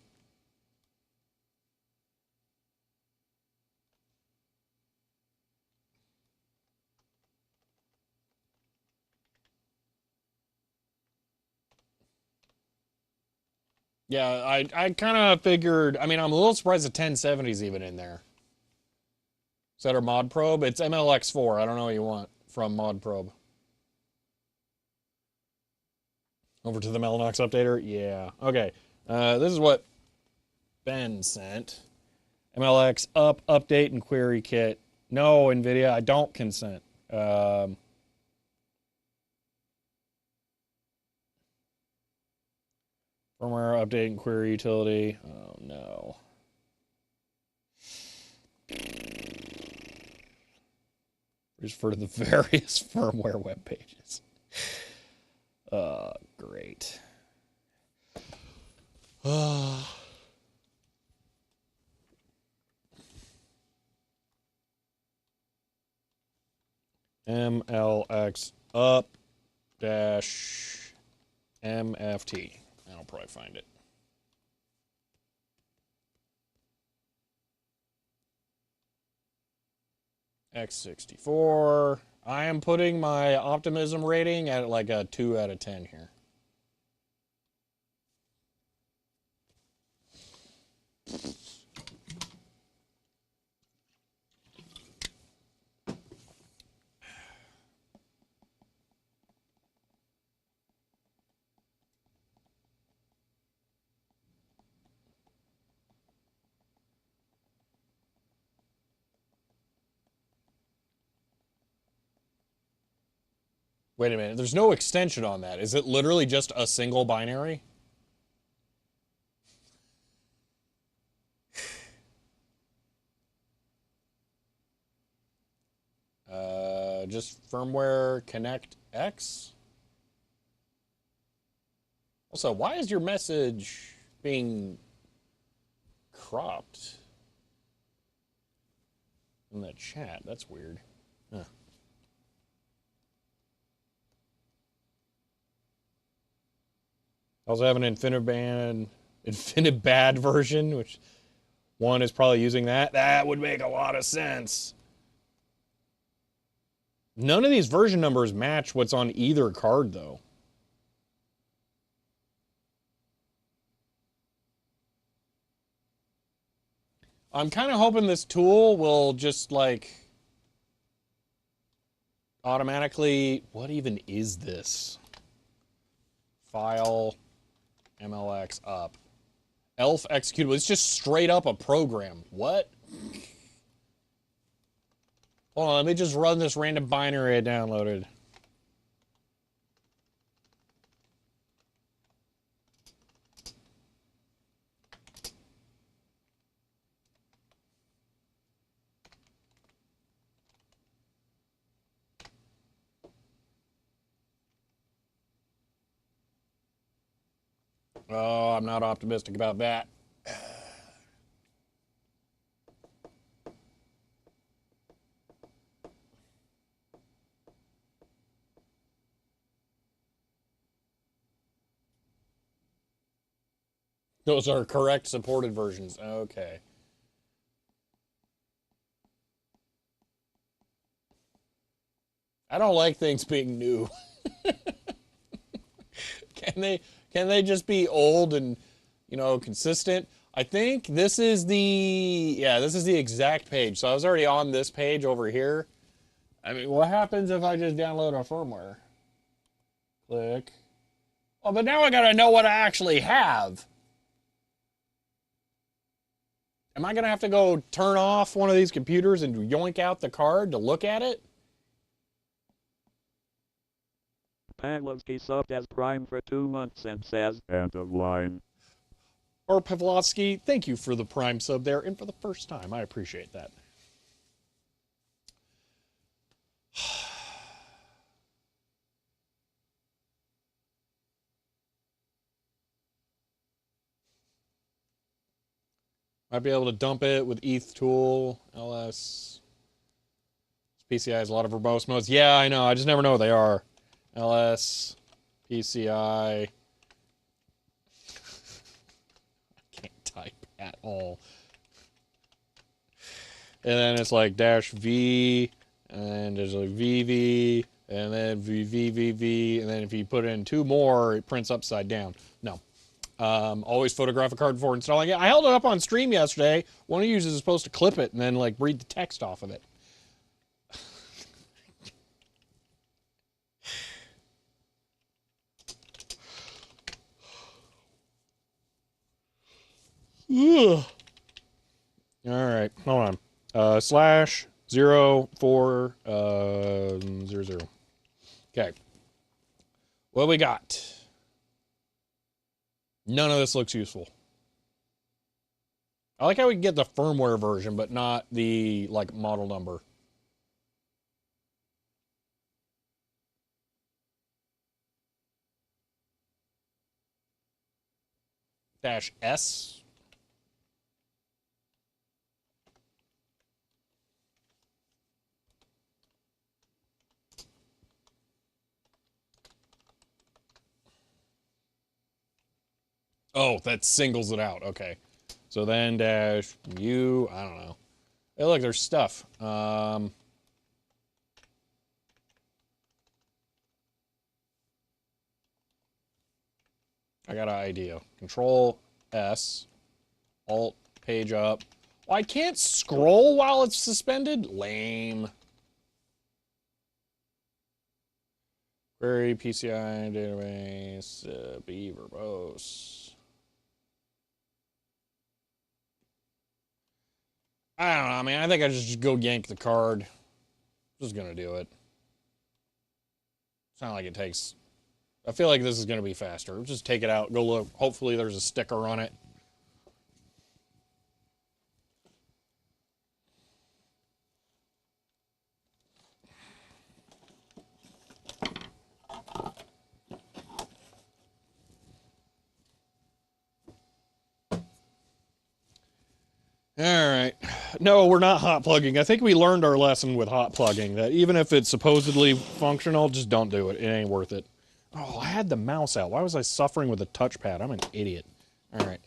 Yeah, I kind of figured, I mean, I'm a little surprised the 1070's even in there. Is that our mod probe? It's MLX4. I don't know what you want from mod probe. Over to the Mellanox updater? Yeah. Okay. This is what Ben sent. MLX up, update, and query kit. No, NVIDIA, I don't consent. Firmware update and query utility. Oh no. Refer to the various firmware web pages. Great. MLX up dash MFT. I'll probably find it. X64. I am putting my optimism rating at like a 2 out of 10 here. Wait a minute, there's no extension on that. Is it literally just a single binary? Just firmware connect X? Also, why is your message being cropped in the chat? That's weird. Huh. I also have an Infinibad version, which one is probably using that. That would make a lot of sense. None of these version numbers match what's on either card, though. I'm kind of hoping this tool will just, like, automatically... What even is this? File, MLX up. Elf executable. It's just straight up a program. What? Hold on, let me just run this random binary I downloaded. Oh, I'm not optimistic about that. Those are correct supported versions. Okay. I don't like things being new. Can they just be old and, you know, consistent? I think this is the exact page. So I was already on this page over here. I mean, what happens if I just download a firmware? Click. Oh, but now I gotta know what I actually have. Am I gonna have to go turn off one of these computers and yoink out the card to look at it? Pavlovsky subbed as Prime for 2 months and says, end of line. Or Pavlovsky, thank you for the Prime sub there, and for the first time. I appreciate that. Might be able to dump it with ETH tool, LS. PCI has a lot of verbose modes. Yeah, I know. I just never know what they are. LS, PCI. I can't type at all. And then it's like dash V, and there's like VV, and then VVVV, and then if you put in 2 more, it prints upside down. No. Always photograph a card before installing it. I held it up on stream yesterday. One of you is supposed to clip it and then like read the text off of it. Ugh. All right, hold on. Slash 04 00. Okay. What we got? None of this looks useful. I like how we can get the firmware version, but not the like model number. dash S. Oh, that singles it out. Okay. So then dash U, I don't know. Hey, look, there's stuff. I got an idea. Control S, Alt, page up. Oh, I can't scroll while it's suspended? Lame. Query, PCI, database, be verbose. I don't know. I mean, I think I just go yank the card. Just gonna do it. It's not like it takes. I feel like this is gonna be faster. Just take it out, go look. Hopefully, there's a sticker on it. All right. No, we're not hot plugging. I think we learned our lesson with hot plugging, that even if it's supposedly functional, just don't do it. It ain't worth it. Oh, I had the mouse out. Why was I suffering with a touchpad? I'm an idiot. All right.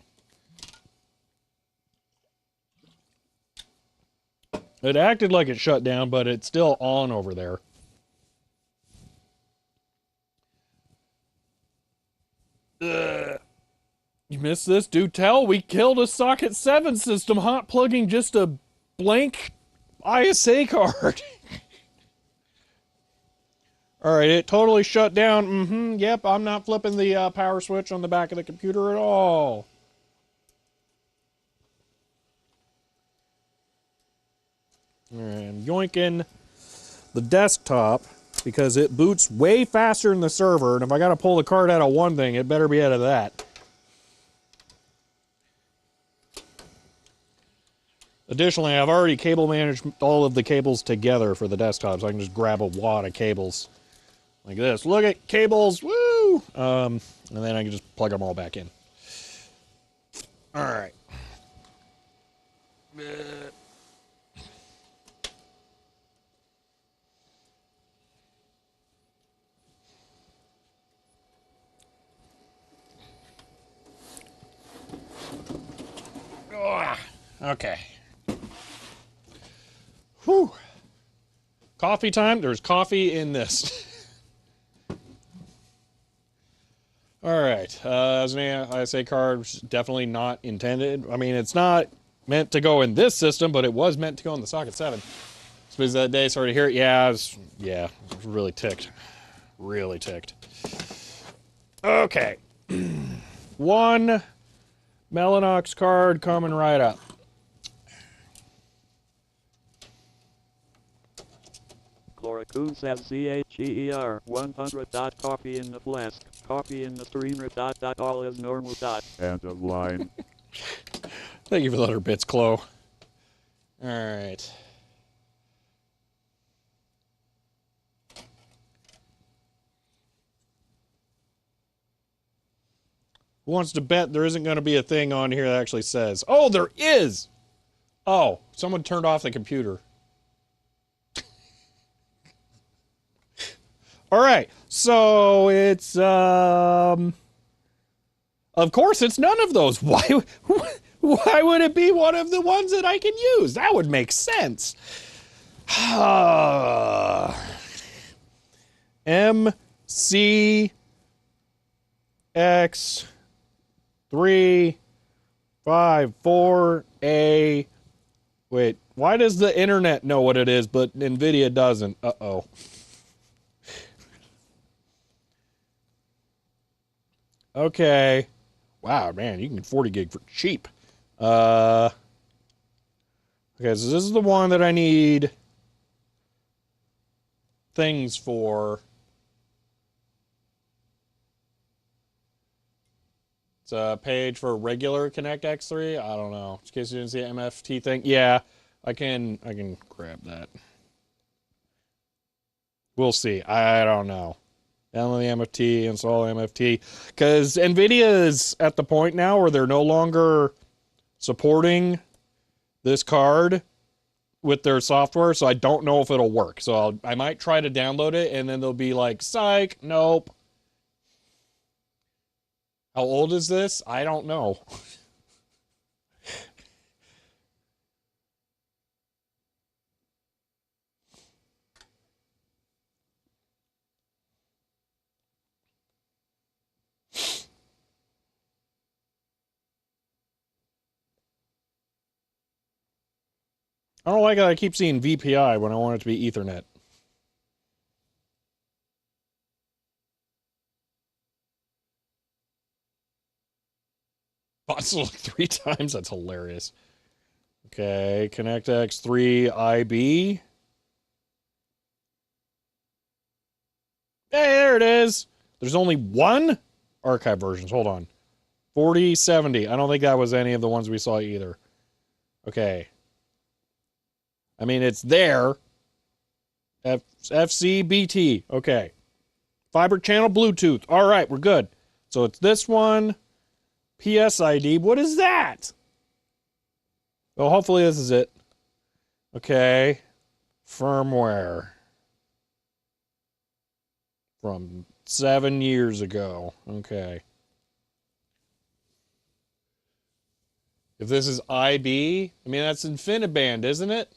It acted like it shut down, but it's still on over there. You missed this? Do tell. We killed a socket 7 system hot plugging just a blank ISA card. All right, it totally shut down. Yep, I'm not flipping the power switch on the back of the computer at all. All right, I'm yoinking the desktop because it boots way faster than the server, and if I got to pull the card out of one thing, it better be out of that. Additionally, I've already cable managed all of the cables together for the desktop, so I can just grab a wad of cables like this. Look at cables, woo! And then I can just plug them all back in. All right. Okay. Whew. Coffee time. There's coffee in this. All right. As an ISA card, definitely not intended. I mean, it's not meant to go in this system, but it was meant to go in the socket 7. Suppose that day, sorry to hear it. Yeah, I was really ticked. Really ticked. Okay. One Mellanox card coming right up. Chlorocoon says CHEER 100. Coffee in the flask. Coffee in the streamer. All is normal. End of line. Thank you for the 100 bits, Chloe. All right. Who wants to bet there isn't going to be a thing on here that actually says, oh, there is! Oh, someone turned off the computer. All right, so it's, of course, it's none of those. Why would it be one of the ones that I can use? That would make sense. MCX354A. Wait, why does the internet know what it is, but NVIDIA doesn't? Uh-oh. Okay. Wow, man, you can get 40 gig for cheap. Okay, so this is the one that I need things for. It's a page for regular Connect X3. I don't know. Just in case you didn't see the MFT thing. Yeah, I can grab that. We'll see. I don't know. Download the MFT, install MFT. Because NVIDIA is at the point now where they're no longer supporting this card with their software, so I don't know if it'll work. So I might try to download it, and then they'll be like, psych, nope. How old is this? I don't know. I don't like it. I keep seeing VPI when I want it to be Ethernet. Bots like 3 times? That's hilarious. Okay, Connect X3 IB. Hey, there it is. There's only one archive versions. Hold on. 4070. I don't think that was any of the ones we saw either. Okay. I mean, it's there. FCBT. Okay. Fiber channel Bluetooth. All right, we're good. So it's this one. PSID. What is that? Well, hopefully this is it. Okay. Firmware. From 7 years ago. Okay. If this is IB, I mean, that's InfiniBand, isn't it?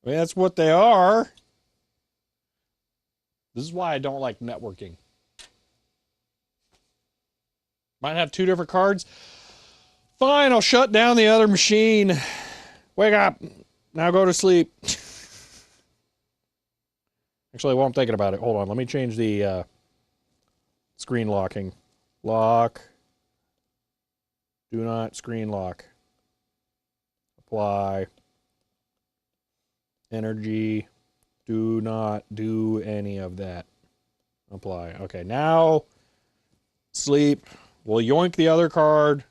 I mean, that's what they are. This is why I don't like networking. Might have 2 different cards. Fine, I'll shut down the other machine. Wake up. Now go to sleep. Actually, while I'm thinking about it, hold on. Let me change the screen locking. Lock. Do not screen lock. Apply. Energy. Do not do any of that. Apply. Okay, now sleep. We'll yoink the other card.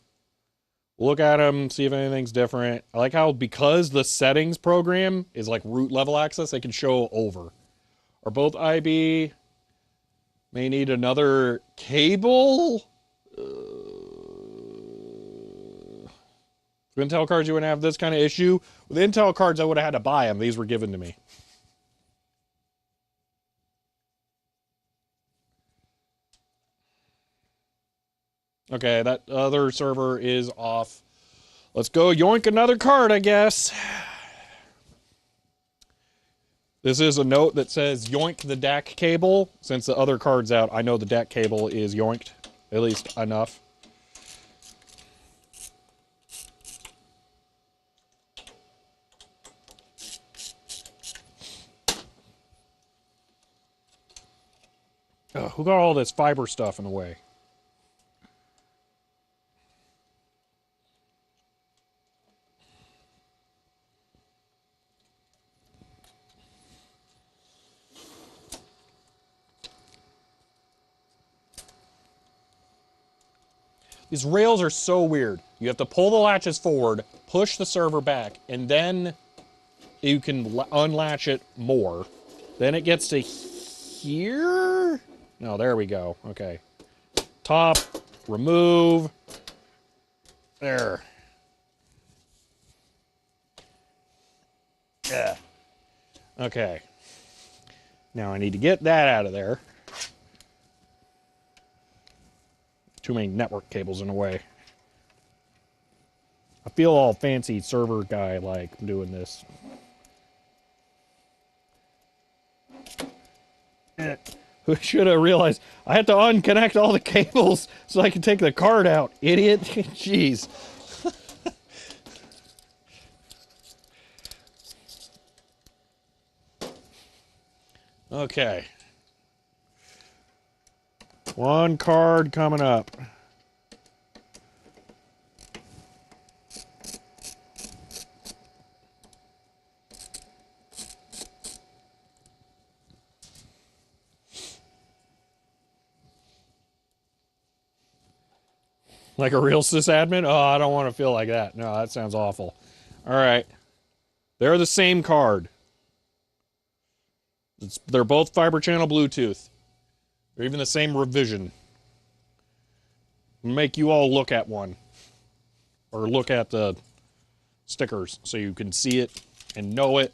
Look at them, see if anything's different. I like how because the settings program is like root level access, they can show over. Are both IB? May need another cable. With Intel cards, you wouldn't have this kind of issue. With Intel cards, I would have had to buy them. These were given to me. Okay, that other server is off. Let's go yoink another card, I guess. This is a note that says yoink the DAC cable. Since the other card's out, I know the DAC cable is yoinked. At least enough. Who got all this fiber stuff in the way? These rails are so weird. You have to pull the latches forward, push the server back, and then you can unlatch it more. Then it gets to here? No, there we go. Okay. Top, remove. There. Yeah. Okay. Now I need to get that out of there. Too many network cables in the way. I feel all fancy server guy like doing this. Who should have realized I had to unconnect all the cables so I could take the card out. Idiot. Jeez. Okay. One card coming up. Like a real sysadmin? Oh, I don't want to feel like that. No, that sounds awful. All right. They're the same card. They're both fiber channel Bluetooth. They're even the same revision. Make you all look at one. Or look at the stickers so you can see it and know it.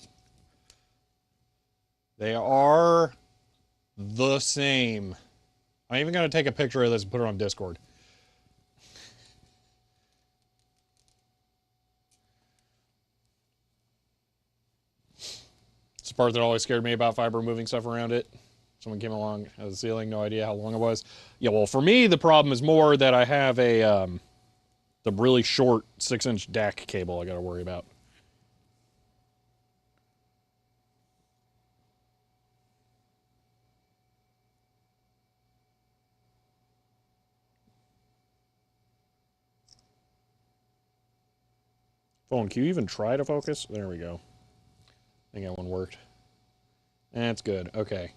They are the same. I'm even going to take a picture of this and put it on Discord. It's the part that always scared me about fiber moving stuff around it. Someone came along at the ceiling, no idea how long it was. Yeah, well, for me, the problem is more that I have a the really short 6-inch DAC cable I got to worry about. Phone, can you even try to focus? There we go. I think that one worked. That's good. Okay.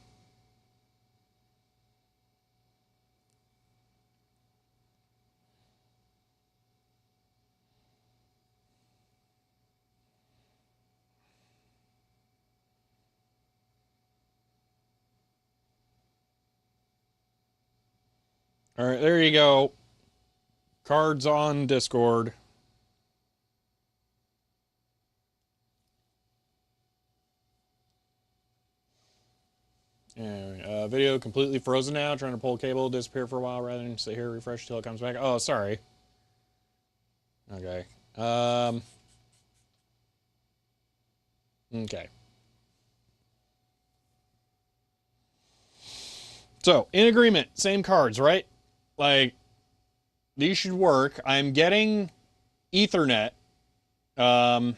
All right, there you go. Cards on Discord. Video completely frozen now. Trying to pull cable, disappear for a while rather than sit here, refresh till it comes back. Oh, sorry. Okay. Okay. So, in agreement, same cards, right? Like, these should work. I'm getting Ethernet. 40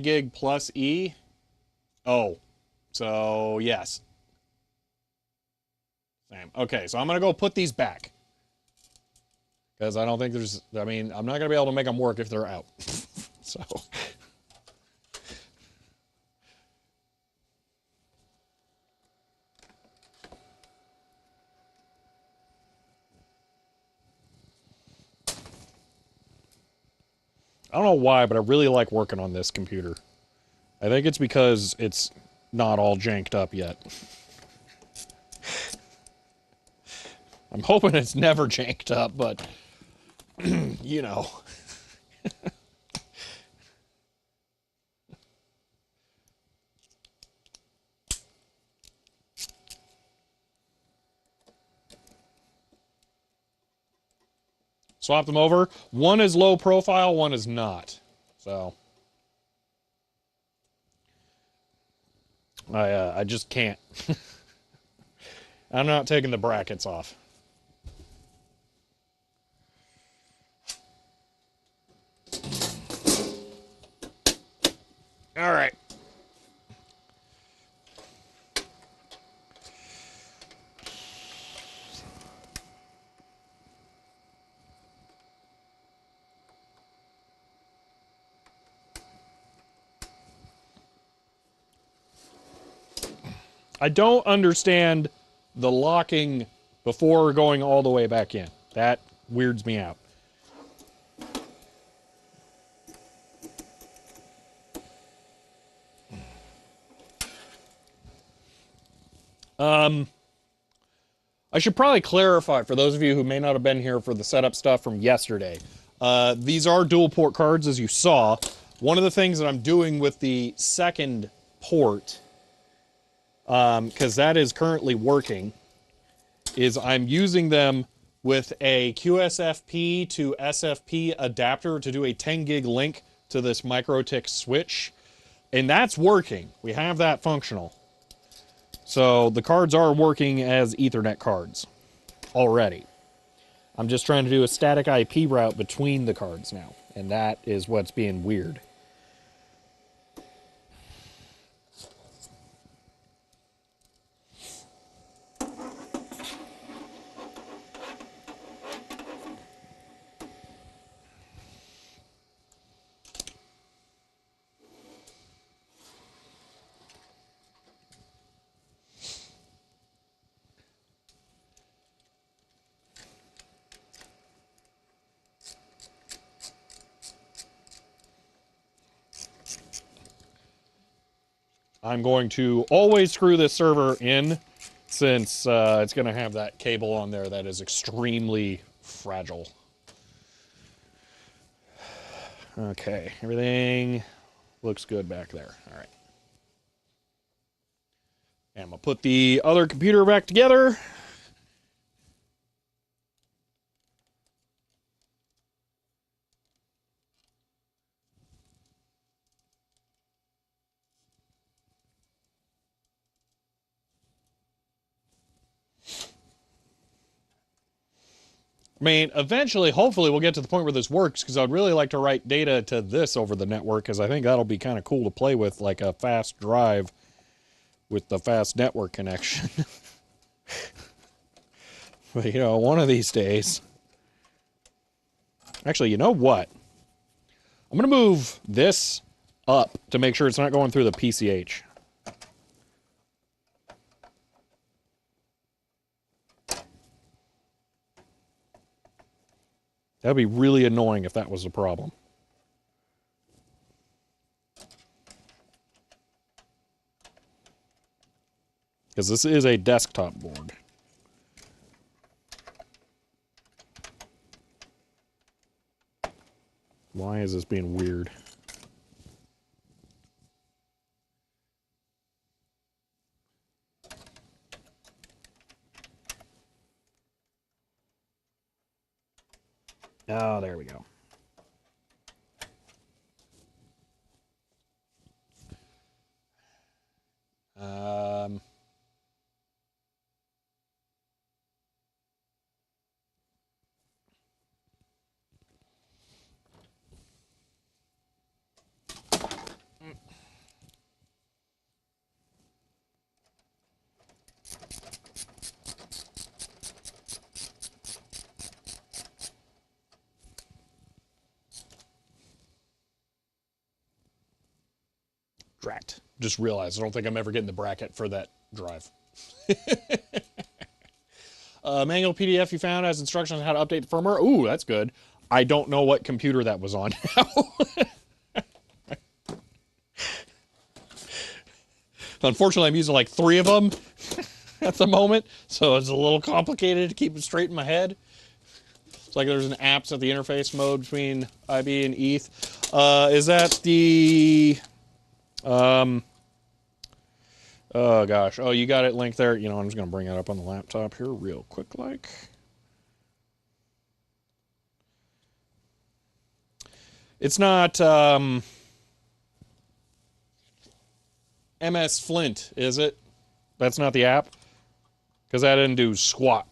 gig plus E. Oh. So, yes. Same. Okay, so I'm going to go put these back. Because I don't think there's... I mean, I'm not going to be able to make them work if they're out. So... I don't know why, but I really like working on this computer. I think it's because it's not all janked up yet. I'm hoping it's never janked up, but, you know. Swap them over. One is low profile, one is not. So... I just can't. I'm not taking the brackets off. All right. I don't understand the locking before going all the way back in. That weirds me out. I should probably clarify for those of you who may not have been here for the setup stuff from yesterday. These are dual port cards, as you saw. One of the things that I'm doing with the second port, because that is currently working, is I'm using them with a QSFP to SFP adapter to do a 10 gig link to this MikroTik switch. And that's working. We have that functional. So the cards are working as Ethernet cards already. I'm just trying to do a static IP route between the cards now. And that is what's being weird. I'm going to always screw this server in since it's going to have that cable on there that is extremely fragile. Okay, everything looks good back there. All right. And I'm going to put the other computer back together. I mean, eventually, hopefully, we'll get to the point where this works, because I'd really like to write data to this over the network, because I think that'll be kind of cool to play with, like a fast drive with the fast network connection. But, you know, one of these days. Actually, you know what? I'm going to move this up to make sure it's not going through the PCH. That would be really annoying if that was the problem. Because this is a desktop board. Why is this being weird? Oh, there we go. Drat. Just realized I don't think I'm ever getting the bracket for that drive. Manual PDF you found has instructions on how to update the firmware. Ooh, that's good. I don't know what computer that was on now. Unfortunately, I'm using like 3 of them at the moment, so it's a little complicated to keep it straight in my head. It's like there's an apps at the interface mode between IB and ETH. Is that the... oh gosh. Oh, you got it linked there. You know, I'm just going to bring it up on the laptop here real quick like. It's not MS Flint, is it? That's not the app? Because that didn't do squat.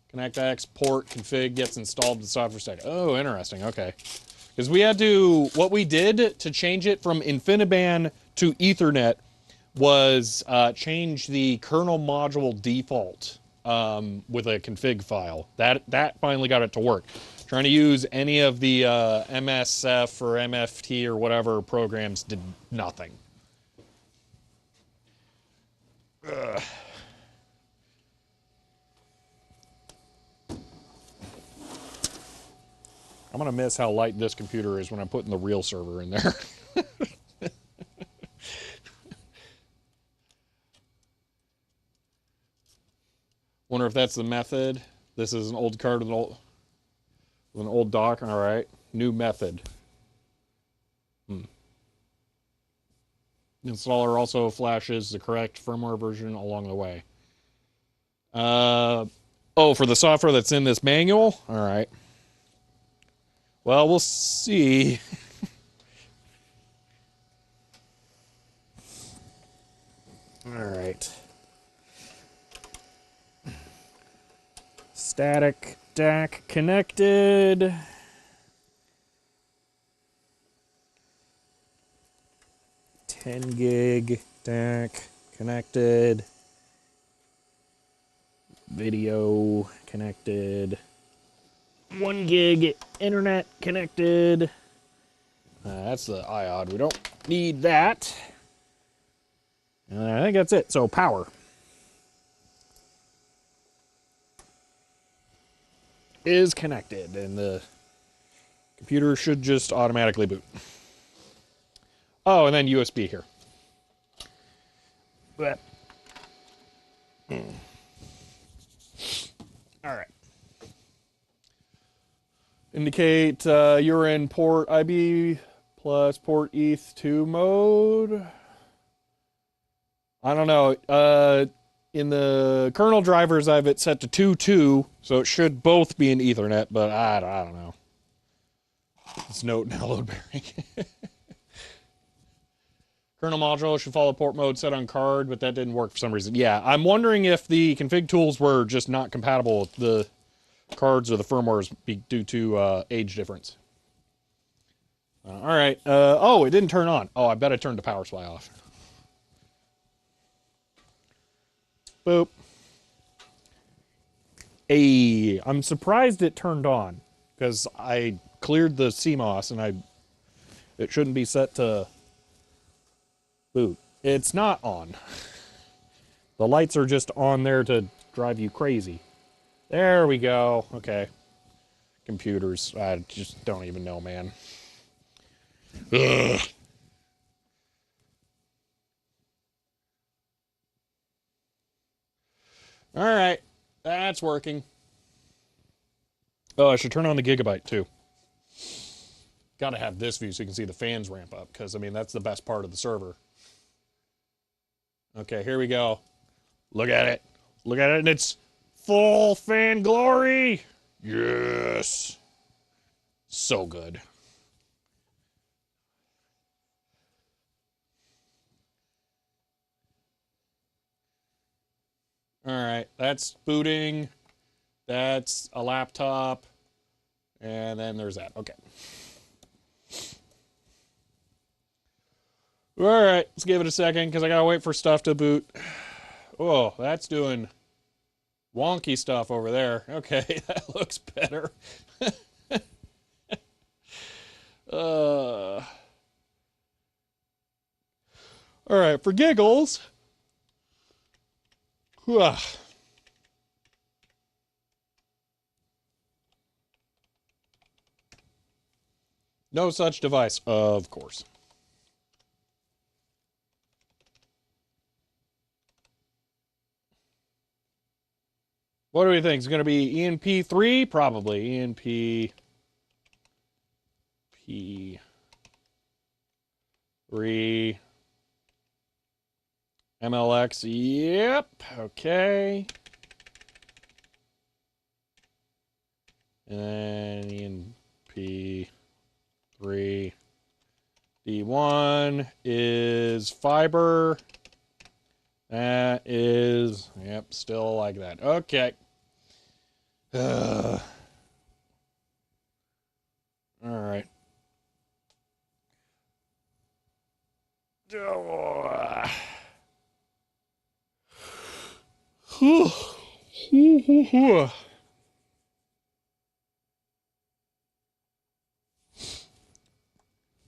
Connect export config gets installed to the software stack. Oh, interesting. Okay. Because we had to, what we did to change it from InfiniBand to Ethernet was change the kernel module default with a config file. That finally got it to work. Trying to use any of the MSF or MFT or whatever programs did nothing. Ugh. I'm going to miss how light this computer is when I'm putting the real server in there. Wonder if that's the method. This is an old card with an old dock. All right. New method. Installer also flashes the correct firmware version along the way. Oh, for the software that's in this manual? All right. Well, we'll see. All right. Static DAC connected. $10 DAC connected. Video connected. 1 gig internet connected. That's the iod. We don't need that. And I think that's it. So power is connected, and the computer should just automatically boot. Oh, and then USB here. But, all right. Indicate you're in port IB plus port ETH2 mode. I don't know. In the kernel drivers, I have it set to 2.2, so it should both be in Ethernet, but I don't know. It's note now load bearing. Kernel module should follow port mode set on card, but that didn't work for some reason. Yeah, I'm wondering if the config tools were just not compatible with the cards or the firmwares due to age difference. All right. Oh, it didn't turn on. Oh, I bet I turned the power supply off. Boop. Hey, I'm surprised it turned on because I cleared the CMOS and it shouldn't be set to boot. It's not on. The lights are just on there to drive you crazy. There we go. Okay. Computers. I just don't even know, man. Ugh. All right. That's working. Oh, I should turn on the gigabyte too. Got to have this view so you can see the fans ramp up because, I mean, that's the best part of the server. Okay, here we go. Look at it. Look at it, and it's full fan glory. Yes. So good. All right, that's booting. That's a laptop. And then there's that. Okay. All right, let's give it a second because I got to wait for stuff to boot. Oh, that's doing wonky stuff over there. Okay, that looks better. All right, for giggles. No such device, of course. What do we think? It's going to be ENP3? Probably. ENP3. MLX. Yep. Okay. And then ENP3. D1 is fiber. That is, yep, still like that. Okay. All right.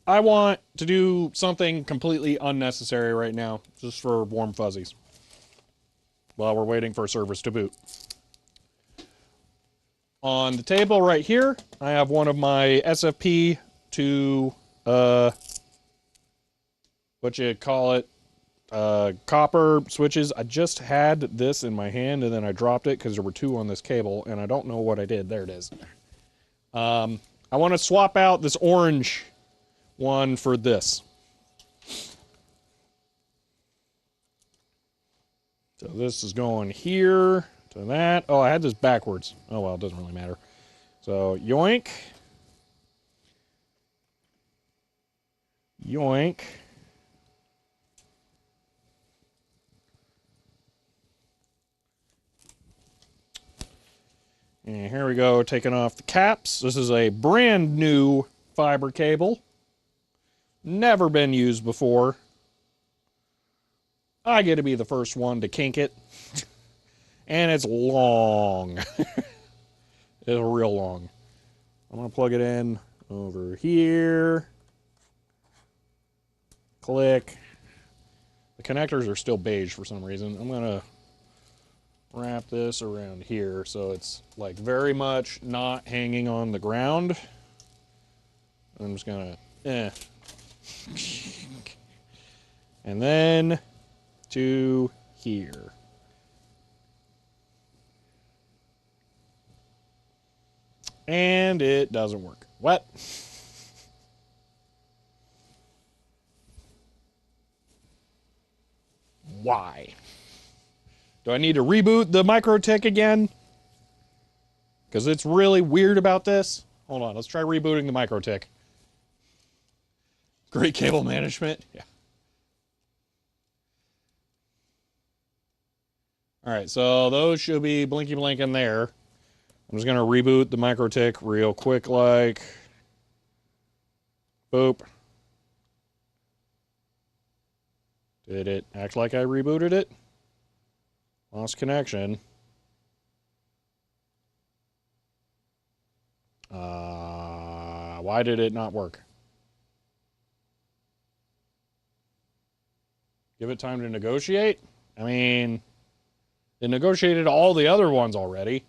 I want to do something completely unnecessary right now, just for warm fuzzies, while we're waiting for servers to boot. On the table right here, I have one of my SFP to, what you call it, copper switches. I just had this in my hand and then I dropped it because there were two on this cable and I don't know what I did. There it is. I want to swap out this orange one for this. So this is going here to that. Oh, I had this backwards. Oh, well, it doesn't really matter. So, yoink. Yoink. And here we go, taking off the caps. This is a brand new fiber cable. Never been used before. I get to be the first one to kink it. And it's long. It's real long. I'm going to plug it in over here. Click. The connectors are still beige for some reason. I'm going to wrap this around here so it's like very much not hanging on the ground. I'm just going to, And then to here. And it doesn't work. What? Why? Do I need to reboot the MikroTik again? Because it's really weird about this. Hold on, let's try rebooting the MikroTik. Great cable management. Yeah. All right, so those should be blinky blinking there. I'm just going to reboot the MikroTik real quick, like. Boop. Did it act like I rebooted it? Lost connection. Why did it not work? Give it time to negotiate? I mean, it negotiated all the other ones already.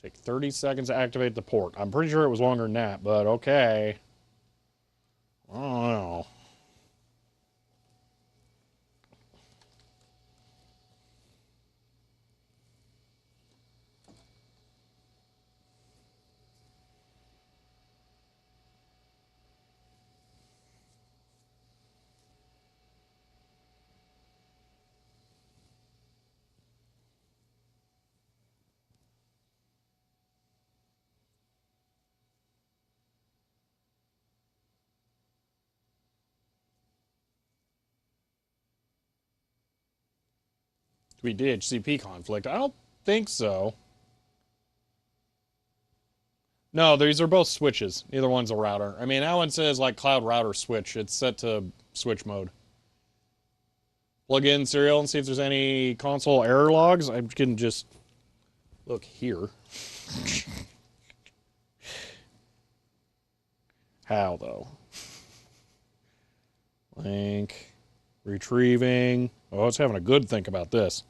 Take 30 seconds to activate the port. I'm pretty sure it was longer than that, but okay. I don't know. We DHCP conflict? I don't think so. No, these are both switches. Neither one's a router. I mean, that one says like cloud router switch. It's set to switch mode. Plug in serial and see if there's any console error logs. I can just look here. How though? Link. Retrieving. Oh, it's having a good think about this.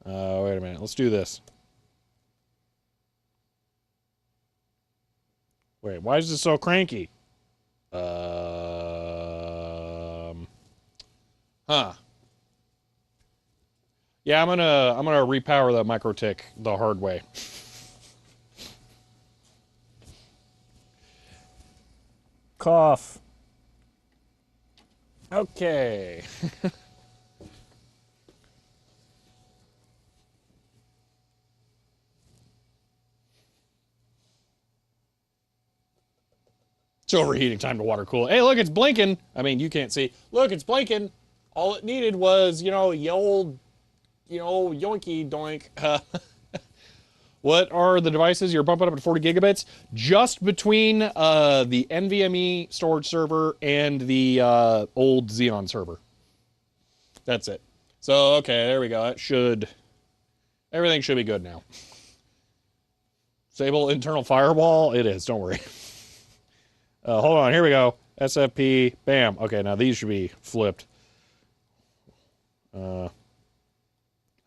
Wait a minute. Let's do this. Wait, why is this so cranky? Huh. Yeah, I'm gonna repower the MikroTik the hard way. Cough. Okay. It's overheating. Time to water cool it. Hey, look, it's blinking. I mean, you can't see. Look, it's blinking. All it needed was, you know, yoinky doink. What are the devices you're bumping up to 40 gigabits? Just between the NVMe storage server and the old Xeon server. That's it. So, okay, there we go. Everything should be good now. Disable internal firewall? It is, don't worry. Hold on, here we go. SFP, bam. Okay, now these should be flipped. I'm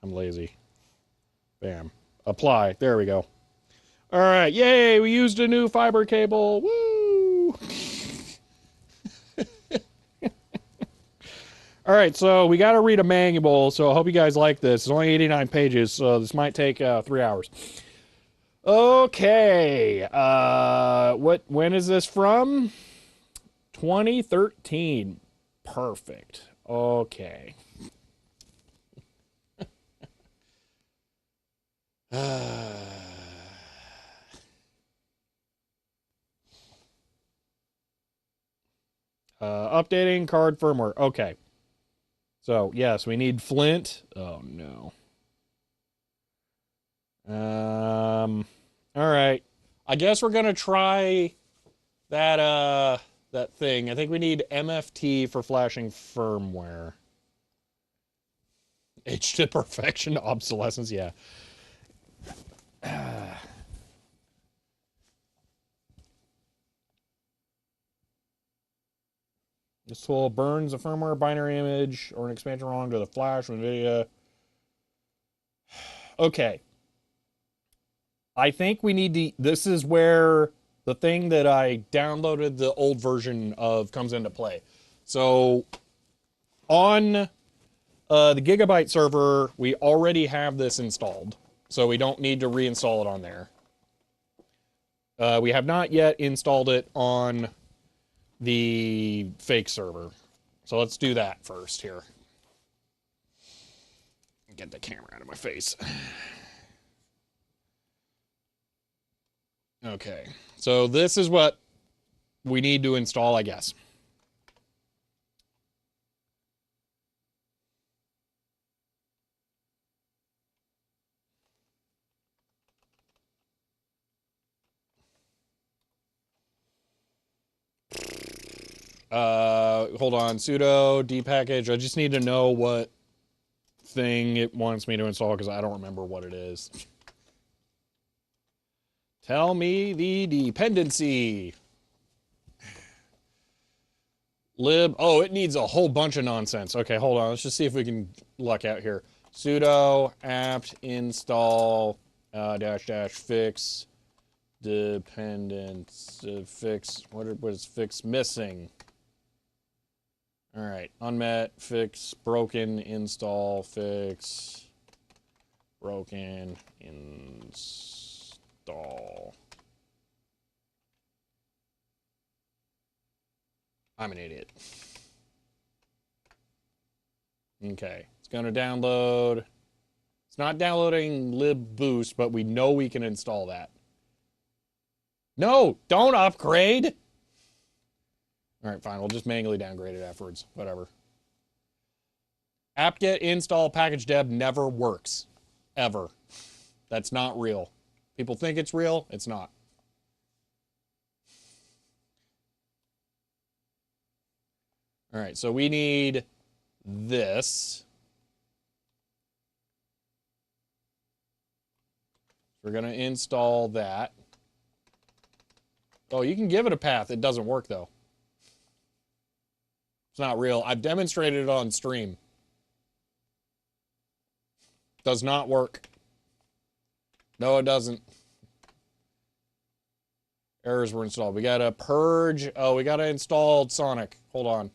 lazy. Bam. Apply. There we go. All right, yay, we used a new fiber cable. Woo! All right, so we got to read a manual, so I hope you guys like this. It's only 89 pages, so this might take 3 hours. Okay, when is this from? 2013. Perfect. Okay. Updating card firmware. Okay. So, yes, we need Flint. Oh, no. All right. I guess we're going to try that thing. I think we need MFT for flashing firmware. H to perfection, obsolescence, yeah. This tool burns a firmware binary image or an expansion ROM to the flash from NVIDIA. Okay. I think we need to, this is where the thing that I downloaded the old version of comes into play. So on the Gigabyte server, we already have this installed, so we don't need to reinstall it on there. We have not yet installed it on the fake server. So let's do that first here. Get the camera out of my face. Okay, so this is what we need to install, I guess. Hold on, sudo dpackage. I just need to know what thing it wants me to install because I don't remember what it is. Tell me the dependency. Lib. Oh, it needs a whole bunch of nonsense. Okay, hold on. Let's just see if we can luck out here. Sudo apt install dash dash fix dependence fix. What is fix missing? All right, unmet fix broken install fix broken install. I'm an idiot. Okay, it's gonna download. It's not downloading libboost, but we know we can install that. No, don't upgrade. All right, fine. We'll just manually downgrade it afterwards. Whatever. apt-get install package deb never works. Ever. That's not real. People think it's real. It's not. All right, so we need this. We're going to install that. Oh, you can give it a path. It doesn't work, though. It's not real. I've demonstrated it on stream. Does not work. No, it doesn't. Errors were installed. We got to purge. Oh, we got to install Sonic. Hold on.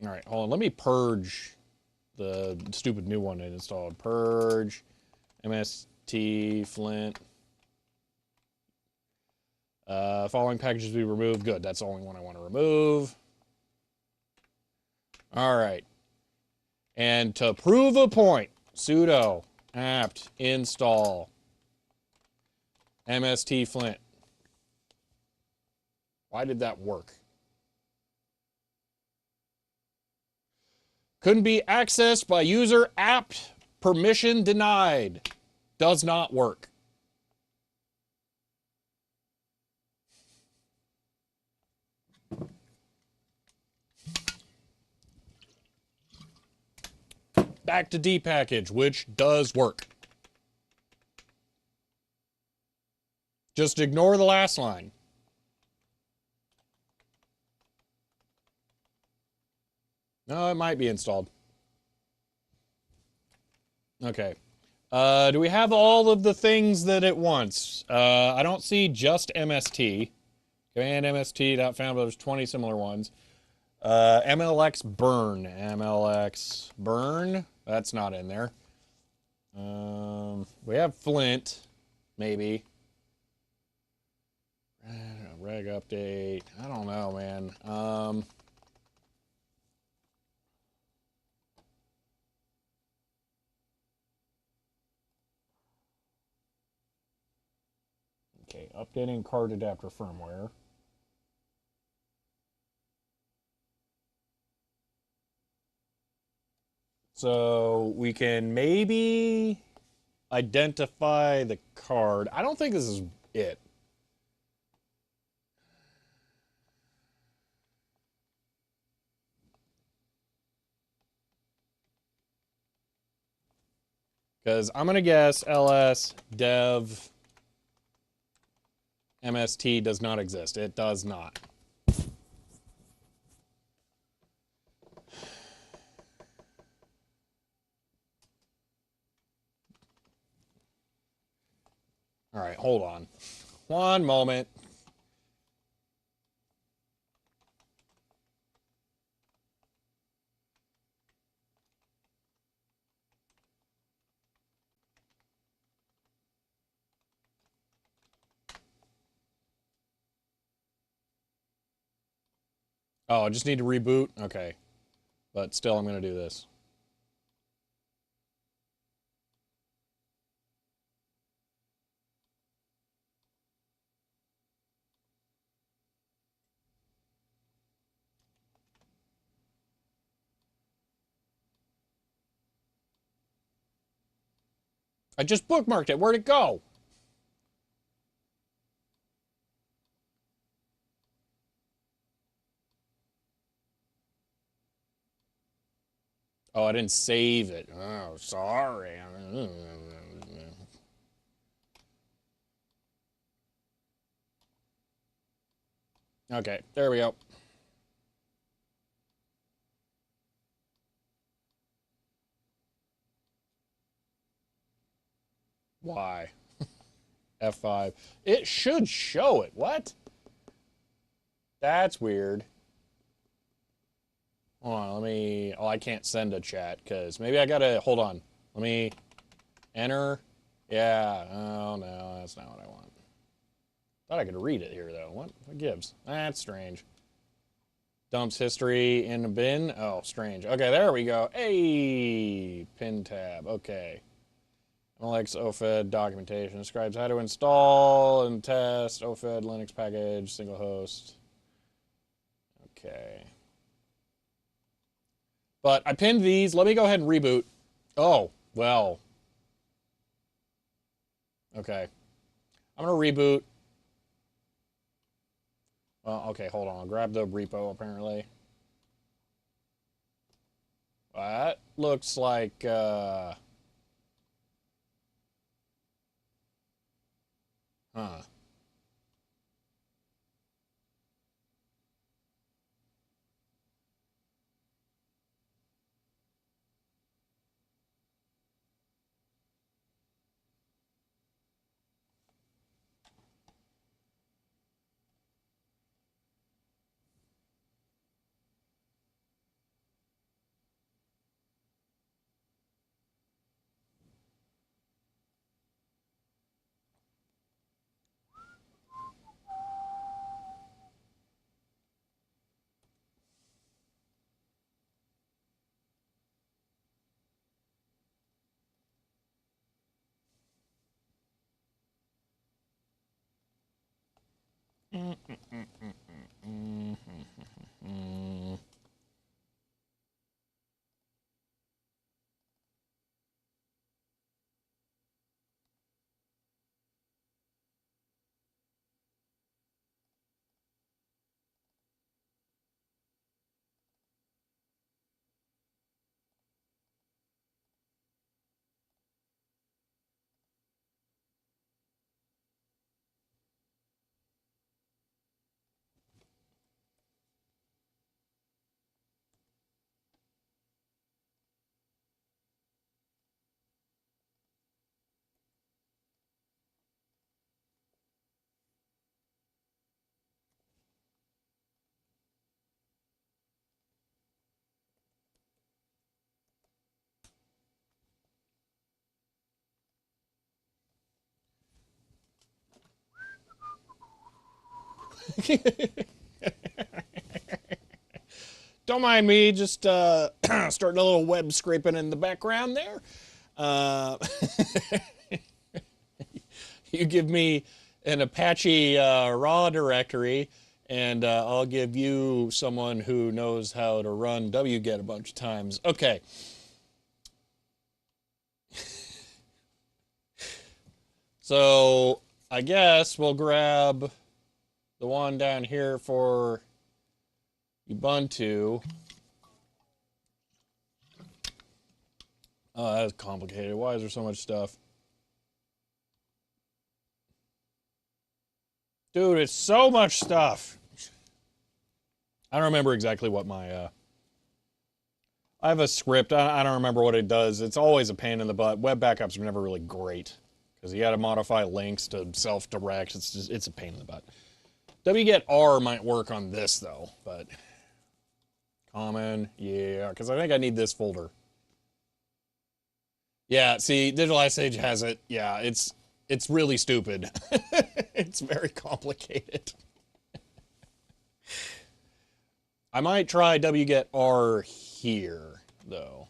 All right, hold on. Let me purge the stupid new one I installed. Purge, MST, Flint. Following packages be removed. Good, that's the only one I want to remove. All right. And to prove a point, sudo apt install MST Flint. Why did that work? Couldn't be accessed by user apt permission denied. Does not work. Back to dpackage, which does work. Just ignore the last line. No, it might be installed. Okay. Do we have all of the things that it wants? I don't see just MST. Command MST, not found, but there's 20 similar ones. MLX burn. MLX burn. That's not in there. We have Flint, maybe. Reg update. I don't know, man. Okay, updating card adapter firmware. So we can maybe identify the card. I don't think this is it. Because I'm going to guess ls dev MST does not exist. It does not. All right, hold on. One moment. Oh, I just need to reboot? Okay. But still, I'm going to do this. I just bookmarked it. Where'd it go? Oh, I didn't save it. Oh, sorry. Okay, there we go. Why? F5. It should show it. What? That's weird. Hold on, let me... Oh, I can't send a chat, because maybe I gotta... Hold on. Let me... Enter. Yeah. Oh, no, that's not what I want. Thought I could read it here, though. What gives? That's strange. Dumps history in a bin. Oh, strange. Okay, there we go. Hey! Pin tab. Okay. Alex OFED documentation describes how to install and test OFED Linux package, single host. Okay. But I pinned these. Let me go ahead and reboot. Oh, well. Okay. I'm going to reboot. Well, okay, hold on. I'll grab the repo, apparently. That looks like, huh. Don't mind me, just starting a little web scraping in the background there. Uh, you give me an Apache raw directory, and I'll give you someone who knows how to run wget a bunch of times. Okay. So I guess we'll grab the one down here for Ubuntu. Oh, that's complicated. Why is there so much stuff? Dude, it's so much stuff. I don't remember exactly what my, I have a script. I don't remember what it does. It's always a pain in the butt. Web backups are never really great because you got to modify links to self-direct. It's a pain in the butt. wget R might work on this though, but common, yeah, because I think I need this folder. Yeah, see, Digital Ice Age has it. Yeah, it's really stupid. It's very complicated. I might try wget R here, though.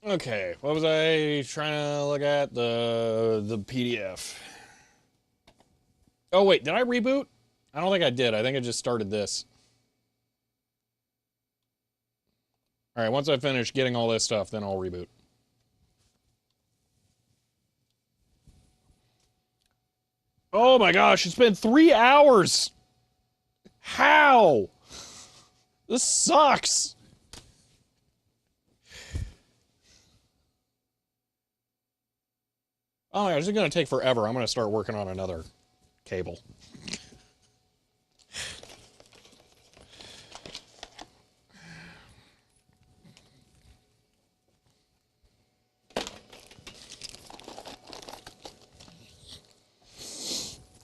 Okay, what was I trying to look at? The PDF. Oh, wait, did I reboot? I don't think I did. I think I just started this. All right, once I finish getting all this stuff, then I'll reboot. Oh my gosh, it's been 3 hours! How? This sucks! Oh my gosh, this is gonna take forever. I'm gonna start working on another cable.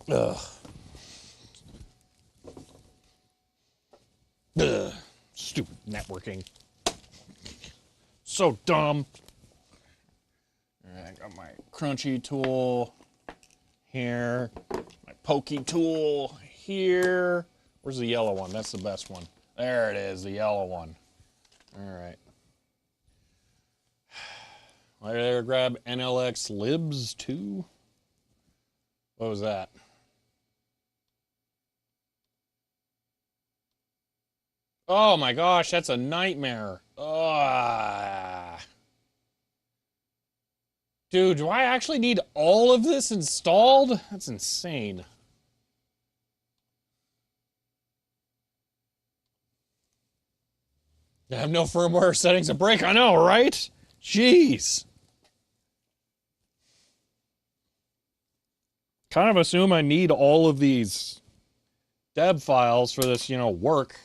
Ugh. Ugh. Stupid networking. So dumb. Alright, I got my crunchy tool here. My pokey tool here. Where's the yellow one? That's the best one. There it is, the yellow one. Alright. I gotta grab NLX libs too. What was that? Oh my gosh, that's a nightmare. Ugh. Dude, do I actually need all of this installed? That's insane. I have no firmware settings to break. I know, right? Jeez. Kind of assume I need all of these deb files for this, work.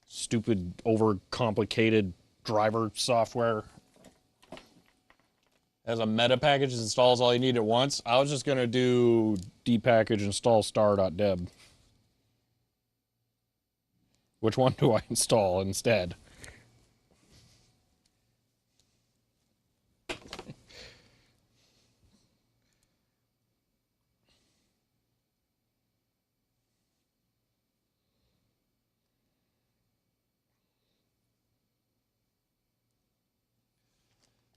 Stupid, overcomplicated driver software. As a meta package installs all you need at once. I was just going to do dpackage install star.deb. Which one do I install instead?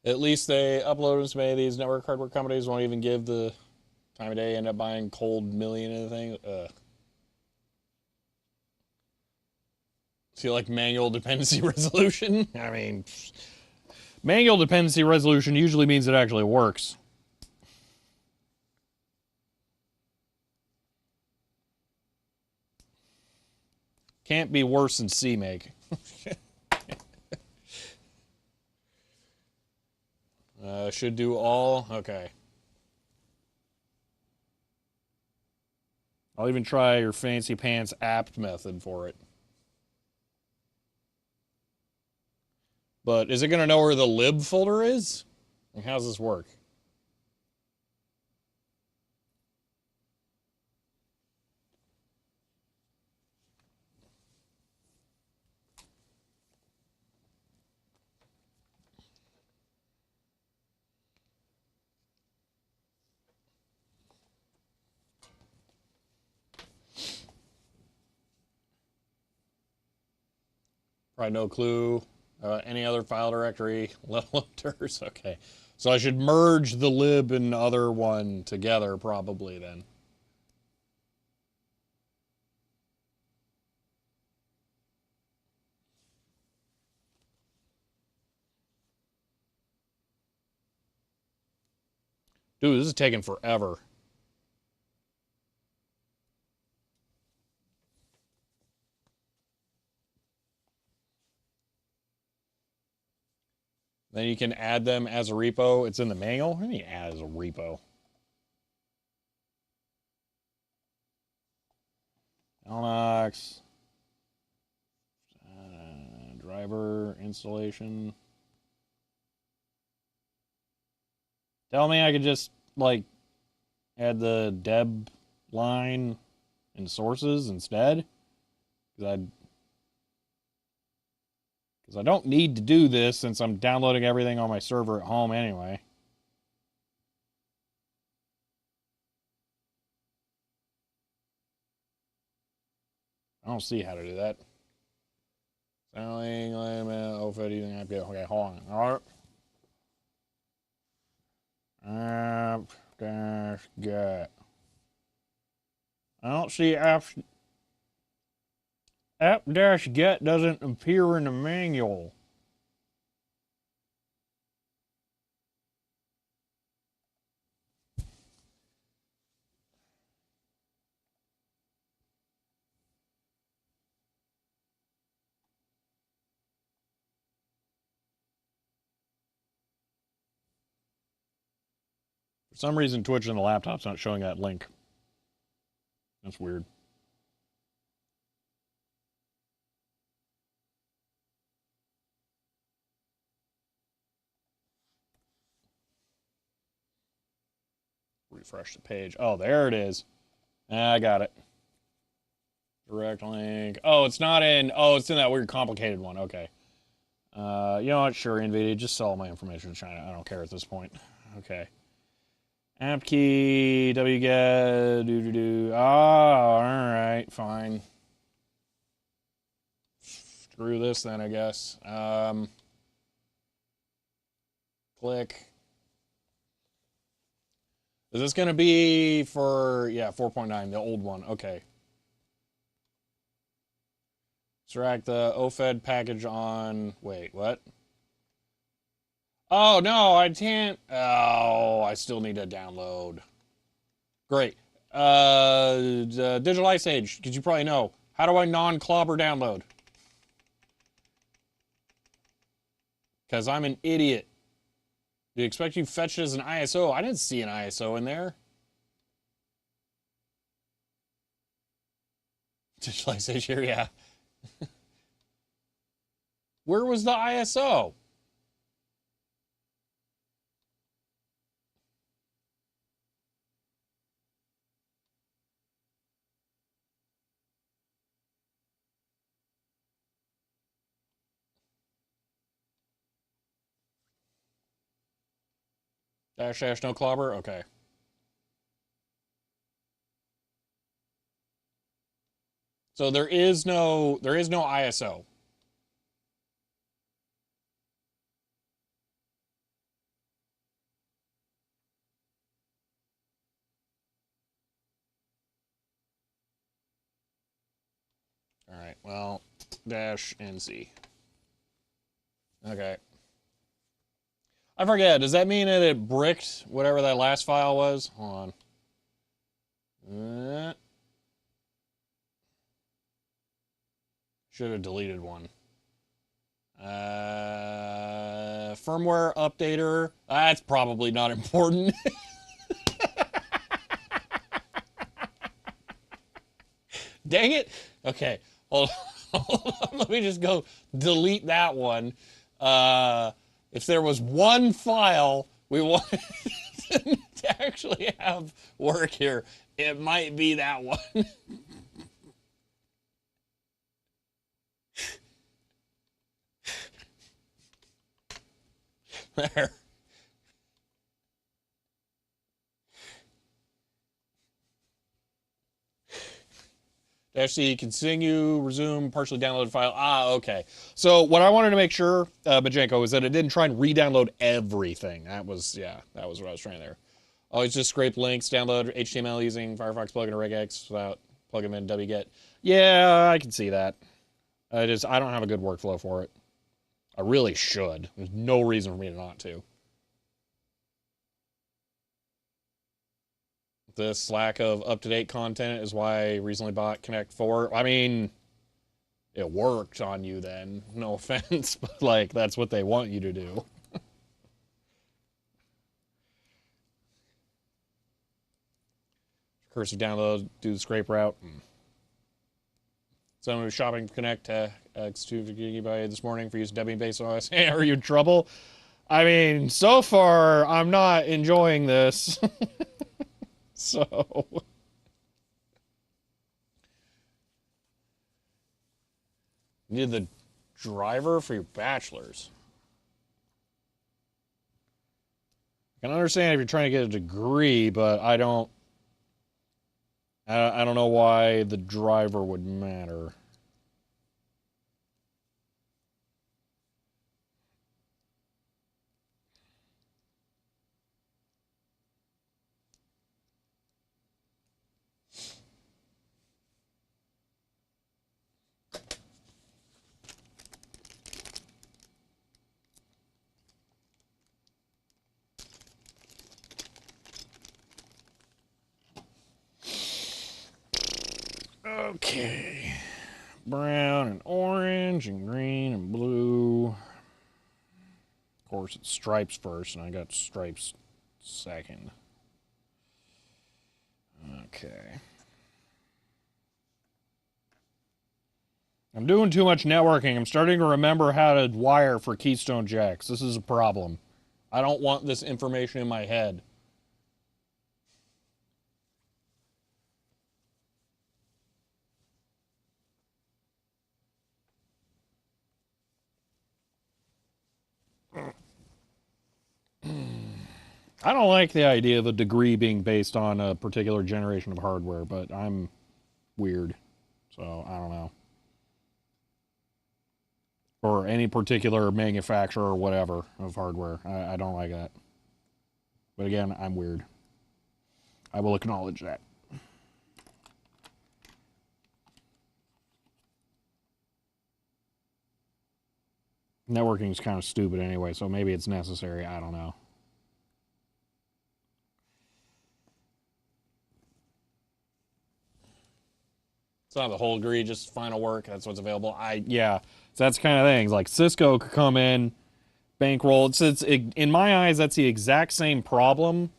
At least they upload them to many of these network hardware companies won't even give the time of day, end up buying cold million of the thing. See, like manual dependency resolution? I mean, manual dependency resolution usually means it actually works. Can't be worse than CMake. Should do all. Okay. I'll even try your fancy pants apt method for it. But is it going to know where the lib folder is? Like, how does this work? Probably no clue. Any other file directory, level limiters. Okay. So I should merge the lib and other one together probably then. Dude, this is taking forever. Then you can add them as a repo. It's in the manual. What do you add as a repo? Lnox. Driver installation. Tell me I could just, like, add the deb line in sources instead? Because I don't need to do this since I'm downloading everything on my server at home anyway. I don't see how to do that. Selling, OFED using app. Okay, hold on. All right. App-get. I don't see app-get doesn't appear in the manual. For some reason, Twitch on the laptop's not showing that link. That's weird. Refresh the page. Oh, there it is. I got it. Direct link. Oh, it's not in. Oh, it's in that weird complicated one. Okay. You know what? Sure, NVIDIA. Just sell my information to China. I don't care at this point. Okay. App key, wget, do. Oh, all right, fine. Screw this then, I guess. Click. Is this going to be for, yeah, 4.9, the old one. Okay. Extract the OFED package on, wait, what? Oh, no, I can't. Oh, I still need to download. Great. Digital Ice Age, because you probably know. How do I non-clobber download? Because I'm an idiot. Do you expect you fetch it as an ISO? I didn't see an ISO in there. Digital Ice Age here, yeah. Where was the ISO? Dash no clobber? Okay. So there is no ISO. All right. Well, dash NC. Okay. I forget. Does that mean that it bricked whatever that last file was? Hold on. Should have deleted one. Firmware updater. That's probably not important. Dang it. Okay. Hold on. Let me just go delete that one. If there was one file we wanted to actually have work here, it might be that one. There. Actually, continue, resume, partially downloaded file. Ah, okay. So what I wanted to make sure, Majenko, is that it didn't try and re-download everything. That was what I was trying there. Always just scrape links, download HTML using Firefox plugin or regex without plugging them in wget. Yeah, I can see that. I don't have a good workflow for it. I really should. There's no reason for me to not to. This lack of up-to-date content is why I recently bought Connect 4. I mean, it worked on you then. No offense, but like that's what they want you to do. Cursive download, do the scrape route. Someone was shopping Connect X2 GB this morning for use of Debian-based OS. Hey, are you in trouble? I mean, so far, I'm not enjoying this. So... You need the driver for your bachelor's. I can understand if you're trying to get a degree, but I don't know why the driver would matter. Okay. Brown and orange and green and blue. Of course, it's stripes first, and I got stripes second. Okay. I'm doing too much networking. I'm starting to remember how to wire for Keystone jacks. This is a problem. I don't want this information in my head. I don't like the idea of a degree being based on a particular generation of hardware, but I'm weird. So, I don't know. Or any particular manufacturer or whatever of hardware. I don't like that. But again, I'm weird. I will acknowledge that. Networking is kind of stupid anyway, so maybe it's necessary. I don't know. It's not the whole degree, just final work. That's what's available. Yeah. So that's kind of things. Like Cisco could come in, bankroll. In my eyes, that's the exact same problem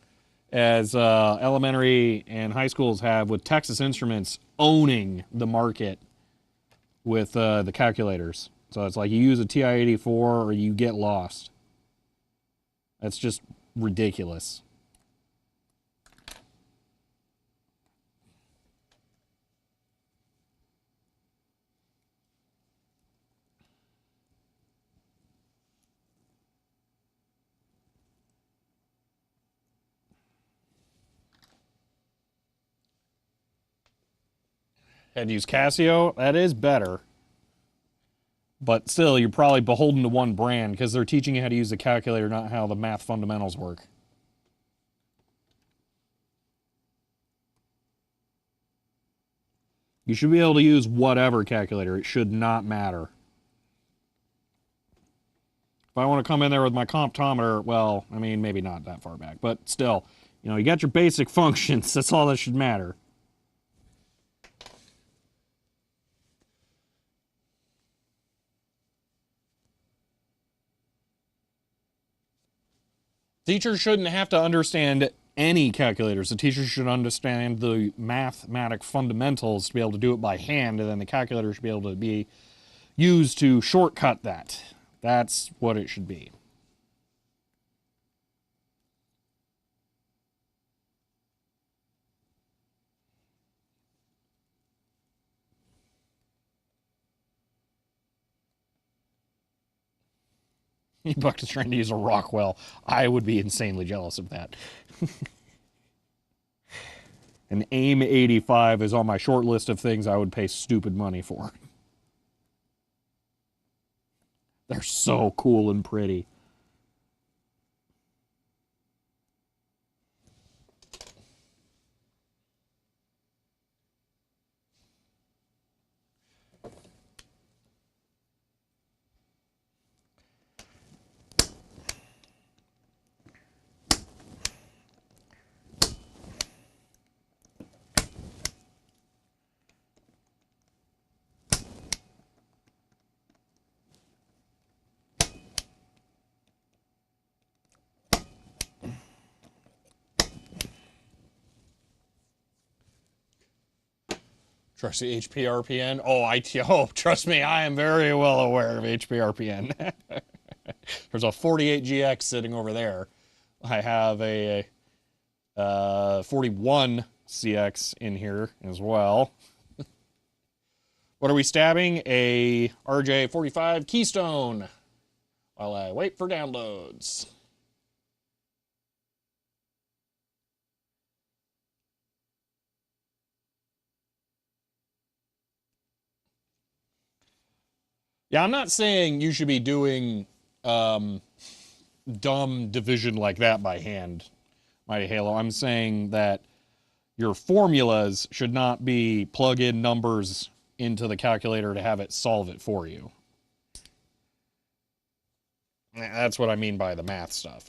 as elementary and high schools have with Texas Instruments owning the market with the calculators. So it's like you use a TI-84 or you get lost. That's just ridiculous. Had to use Casio. That is better. But still, you're probably beholden to one brand because they're teaching you how to use the calculator, not how the math fundamentals work. You should be able to use whatever calculator. It should not matter. If I want to come in there with my comptometer, well, I mean, maybe not that far back, but still, you know, you got your basic functions. That's all that should matter. Teachers shouldn't have to understand any calculators. The teachers should understand the mathematic fundamentals to be able to do it by hand, and then the calculator should be able to be used to shortcut that. That's what it should be. Buck is trying to use a Rockwell. I would be insanely jealous of that. An AIM 85 is on my short list of things I would pay stupid money for. They're so cool and pretty. Trust the HPRPN? Oh, trust me, I am very well aware of HPRPN. There's a 48GX sitting over there. I have a 41CX in here as well. What are we stabbing? A RJ45 Keystone while I wait for downloads. Yeah, I'm not saying you should be doing dumb division like that by hand, Mighty Halo. I'm saying that your formulas should not be plug in numbers into the calculator to have it solve it for you. That's what I mean by the math stuff.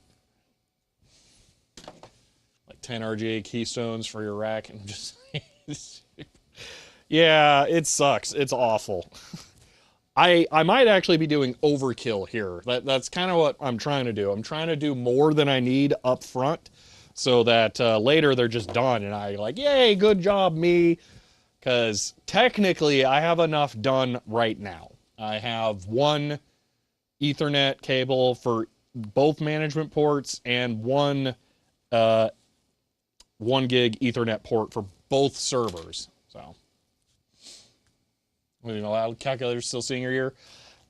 Like 10 RGA keystones for your rack and just... Yeah, it sucks. It's awful. I might actually be doing overkill here. That's kind of what I'm trying to do. I'm trying to do more than I need up front so that later they're just done and I like, yay, good job, me. Because technically I have enough done right now. I have one Ethernet cable for both management ports and one 1 gig Ethernet port for both servers. So, you know, calculator's still seeing your ear.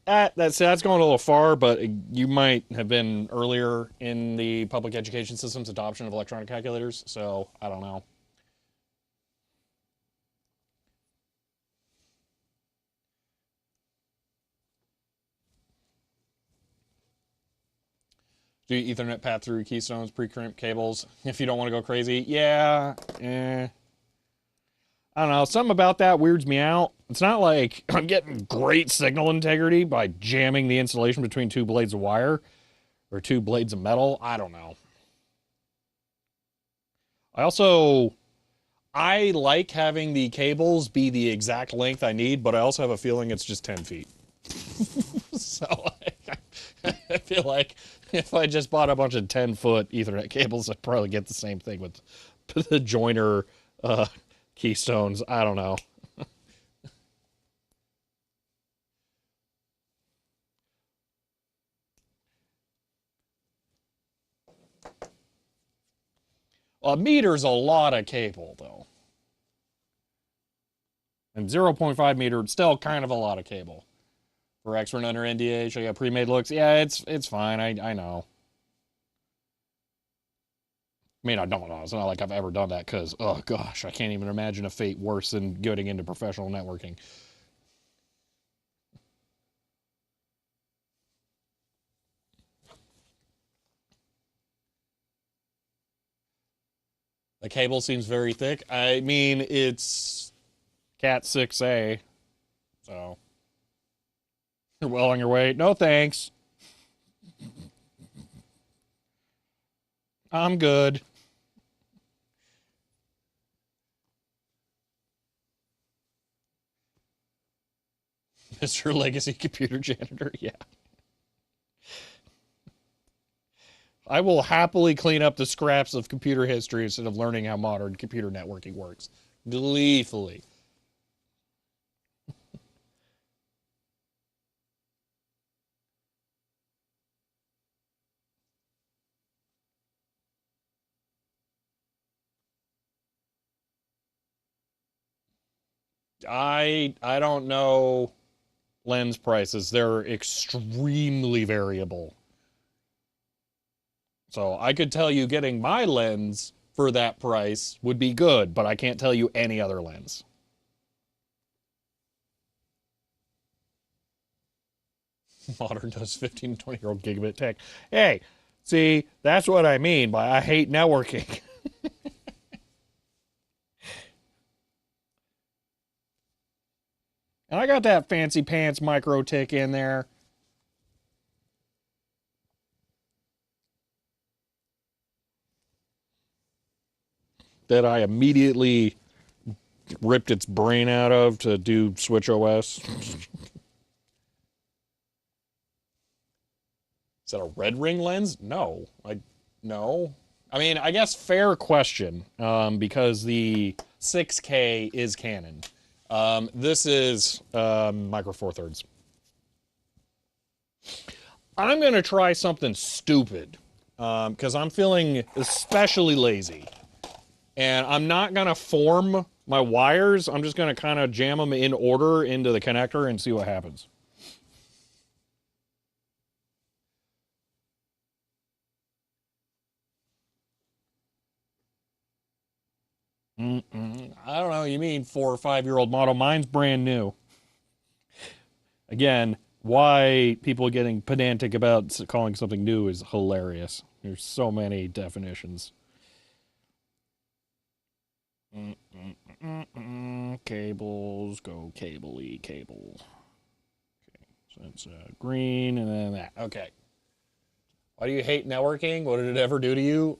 That's going a little far, but you might have been earlier in the public education system's adoption of electronic calculators, so I don't know. Do Ethernet path through keystones, pre-crimp cables if you don't want to go crazy? Yeah, I don't know. Something about that weirds me out. It's not like I'm getting great signal integrity by jamming the insulation between two blades of wire or two blades of metal. I don't know. I like having the cables be the exact length I need, but I also have a feeling it's just 10 feet. So I feel like if I just bought a bunch of 10-foot Ethernet cables, I'd probably get the same thing with the joiner keystones. I don't know. A meter's a lot of cable, though. And 0.5 meter, still kind of a lot of cable. For expert under NDA, show you pre-made looks. Yeah, it's fine. I know. I mean, I don't know. It's not like I've ever done that because, oh gosh, I can't even imagine a fate worse than getting into professional networking. The cable seems very thick. I mean, it's Cat 6A, so you're well on your way. No thanks. I'm good. Mr. Legacy Computer Janitor, yeah. I will happily clean up the scraps of computer history instead of learning how modern computer networking works. Gleefully. I don't know lens prices. They're extremely variable. So I could tell you getting my lens for that price would be good, but I can't tell you any other lens. Modern does 15 to 20-year-old gigabit tech. Hey, see, that's what I mean by I hate networking. And I got that fancy pants micro tick in there. That I immediately ripped its brain out of to do Switch OS. Is that a red ring lens? No. No. I mean, I guess fair question, because the 6K is Canon. This is Micro Four Thirds. I'm going to try something stupid because I'm feeling especially lazy. And I'm not going to form my wires. I'm just going to kind of jam them in order into the connector and see what happens. I don't know. You mean 4 or 5-year-old model? Mine's brand new. Again, why people getting pedantic about calling something new is hilarious. There's so many definitions. Cables, go cable-y, cable. Okay, so it's green and then that. Okay. Why do you hate networking? What did it ever do to you?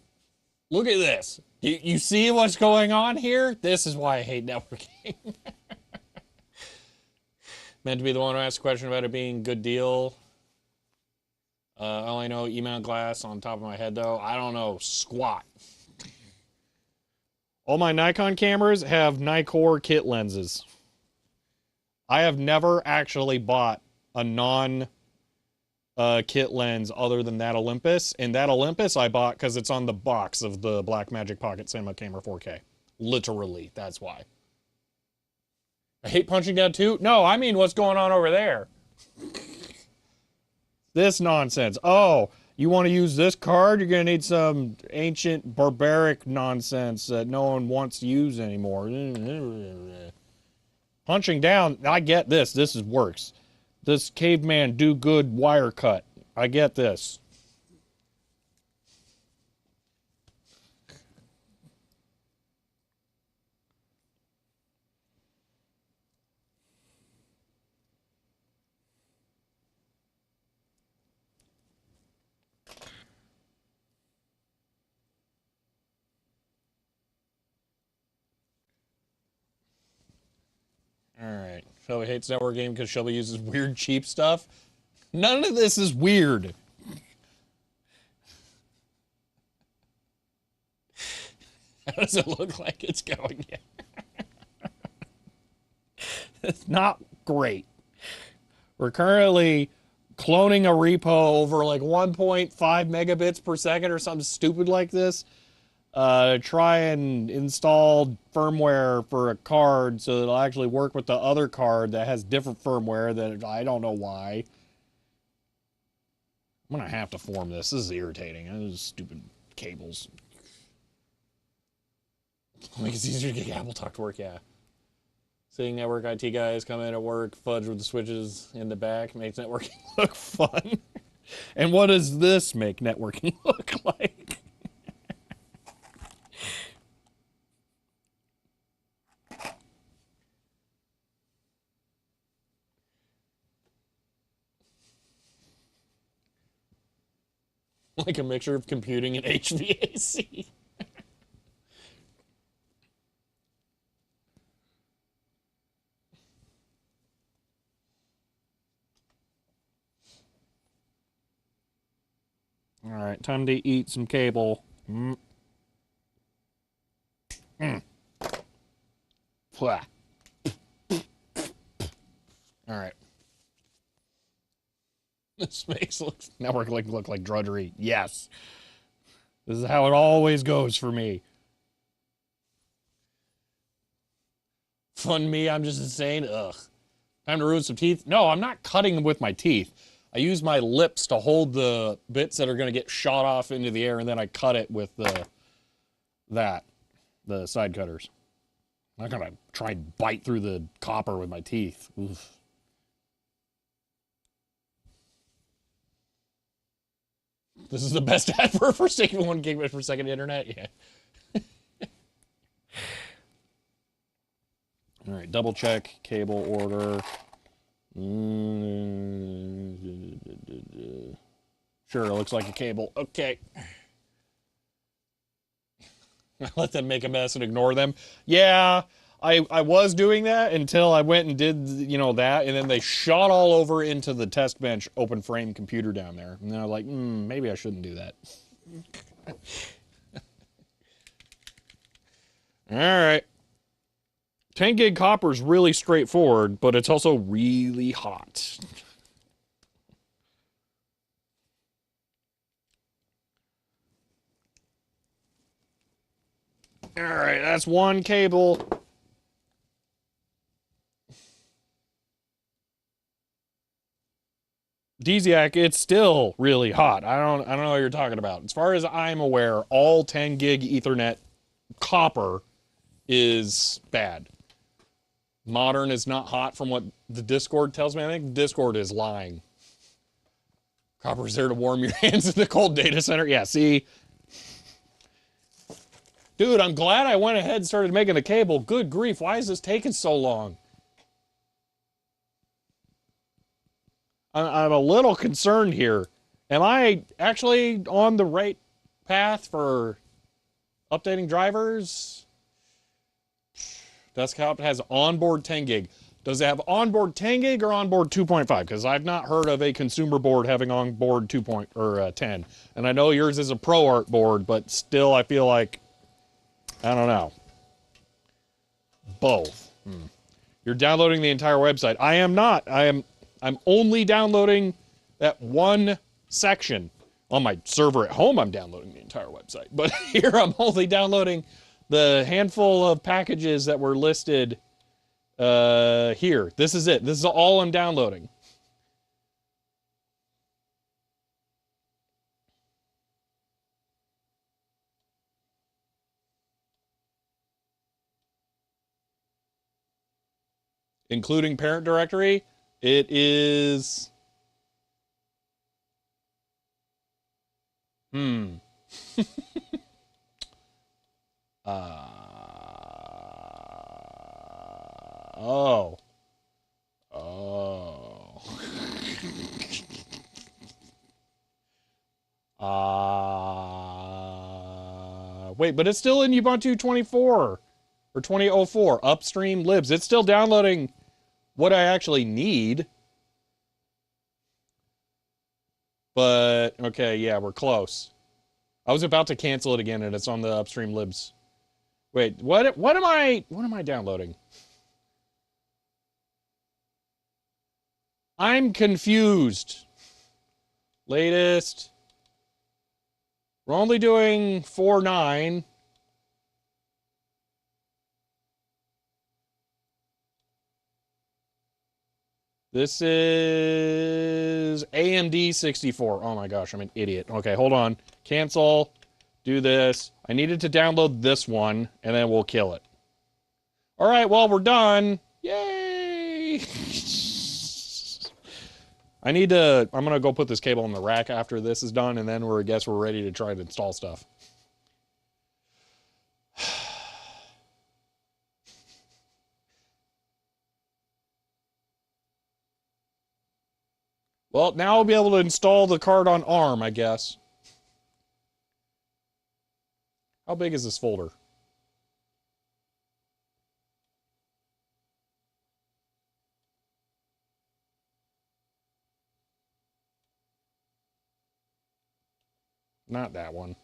Look at this. You see what's going on here? This is why I hate networking. Meant to be the one who asked a question about it being a good deal. I only know E-mount glass on top of my head, though. I don't know squat. All my Nikon cameras have Nikkor kit lenses. I have never actually bought a kit lens other than that Olympus. And that Olympus I bought because it's on the box of the Blackmagic Pocket Cinema Camera 4K. Literally, that's why. I hate punching down too? No, I mean what's going on over there. This nonsense. Oh, you want to use this card? You're going to need some ancient barbaric nonsense that no one wants to use anymore. Punching down, I get this. This works. This caveman do good wire cut. I get this. All right. Shelby hates networking because Shelby uses weird, cheap stuff. None of this is weird. How does it look like it's going? It's not great. We're currently cloning a repo over like 1.5 megabits per second or something stupid like this. Try and install firmware for a card so that it'll actually work with the other card that has different firmware that I don't know why. I'm gonna have to form this. This is irritating. This is stupid cables. Makes it easier to get Apple Talk to work, yeah. Seeing network IT guys come in at work, fudge with the switches in the back, makes networking look fun. And what does this make networking look like? Like a mixture of computing and HVAC. All right, time to eat some cable. All right. This makes network look like drudgery. Yes. This is how it always goes for me. Fun me, I'm just insane. Ugh. Time to ruin some teeth. No, I'm not cutting them with my teeth. I use my lips to hold the bits that are going to get shot off into the air, and then I cut it with the side cutters. I'm not gonna try and bite through the copper with my teeth. Oof. This is the best advert for 61 gigabits per second internet. Yeah. All right, double check cable order. Sure, it looks like a cable. Okay. Let them make a mess and ignore them. Yeah, I was doing that until I went and did, you know, that, and then they shot all over into the test bench open frame computer down there. And I was like, maybe I shouldn't do that. All right. 10 gig copper is really straightforward, but it's also really hot. All right, that's one cable. Desiac, it's still really hot. I don't know what you're talking about. As far as I'm aware, all 10 gig Ethernet copper is bad. Modern is not hot from what the Discord tells me. I think Discord is lying. Copper's there to warm your hands in the cold data center. Yeah, see? Dude, I'm glad I went ahead and started making the cable. Good grief, why is this taking so long? I'm a little concerned here. Am I actually on the right path for updating drivers? Desktop has onboard 10 gig. Does it have onboard 10 gig or onboard 2.5? Because I've not heard of a consumer board having onboard 10. And I know yours is a ProArt board, but still I feel like, I don't know. Both. You're downloading the entire website. I am not. I'm only downloading that one section. On my server at home, I'm downloading the entire website. But here I'm only downloading the handful of packages that were listed here. This is it. This is all I'm downloading. Including parent directory, it is... Oh. Oh. Wait, but it's still in Ubuntu 24 or 2004 upstream libs. It's still downloading what I actually need. But okay, yeah, we're close. I was about to cancel it again, and it's on the upstream libs. Wait, what am I downloading? I'm confused. Latest. We're only doing 4.9. This is AMD 64. Oh my gosh, I'm an idiot. Okay, hold on. Cancel. Do this. I needed to download this one, and then we'll kill it. All right, well, we're done. Yay! I'm going to go put this cable in the rack after this is done, and then I guess we're ready to try to install stuff. Well, now I'll be able to install the card on ARM, I guess. How big is this folder? Not that one.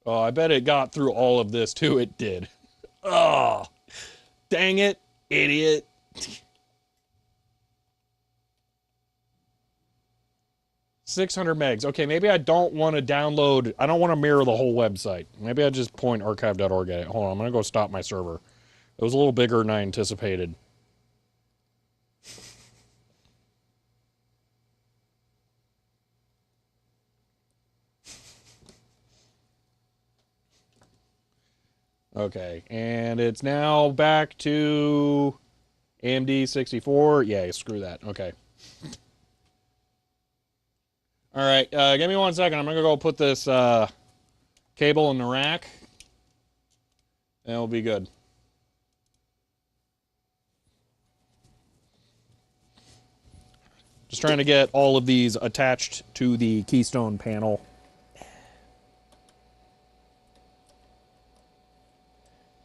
Oh, I bet it got through all of this too. It did. Oh, dang it, idiot. $600 megs. Okay, maybe I don't want to download. I don't want to mirror the whole website. Maybe I just point archive.org at it. Hold on, I'm going to go stop my server. It was a little bigger than I anticipated. Okay, and it's now back to AMD 64. Yeah, screw that. Okay. All right, give me 1 second. I'm gonna go put this cable in the rack. And it'll be good. Just trying to get all of these attached to the keystone panel.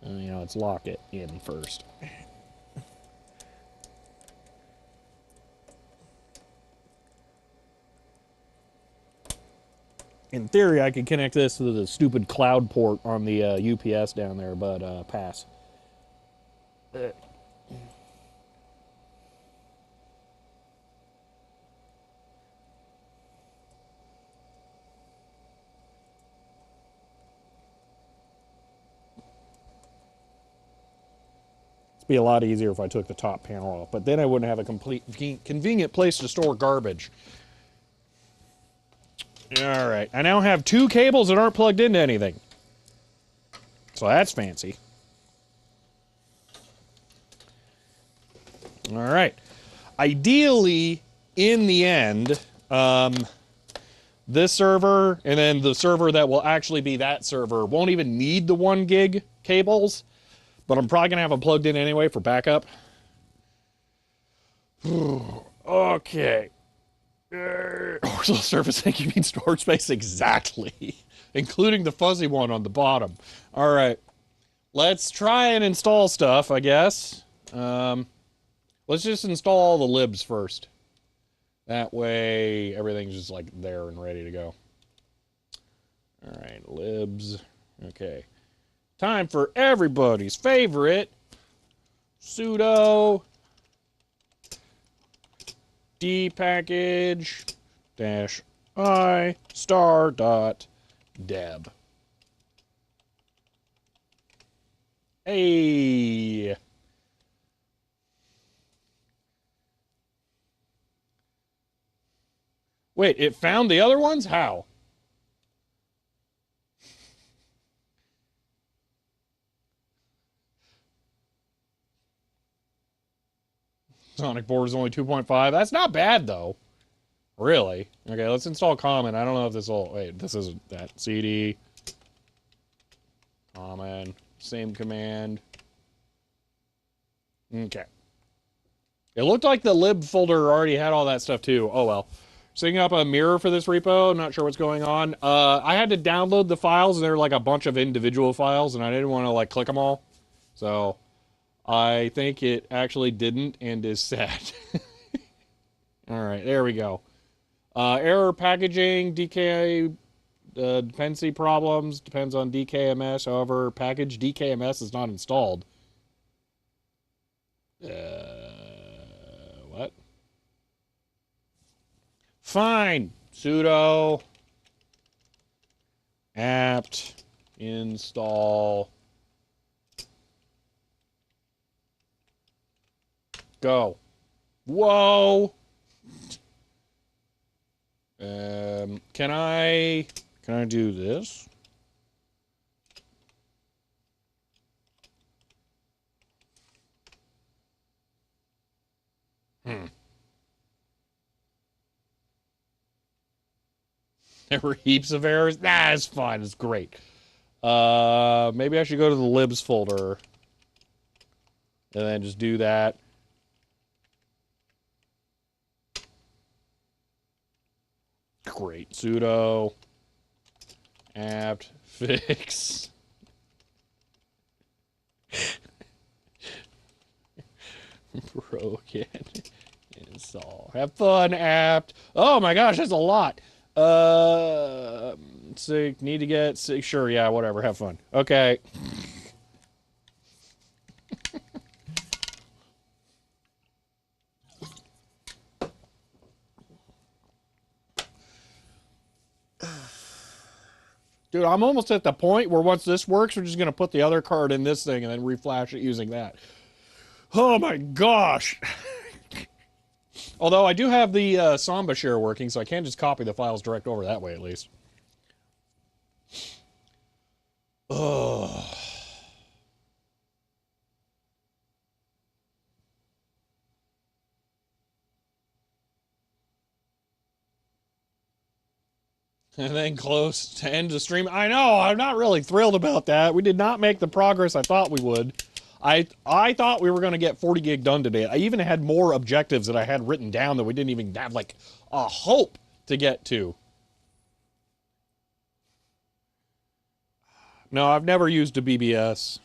You know, let's lock it in first. In theory, I could connect this to the stupid cloud port on the UPS down there, but pass. It'd be a lot easier if I took the top panel off, but then I wouldn't have a complete convenient place to store garbage. All right, I now have 2 cables that aren't plugged into anything. So that's fancy. All right. Ideally, in the end, this server and then the server that will actually be that server won't even need the 1 gig cables, but I'm probably going to have them plugged in anyway for backup. Okay. Orbital surface, thank you, mean storage space? Exactly. Including the fuzzy one on the bottom. All right. Let's try and install stuff, I guess. Let's just install all the libs first. That way, everything's just like there and ready to go. All right, libs. Okay. Time for everybody's favorite sudo dpackage -i star.deb. Hey. Wait, it found the other ones? How? Sonic board is only 2.5. That's not bad, though. Really? Okay, let's install common. I don't know if this will... Wait, this isn't that. CD. Common. Same command. Okay. It looked like the lib folder already had all that stuff, too. Oh, well. Setting up a mirror for this repo. Not sure what's going on. I had to download the files, and there were like a bunch of individual files, and I didn't want to like click them all. So I think it actually didn't and is sad. All right, there we go. Error packaging, DK dependency problems, depends on DKMS. However, package DKMS is not installed. What? Fine. Sudo apt install go. Whoa. Can I do this? There were heaps of errors. Nah, it's fine. It's great. Maybe I should go to the libs folder and then just do that. Great. Sudo apt fix broken install. Have fun, apt. Oh my gosh, that's a lot. So need to get sure, yeah, whatever. Have fun. Okay. Dude, I'm almost at the point where once this works, we're just going to put the other card in this thing and then reflash it using that. Oh my gosh. Although I do have the Samba share working, so I can just copy the files direct over that way at least. Oh. And then close to end the stream. I know, I'm not really thrilled about that. We did not make the progress I thought we would. I thought we were going to get 40 gig done today. I even had more objectives that I had written down that we didn't even have, like, a hope to get to. No, I've never used a BBS.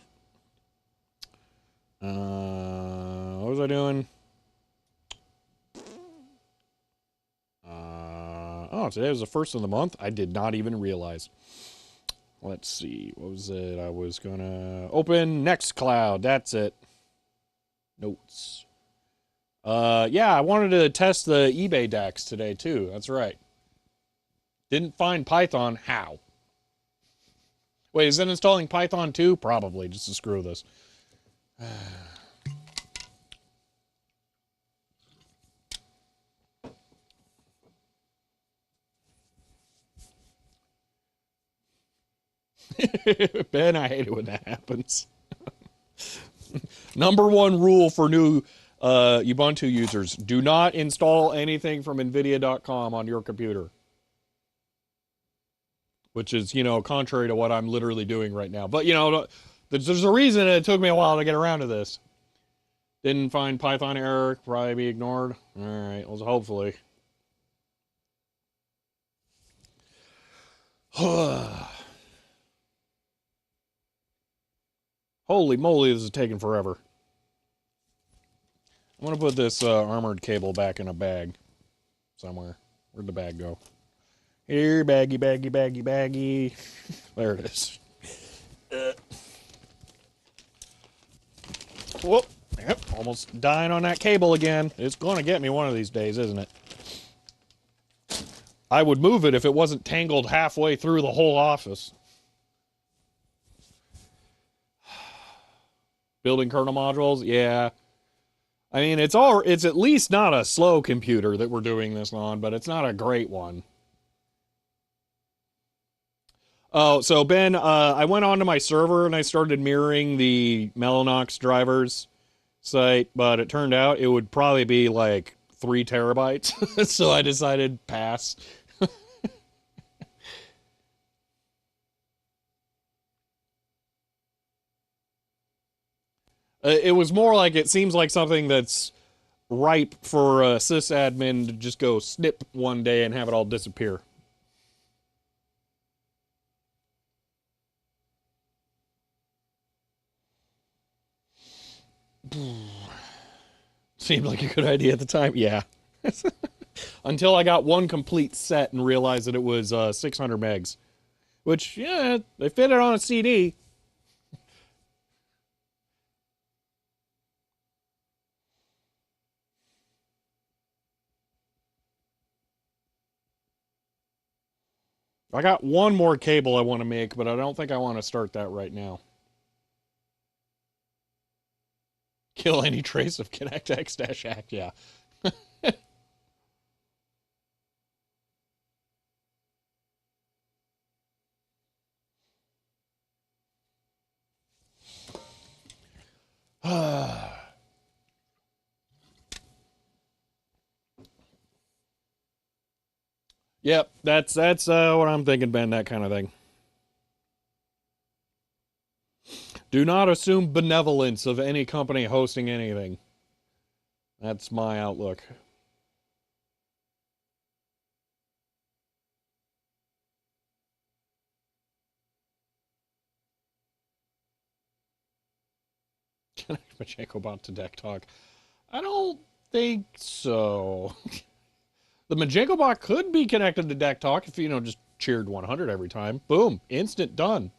What was I doing? Oh, today was the first of the month. I did not even realize. Let's see. What was it? I was gonna open Nextcloud. That's it. Notes. Yeah, I wanted to test the eBay DAX today too. That's right. Didn't find Python. How? Wait, is it installing Python too? Probably, just to screw this. Ben, I hate it when that happens. Number one rule for new Ubuntu users: do not install anything from NVIDIA.com on your computer. Which is, you know, contrary to what I'm literally doing right now. But, you know, there's a reason it took me a while to get around to this. Didn't find Python error, probably be ignored. All right, well, hopefully. Holy moly, this is taking forever. I'm going to put this armored cable back in a bag somewhere. Where'd the bag go? Here, baggy, baggy, baggy, baggy. There it is. Whoop. Yep, almost dying on that cable again. It's going to get me one of these days, isn't it? I would move it if it wasn't tangled halfway through the whole office. Building kernel modules, yeah. I mean, it's at least not a slow computer that we're doing this on, but it's not a great one. Oh, so Ben, I went onto my server and I started mirroring the Mellanox drivers site, but it turned out it would probably be like 3 terabytes. So I decided pass. It was more like, it seems like something that's ripe for a sysadmin to just go snip one day and have it all disappear. Seemed like a good idea at the time. Yeah. Until I got one complete set and realized that it was 600 megs. Which, yeah, they fit it on a CD. I got one more cable I want to make, but I don't think I want to start that right now. Kill any trace of ConnectX-Act, yeah. Yep, that's what I'm thinking, Ben, that kind of thing. Do not assume benevolence of any company hosting anything. That's my outlook. Connect Majenko to Deck Talk. I don't think so. The Majenko bot could be connected to Deck Talk if, you know, just cheered 100 every time. Boom. Instant done.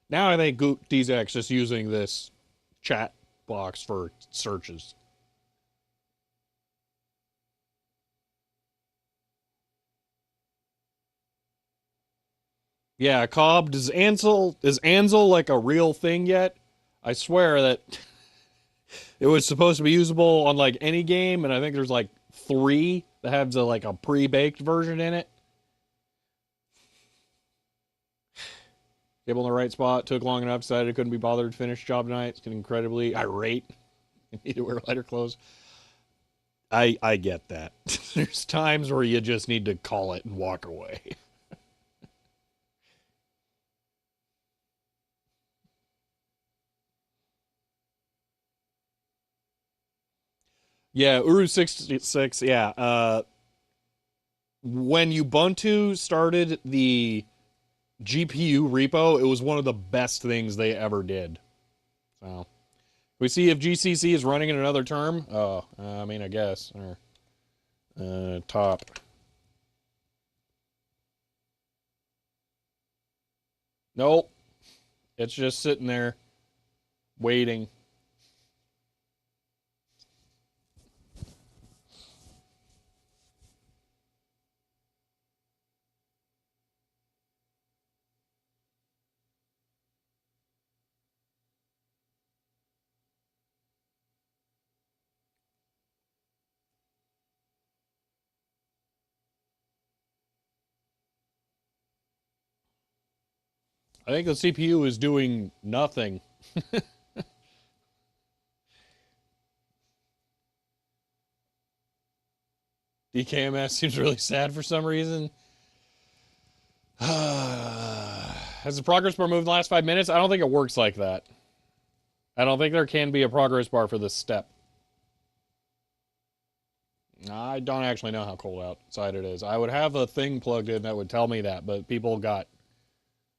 Now I think DZX just using this chat box for searches. Yeah, Cobb, is Ansel like a real thing yet? I swear that It was supposed to be usable on like any game, and I think there's like 3 that have the like a pre-baked version in it. Cable in the right spot, took long enough, decided I couldn't be bothered to finish job tonight. It's getting incredibly irate. Need to wear lighter clothes. I get that. There's times where you just need to call it and walk away. Yeah, Uru66, yeah. When Ubuntu started the GPU repo, it was one of the best things they ever did. So, we see if GCC is running in another term. Oh, I mean, I guess. Or, top. Nope. It's just sitting there, waiting. I think the CPU is doing nothing. DKMS seems really sad for some reason. Has the progress bar moved in the last 5 minutes? I don't think it works like that. I don't think there can be a progress bar for this step. I don't actually know how cold outside it is. I would have a thing plugged in that would tell me that, but people got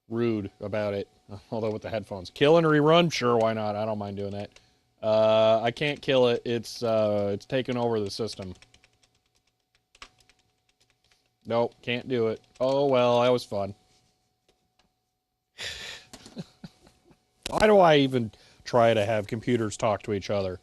rude about it. Although with the headphones. Kill and rerun? Sure, why not? I don't mind doing that. I can't kill it. It's taken over the system. Nope, can't do it. Oh well, that was fun. Why do I even try to have computers talk to each other?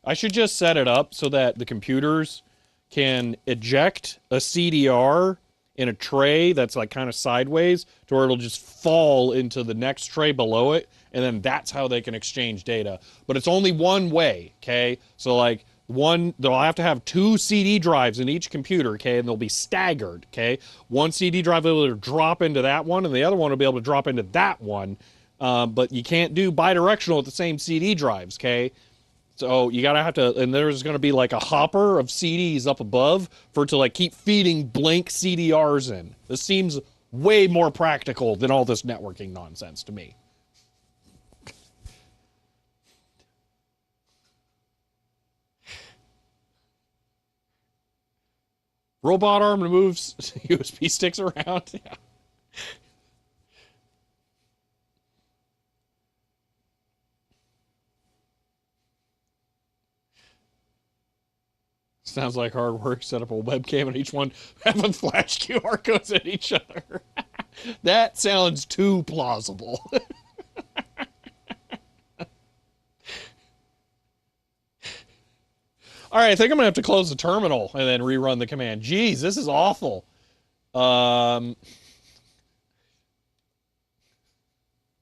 I should just set it up so that the computers can eject a CDR in a tray that's like kind of sideways to where it'll just fall into the next tray below it, and then that's how they can exchange data. But it's only one way, okay? So like they'll have to have 2 CD drives in each computer, okay, and they'll be staggered, okay? One CD drive will be able to drop into that one, and the other one will be able to drop into that one. But you can't do bidirectional with the same CD drives, okay? So you gotta have to, and there's gonna be like a hopper of CDs up above for it to like keep feeding blank CDRs in. This seems way more practical than all this networking nonsense to me. Robot arm moves USB sticks around. Yeah. Sounds like hard work. Set up a webcam on each one, having flash QR codes at each other. That sounds too plausible. All right, I think I'm gonna have to close the terminal and then rerun the command. Jeez, this is awful.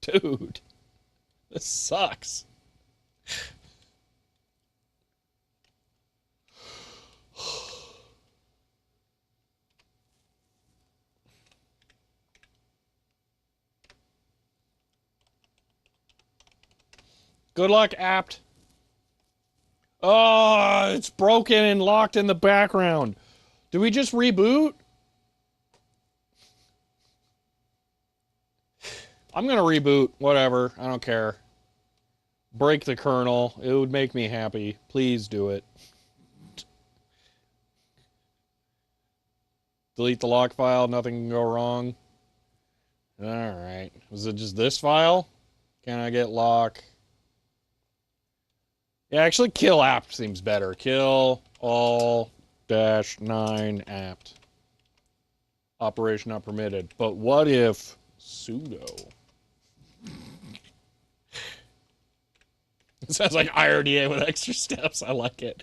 Dude, this sucks. Good luck, apt. Oh, it's broken and locked in the background. Do we just reboot? I'm gonna reboot. Whatever. I don't care. Break the kernel. It would make me happy. Please do it. Delete the lock file. Nothing can go wrong. Alright. Was it just this file? Can I get lock? Yeah, actually kill apt seems better. Kill all -9 apt. Operation not permitted. But what if sudo? It sounds like IRDA with extra steps. I like it.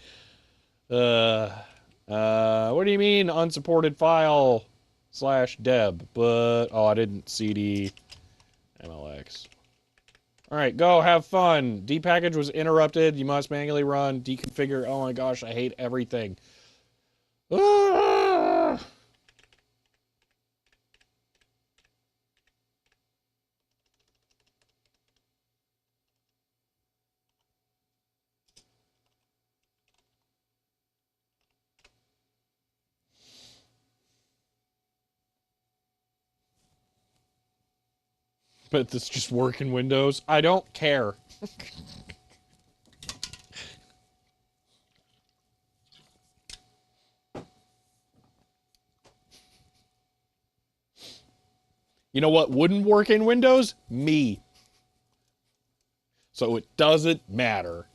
What do you mean unsupported file /deb? But, oh, I didn't cd MLX. All right, go have fun. Depackage was interrupted. You must manually run, deconfigure. Oh my gosh, I hate everything. Ah! But this just work in Windows. I don't care. You know what wouldn't work in Windows? Me. So it doesn't matter.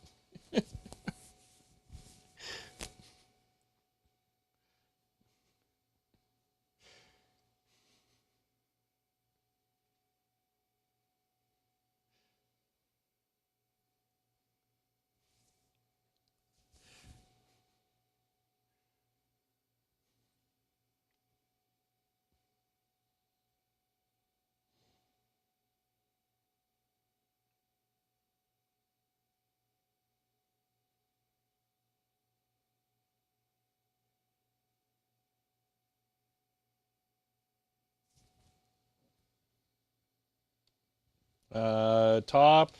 Top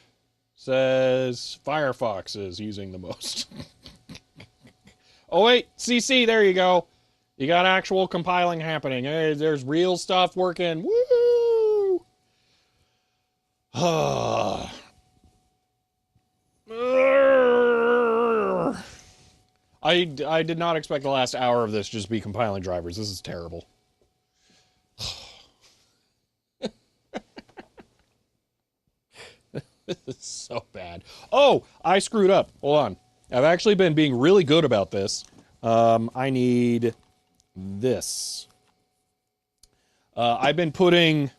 says Firefox is using the most. Oh, wait, CC, there you go. You got actual compiling happening. Hey, there's real stuff working. Woo! I did not expect the last hour of this just to be compiling drivers. This is terrible. This is so bad. Oh, I screwed up. Hold on. I've actually been being really good about this. I need this. I've been putting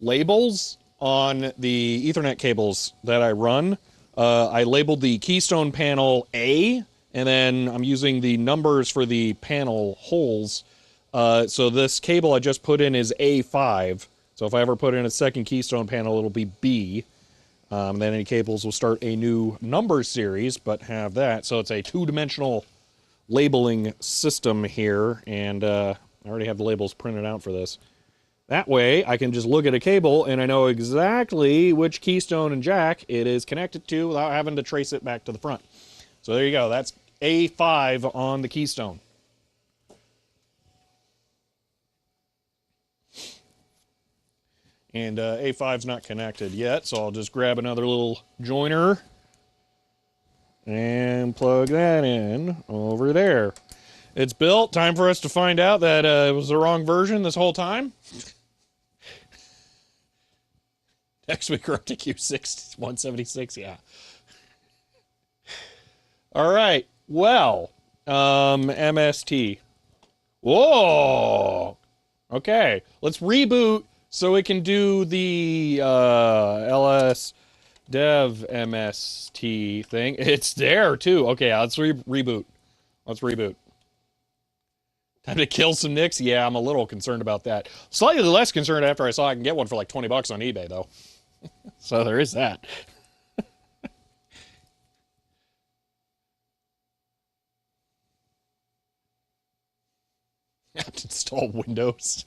labels on the Ethernet cables that I run. I labeled the keystone panel A, and then I'm using the numbers for the panel holes. So this cable I just put in is A5. So if I ever put in a second keystone panel, it'll be B. Then any cables will start a new number series, but have that. So it's a two-dimensional labeling system here, and I already have the labels printed out for this. That way, I can just look at a cable, and I know exactly which keystone and jack it is connected to without having to trace it back to the front. So there you go. That's A5 on the keystone. And A5's not connected yet, so I'll just grab another little joiner and plug that in over there. It's built. Time for us to find out that it was the wrong version this whole time. Next week we're up to Q6 176, yeah. All right. Well, MST. Whoa. Okay. Let's reboot so we can do the LS dev MST thing. It's there too. Okay, let's reboot. Let's reboot. Time to kill some nicks? Yeah, I'm a little concerned about that. Slightly less concerned after I saw I can get one for like 20 bucks on eBay, though. So there is that. I have to install Windows.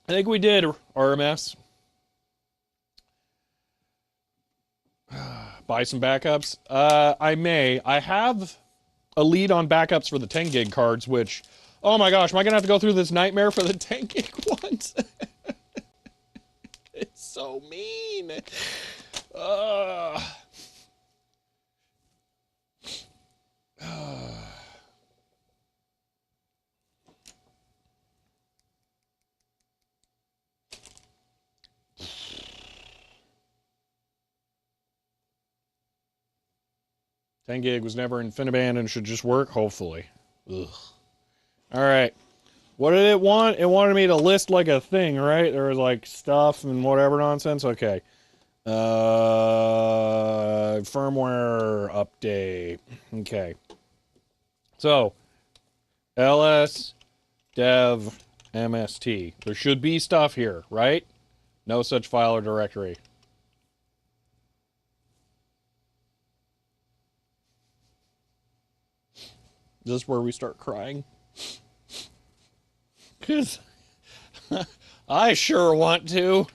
I think we did, RMS. Buy some backups. I may. I have a lead on backups for the 10 gig cards, which, oh my gosh, am I gonna have to go through this nightmare for the 10 gig ones? It's so mean. 10 gig was never InfiniBand and should just work, hopefully. Ugh. All right. What did it want? It wanted me to list like a thing, right? There was like stuff and whatever nonsense. Okay. Firmware update. Okay. So, ls dev MST. There should be stuff here, right? No such file or directory. Is this where we start crying? Because I sure want to.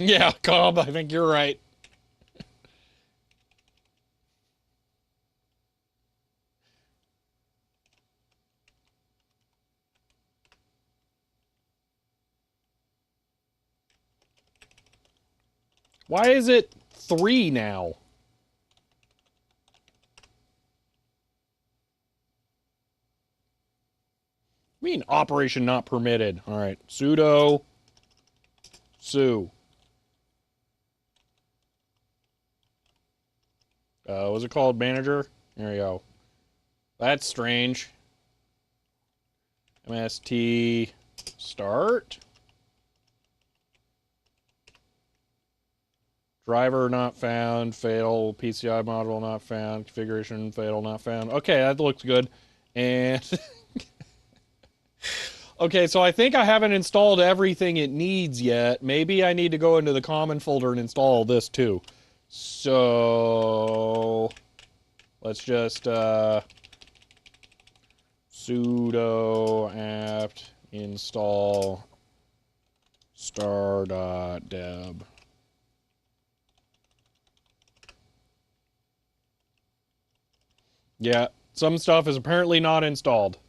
Yeah, Cobb, I think you're right. Why is it 3 now? I mean, operation not permitted. All right, sudo su. What's it called? Manager? There you go. That's strange. MST start. Driver not found. Fatal. PCI module not found. Configuration fatal not found. Okay, that looks good. And okay, so I think I haven't installed everything it needs yet. Maybe I need to go into the common folder and install this too. So let's just sudo apt install star.deb. Yeah, some stuff is apparently not installed.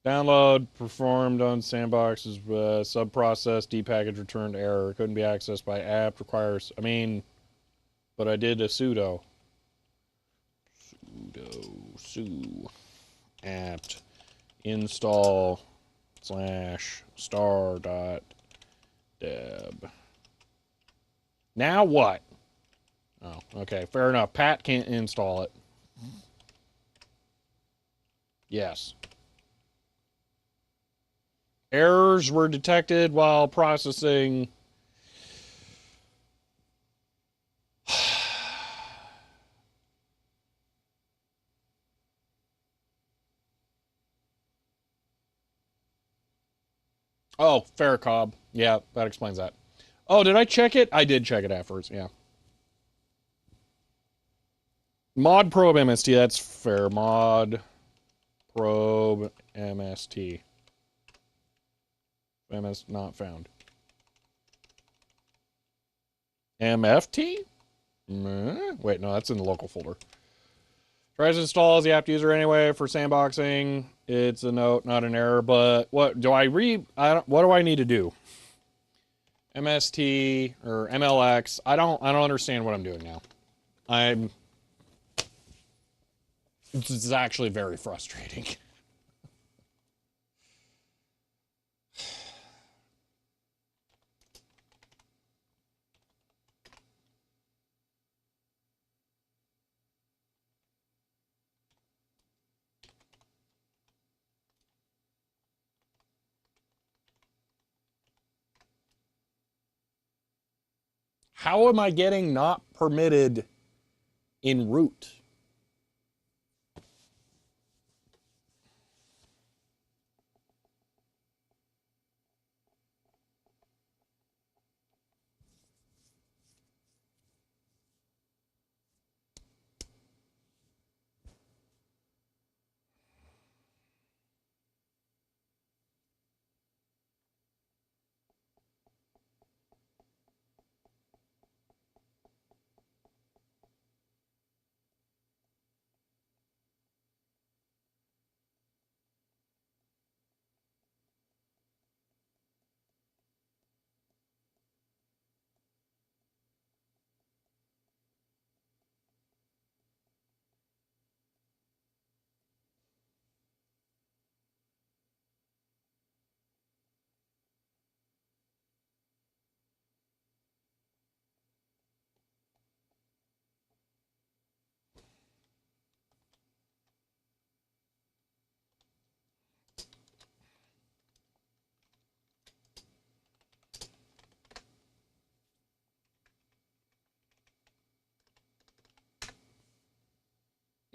Download performed on sandboxes, subprocess, depackage returned error. Couldn't be accessed by apt. Requires, I mean, but I did a sudo. Sudo su apt install / star dot deb. Now what? Oh, okay, fair enough. Pat can't install it. Yes. Errors were detected while processing. Oh, fair, Cobb. Yeah, that explains that. Oh, did I check it? I did check it afterwards, yeah. Mod probe MST, that's fair. Mod probe MST. MS not found. MFT? Wait, no, that's in the local folder. Tries to install as the apt user anyway for sandboxing. It's a note, not an error. But what do I read? What do I need to do? MST or MLX. I don't understand what I'm doing now. This is actually very frustrating. How am I getting not permitted in root?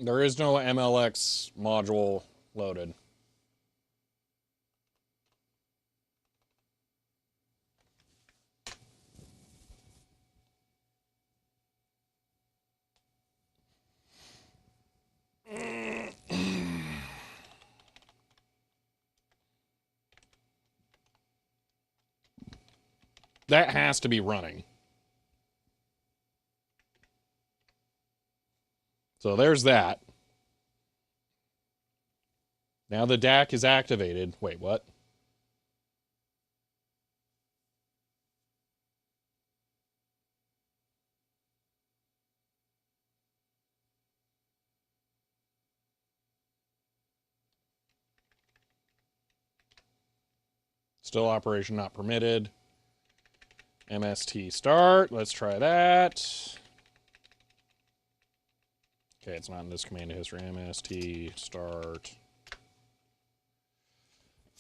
There is no MLX module loaded. That has to be running. So there's that. Now the DAC is activated. Wait, what? Still operation not permitted. MST start. Let's try that. Okay, it's not in this command history. MST start.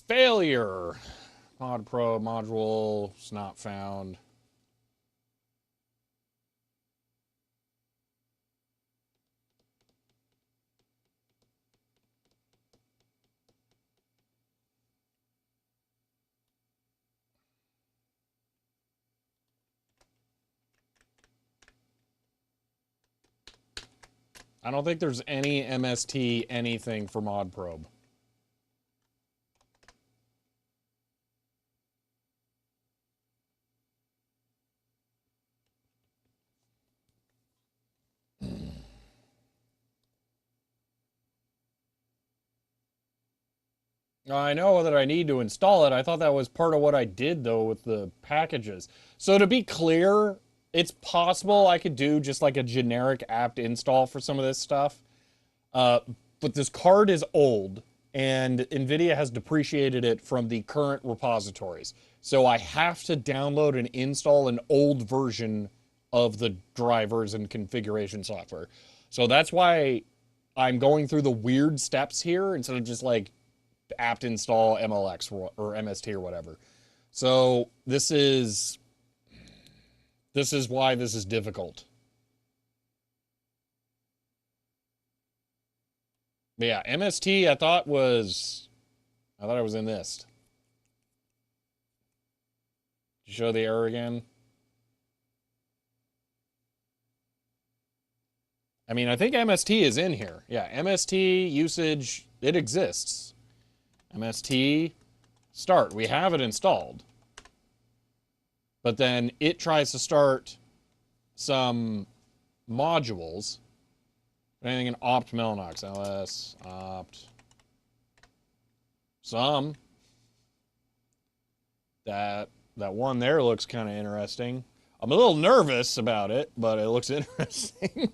Failure. Mod Pro module is not found. I don't think there's any MST anything for Mod Probe. I know that I need to install it. I thought that was part of what I did, though, with the packages. So to be clear, it's possible I could do just like a generic apt install for some of this stuff. But this card is old, and NVIDIA has depreciated it from the current repositories. So I have to download and install an old version of the drivers and configuration software. So that's why I'm going through the weird steps here instead of just like apt install MLX or MST or whatever. So this is why this is difficult. But yeah, MST I thought it was in this. Did you show the error again? I mean, I think MST is in here. Yeah, MST usage, it exists. MST start. We have it installed. But then it tries to start some modules. Anything in opt Mellanox, ls, opt. Some. That one there looks kind of interesting. I'm a little nervous about it, but it looks interesting.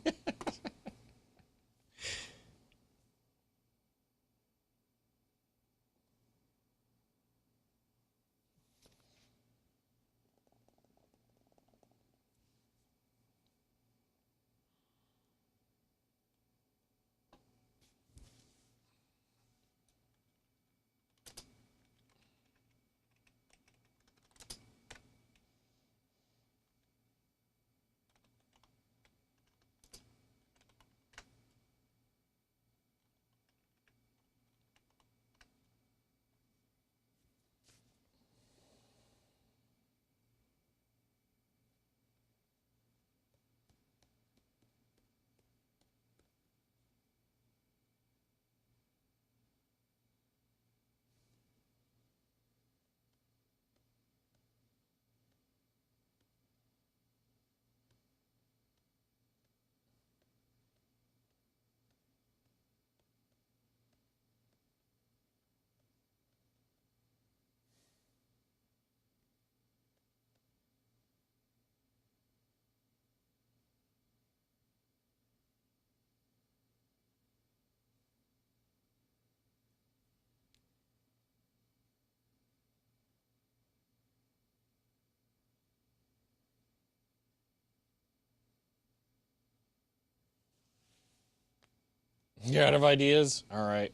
You out of ideas? All right.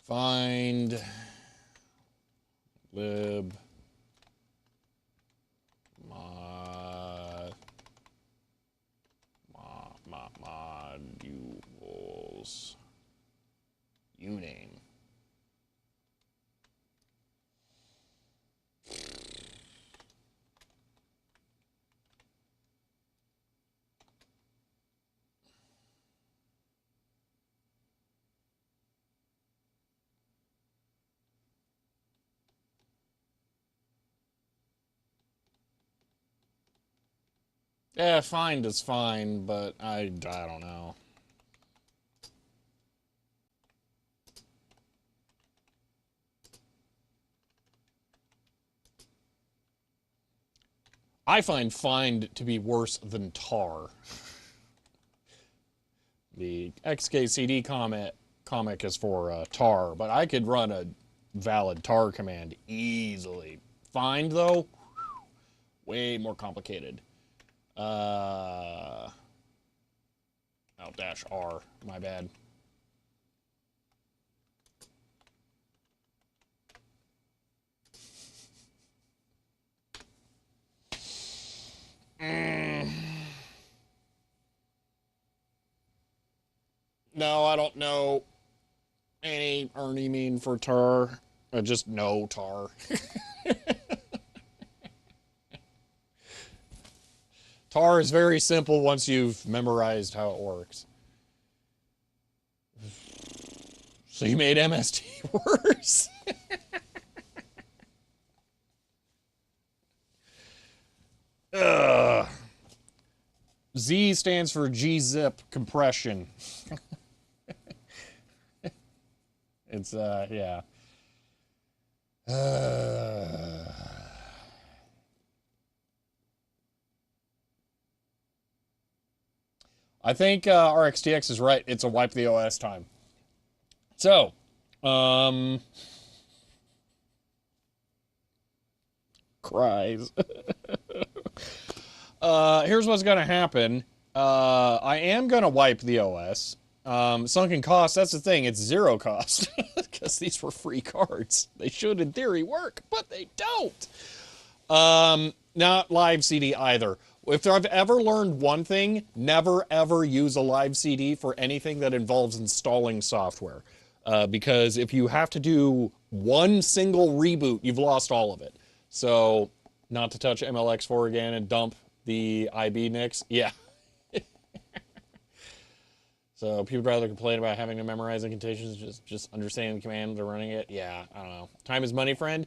Find lib mod fuels uname. Yeah, find is fine, but I don't know. I find to be worse than tar. The XKCD comic is for tar, but I could run a valid tar command easily. Find, though, way more complicated. Oh, -R, my bad. No, I don't know any Ernie mean for tar. Just no tar. Tar is very simple once you've memorized how it works. So you made MST worse? Ugh. Z stands for G-zip compression. It's, yeah. I think RxTX is right. It's a wipe the OS time. So, cries. Here's what's going to happen. I am going to wipe the OS. Sunken cost, that's the thing. It's zero cost. Because these were free cards. They should, in theory, work, but they don't. Not live CD either. If I've ever learned one thing, never ever use a live CD for anything that involves installing software. Because if you have to do one single reboot, you've lost all of it. So, not to touch MLX4 again and dump the IB NICs. Yeah. So people would rather complain about having to memorize incantations, just understanding the command they're running it. Yeah, I don't know. Time is money, friend.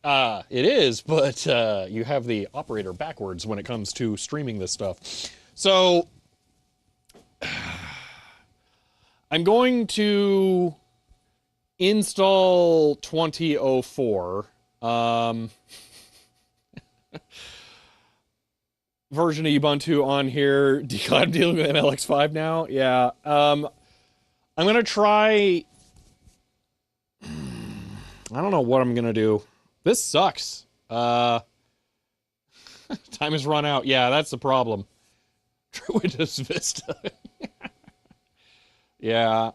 It is, but you have the operator backwards when it comes to streaming this stuff. So I'm going to install 2004. Version of Ubuntu on here. I'm dealing with MLX5 now. Yeah. I'm going to try... I don't know what I'm going to do. This sucks. Time has run out. Yeah, that's the problem. Windows Vista. Yeah.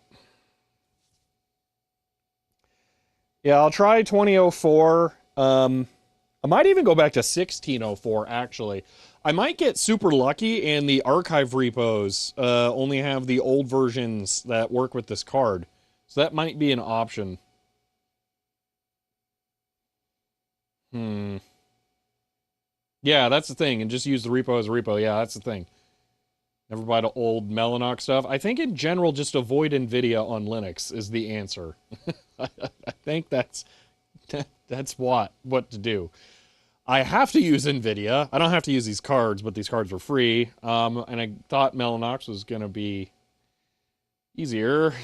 Yeah, I'll try 2004. I might even go back to 1604, actually. I might get super lucky and the archive repos only have the old versions that work with this card. So that might be an option. Yeah, that's the thing. And just use the repo as a repo. Yeah, that's the thing. Never buy the old Mellanox stuff. I think in general, just avoid NVIDIA on Linux is the answer. I think that's what to do. I have to use NVIDIA. I don't have to use these cards, but these cards are free. And I thought Mellanox was going to be easier.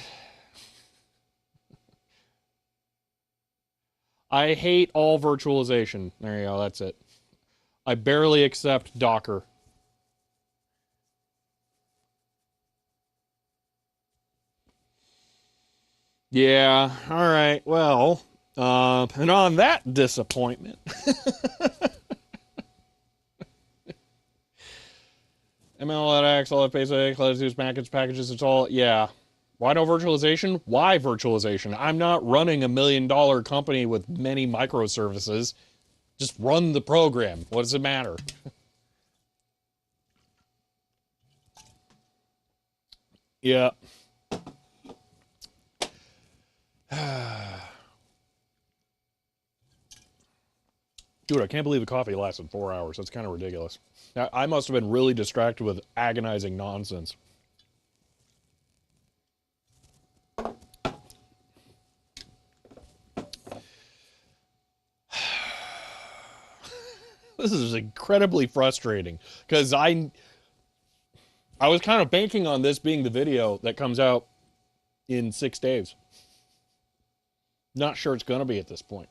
I hate all virtualization. There you go, that's it. I barely accept Docker. Yeah, alright, well, and on that disappointment... MLX, LFPASIC, let's use packages, it's all, yeah. Why no virtualization? Why virtualization? I'm not running $1 million company with many microservices. Just run the program. What does it matter? Yeah. Dude, I can't believe the coffee lasted 4 hours. That's kind of ridiculous. Now, I must have been really distracted with agonizing nonsense. This is incredibly frustrating because I was kind of banking on this being the video that comes out in 6 days. Not sure it's going to be at this point.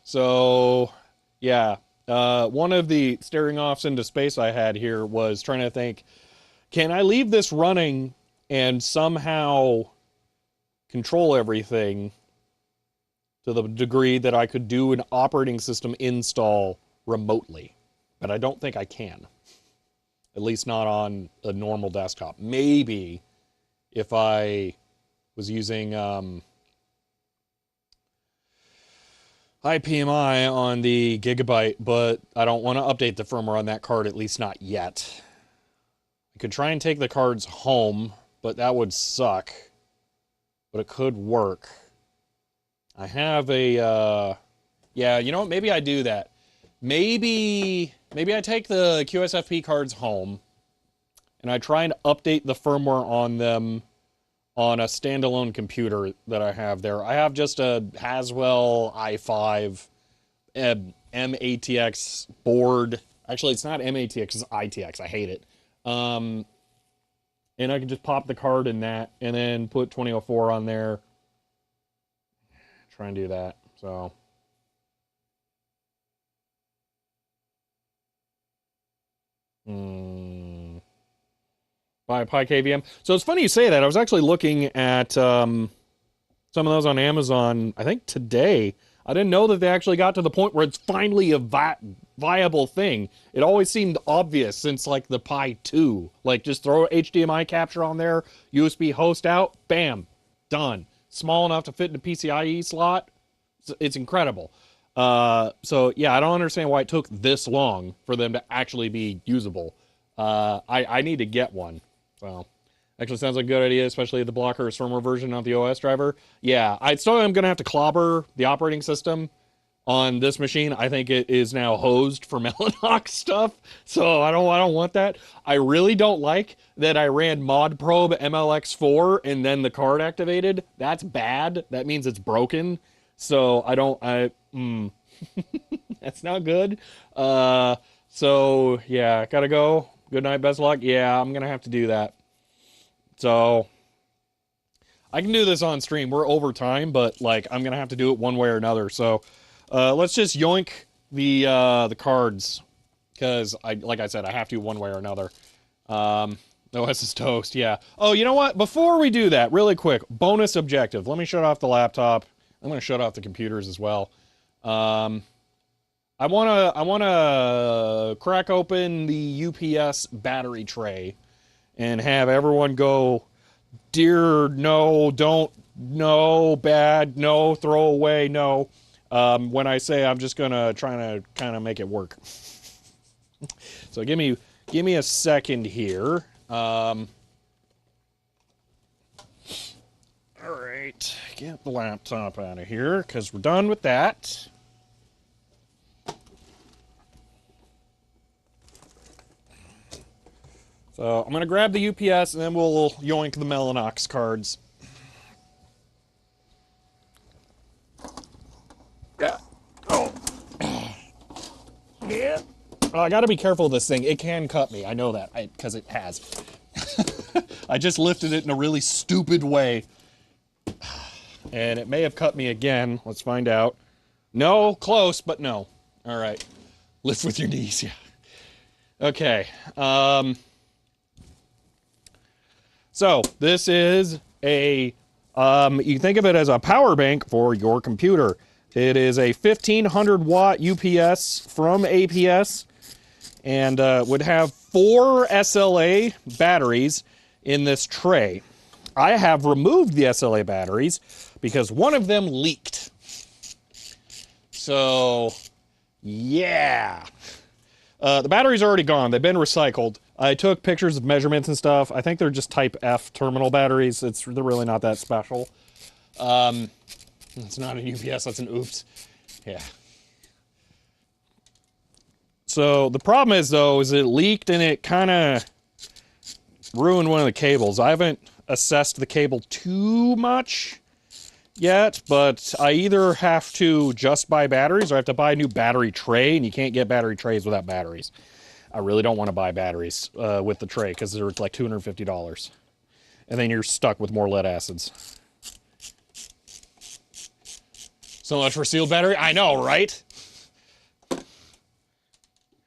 So, yeah. One of the staring offs into space I had here was trying to think, can I leave this running and somehow control everything to the degree that I could do an operating system install remotely? But I don't think I can. At least not on a normal desktop. Maybe if I was using IPMI on the Gigabyte, but I don't want to update the firmware on that card, at least not yet. I could try and take the cards home, but that would suck. But it could work. I have a, yeah, you know what? Maybe I do that. Maybe I take the QSFP cards home, and I try and update the firmware on them on a standalone computer that I have there. I have just a Haswell i5 MATX board. Actually, it's not MATX, it's ITX. I hate it. And I can just pop the card in that and then put 2004 on there. Try and do that. So. Buy a Pi KVM. So it's funny you say that. I was actually looking at some of those on Amazon, I think today. I didn't know that they actually got to the point where it's finally a viable thing. It always seemed obvious since like the Pi 2. Like just throw HDMI capture on there, USB host out, bam, done. Small enough to fit in a PCIe slot. It's incredible. So yeah, I don't understand why it took this long for them to actually be usable. I need to get one. So actually sounds like a good idea, especially the blocker is firmware version, not the OS driver. Yeah, I still am gonna have to clobber the operating system on this machine. I think it is now hosed for Mellanox stuff, so I don't want that. I really don't like that I ran mod probe MLX4 and then the card activated. That's bad. That means it's broken. So that's not good. So yeah, gotta go. Good night, best of luck. Yeah, I'm gonna have to do that. So I can do this on stream. We're over time, but like I'm gonna have to do it one way or another. So let's just yoink the cards because like I said, I have to one way or another. OS is toast. Yeah. Oh, you know what? Before we do that, really quick, bonus objective. Let me shut off the laptop. I'm gonna shut off the computers as well. I wanna crack open the UPS battery tray and have everyone go, dear, no, don't, no, bad, no, throw away, no. When I say I'm just gonna try to kind of make it work. So give me a second here. All right, get the laptop out of here because we're done with that. So I'm going to grab the UPS and then we'll yoink the Mellanox cards. Yeah. Oh. Yeah. Oh, I got to be careful with this thing. It can cut me. I know that because it has. I just lifted it in a really stupid way. And it may have cut me again. Let's find out. No, close, but no. All right. Lift with your knees, yeah. Okay. So this is a, you can think of it as a power bank for your computer. It is a 1500 watt UPS from APS and would have 4 SLA batteries in this tray. I have removed the SLA batteries because one of them leaked. So Yeah. The battery's already gone. They've been recycled. I took pictures of measurements and stuff. I think they're just type F terminal batteries. They're really not that special. It's not an UPS, that's an oops. Yeah. So the problem is, though, is it leaked and it kind of ruined one of the cables. I haven't assessed the cable too much yet, but I either have to just buy batteries or I have to buy a new battery tray, and you can't get battery trays without batteries. I really don't want to buy batteries with the tray because they're like $250. And then you're stuck with more lead acids. So much for sealed battery. I know, right?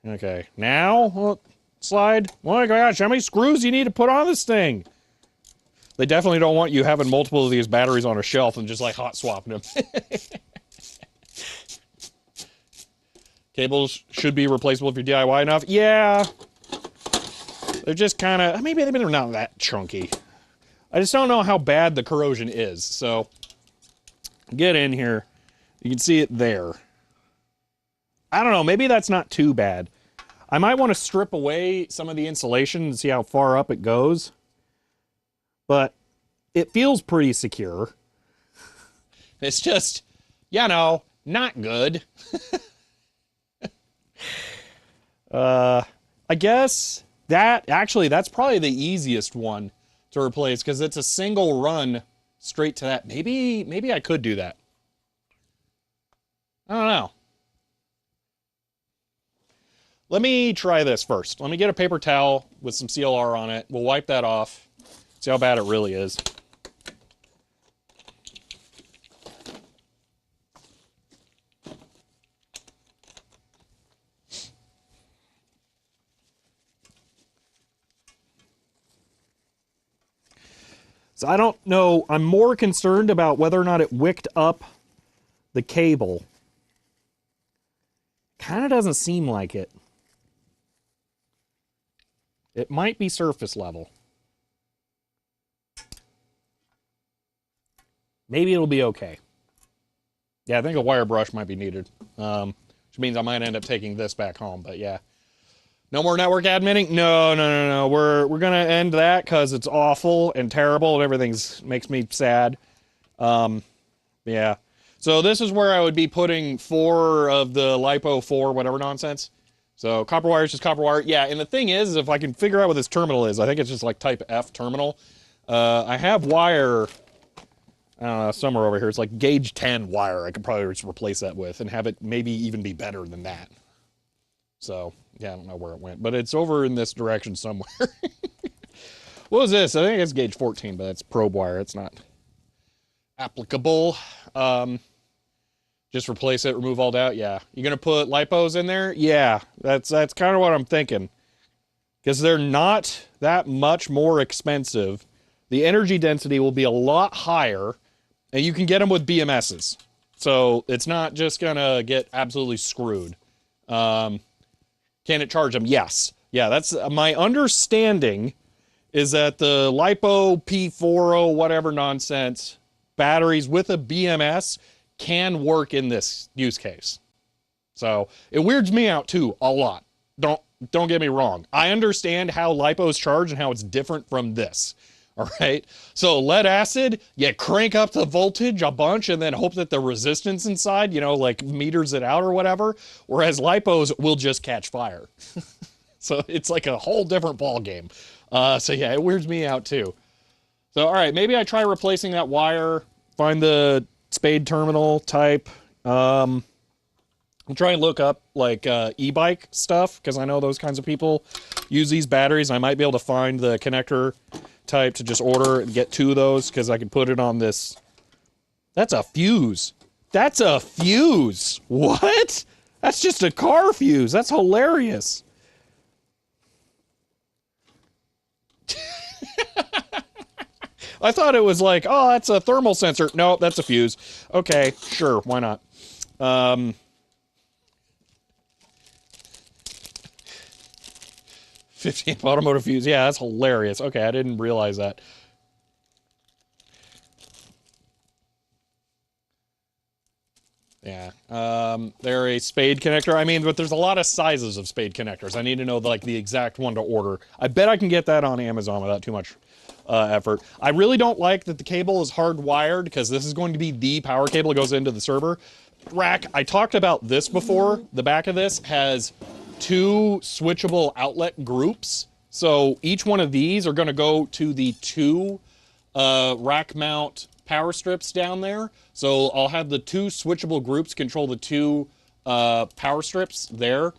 Okay, now, slide. Oh my gosh, how many screws do you need to put on this thing? They definitely don't want you having multiple of these batteries on a shelf and just like hot swapping them. Cables should be replaceable if you're DIY enough. Yeah. They're just kind of, maybe they're not that chunky. I just don't know how bad the corrosion is. So, get in here. You can see it there. I don't know, maybe that's not too bad. I might want to strip away some of the insulation and see how far up it goes. But it feels pretty secure. It's just, you know, not good. I guess that's probably the easiest one to replace because it's a single run straight to that. Maybe I could do that. I don't know. Let me try this first. Let me get a paper towel with some CLR on it. We'll wipe that off. See how bad it really is. So I don't know. I'm more concerned about whether or not it wicked up the cable. Kind of doesn't seem like it. It might be surface level. Maybe it'll be okay. Yeah, I think a wire brush might be needed. Which means I might end up taking this back home, but yeah. No more network adminning? No. We're gonna end that because it's awful and terrible and everything makes me sad. Yeah. So this is where I would be putting 4 of the LiPo 4, whatever nonsense. So copper wire is just copper wire. Yeah, and the thing is if I can figure out what this terminal is, I think it's just like type F terminal. I have wire, I don't know, somewhere over here. It's like gauge 10 wire. I could probably just replace that with and have it maybe even be better than that. So, yeah, I don't know where it went, but it's over in this direction somewhere. What was this? I think it's gauge 14, but that's probe wire. It's not applicable. Just replace it, remove all doubt. Yeah. You gonna put lipos in there? Yeah, that's kind of what I'm thinking. Because they're not that much more expensive. The energy density will be a lot higher, and you can get them with BMSs. So it's not just gonna get absolutely screwed. Can it charge them? Yes. Yeah, that's my understanding is that the LiPo P40 whatever nonsense batteries with a BMS can work in this use case. So it weirds me out too a lot. Don't get me wrong. I understand how LiPos charge and how it's different from this. All right. So lead acid, you crank up the voltage a bunch and then hope that the resistance inside, you know, like meters it out or whatever. Whereas LiPos will just catch fire. So it's like a whole different ball game. So yeah, it weirds me out too. So, all right, maybe I try replacing that wire, find the spade terminal type. I'll try and look up like e-bike stuff because I know those kinds of people use these batteries. I might be able to find the connector type to just order and get 2 of those because I can put it on this. That's a fuse. That's a fuse. What? That's just a car fuse. That's hilarious. I thought it was like, oh, that's a thermal sensor. No, that's a fuse. Okay, sure, why not? 15th automotive fuse. Yeah, that's hilarious. Okay, I didn't realize that. Yeah. They're a spade connector. I mean, but there's a lot of sizes of spade connectors. I need to know like the exact one to order. I bet I can get that on Amazon without too much effort. I really don't like that the cable is hardwired because this is going to be the power cable that goes into the server rack. I talked about this before. The back of this has 2 switchable outlet groups. So each one of these are going to go to the 2 rack mount power strips down there. So I'll have the 2 switchable groups control the 2 power strips there.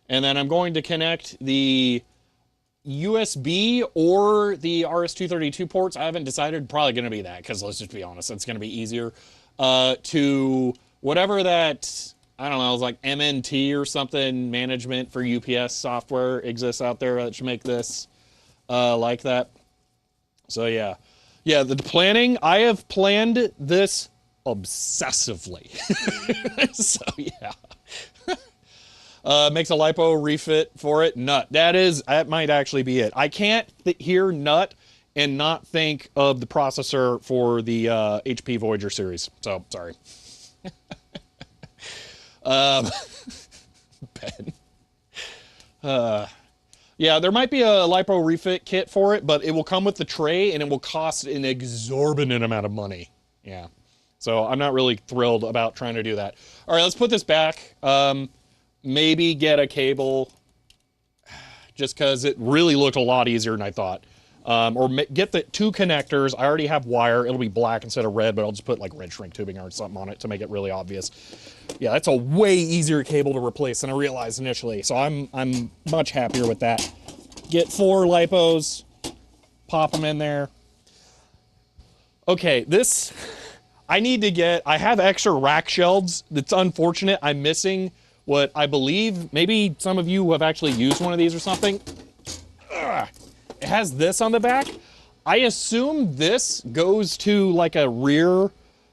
And then I'm going to connect the USB or the RS-232 ports. I haven't decided. Probably going to be that because let's just be honest, it's going to be easier to whatever that, I don't know, it's like MNT or something, management for UPS software exists out there that should make this like that. So yeah. Yeah, the planning, I have planned this obsessively. So yeah. Makes a LiPo refit for it. Nut. That might actually be it. I can't hear nut and not think of the processor for the HP Voyager series. So, sorry. Ben. Yeah, there might be a LiPo refit kit for it, but it will come with the tray and it will cost an exorbitant amount of money. Yeah. So I'm not really thrilled about trying to do that. All right, let's put this back. Maybe get a cable just because it really looked a lot easier than I thought. Or get the 2 connectors. I already have wire. It'll be black instead of red, but I'll just put like red shrink tubing or something on it to make it really obvious. Yeah, that's a way easier cable to replace than I realized initially. So I'm much happier with that. Get 4 LiPos, pop them in there. Okay, this, I have extra rack shelves. It's unfortunate. I'm missing what I believe, maybe some of you have actually used one of these or something. Ugh. It has this on the back. I assume this goes to like a rear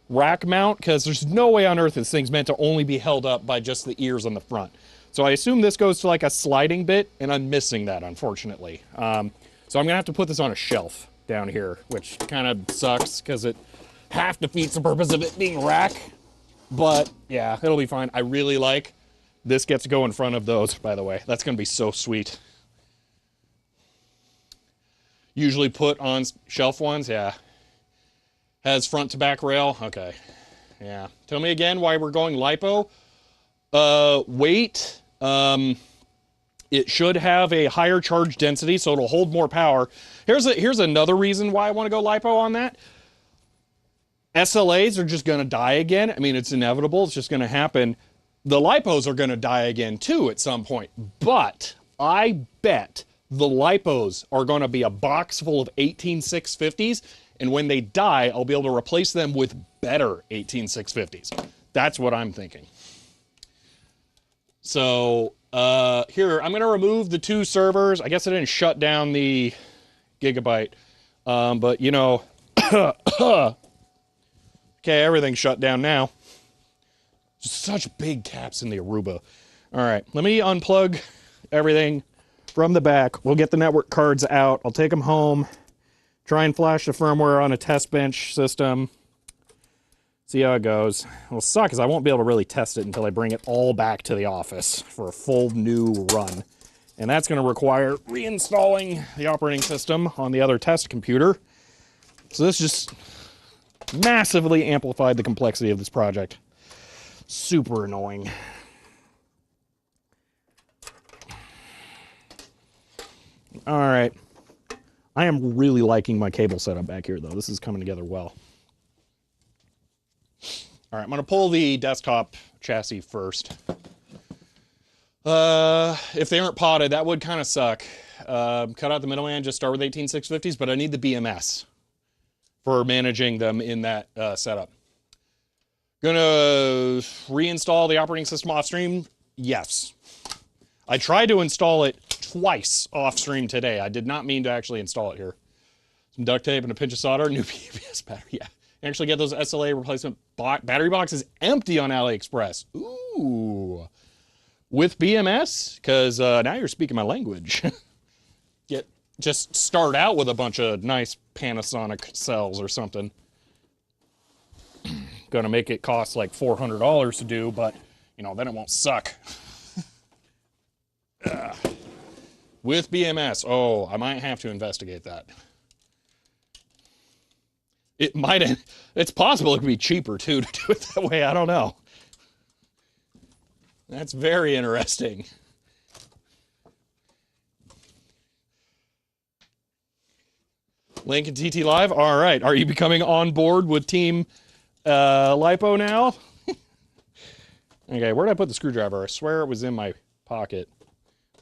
rack mount because there's no way on earth this thing's meant to only be held up by just the ears on the front. So I assume this goes to like a sliding bit, and I'm missing that, unfortunately. So I'm gonna have to put this on a shelf down here, which kind of sucks because it half defeats the purpose of it being rack. But yeah, it'll be fine. I really like this gets to go in front of those, by the way. That's gonna be so sweet. Usually put on shelf ones, yeah. Has front to back rail, okay. Yeah. Tell me again why we're going LiPo. Weight, it should have a higher charge density, so it'll hold more power. Here's another reason why I want to go LiPo on that. SLAs are just gonna die again. I mean, it's inevitable, it's just gonna happen. The LiPos are gonna die again too at some point, but I bet the LiPos are going to be a box full of 18650s, and when they die, I'll be able to replace them with better 18650s. That's what I'm thinking. So, here, I'm going to remove the 2 servers. I guess I didn't shut down the Gigabyte, but, you know, okay, everything's shut down now. Such big caps in the Aruba. All right, let me unplug everything from the back. We'll get the network cards out. I'll take them home, try and flash the firmware on a test bench system, see how it goes. It'll suck because I won't be able to really test it until I bring it all back to the office for a full new run. And that's going to require reinstalling the operating system on the other test computer. So this just massively amplified the complexity of this project. Super annoying. All right. I am really liking my cable setup back here, though. This is coming together well. All right, I'm going to pull the desktop chassis first. If they aren't potted, that would kind of suck. Cut out the middleman, just start with 18650s, but I need the BMS for managing them in that setup. Gonna reinstall the operating system off stream? Yes. I tried to install it twice off stream today. I did not mean to actually install it here. Some duct tape and a pinch of solder, new PBS battery. Yeah. Actually get those SLA replacement battery boxes empty on AliExpress. Ooh. With BMS? Because now you're speaking my language. Just start out with a bunch of nice Panasonic cells or something. going to make it cost like $400 to do, but, you know, then it won't suck. With BMS, oh, I might have to investigate that. It might, it's possible it could be cheaper too to do it that way. I don't know. That's very interesting. Link and TT Live. All right. Are you becoming on board with Team Lipo now? Okay, where did I put the screwdriver? I swear it was in my pocket.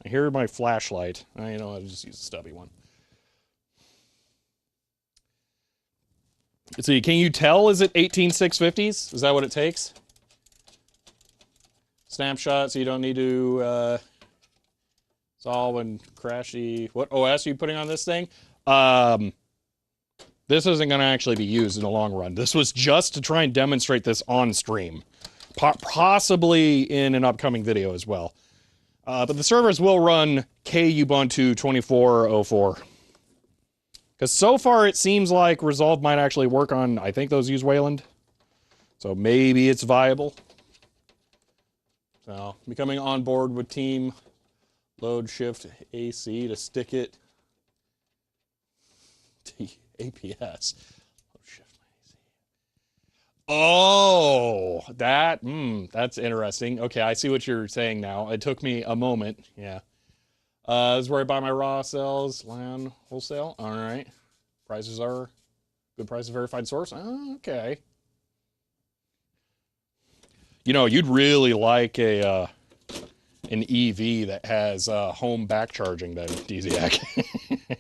I hear my flashlight. You know, I'll just use a stubby one. Let's see, can you tell, is it 18650s? Is that what it takes? Snapshot, so you don't need to solve and crash the... What OS are you putting on this thing? This isn't going to actually be used in the long run. This was just to try and demonstrate this on stream. Possibly in an upcoming video as well. But the servers will run Kubuntu 2404. Because so far it seems like Resolve might actually work on, I think those use Wayland. So maybe it's viable. So, becoming on board with Team Load Shift AC to stick it to APS. Load Shift AC. Oh, that's interesting. Okay, I see what you're saying now. It took me a moment. Yeah. This is where I buy my raw cells, LAN wholesale. All right. Prices are good prices, verified source. Oh, okay. You know, you'd really like an EV that has home back charging then, DZAC.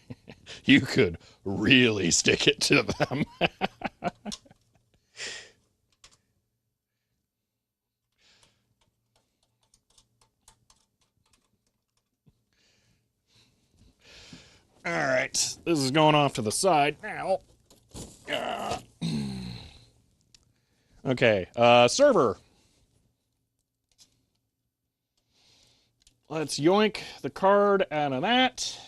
You could really stick it to them. All right, this is going off to the side now. Okay, server. Let's yoink the card out of that.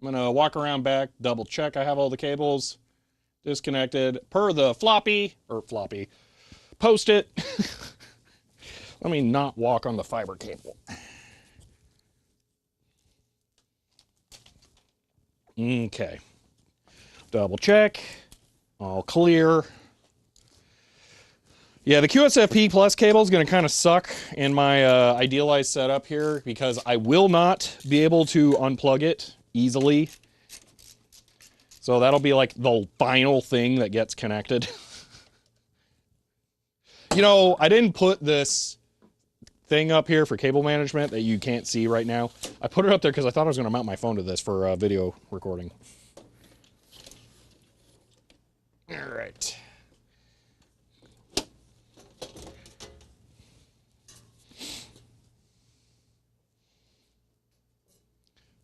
I'm gonna walk around back, double check I have all the cables disconnected per the floppy. Post it. Let me not walk on the fiber cable. Okay. Double check. All clear. Yeah, the QSFP Plus cable is going to kind of suck in my idealized setup here because I will not be able to unplug it easily. So that'll be like the final thing that gets connected. You know, I didn't put this thing up here for cable management that you can't see right now. I put it up there because I thought I was going to mount my phone to this for video recording. All right.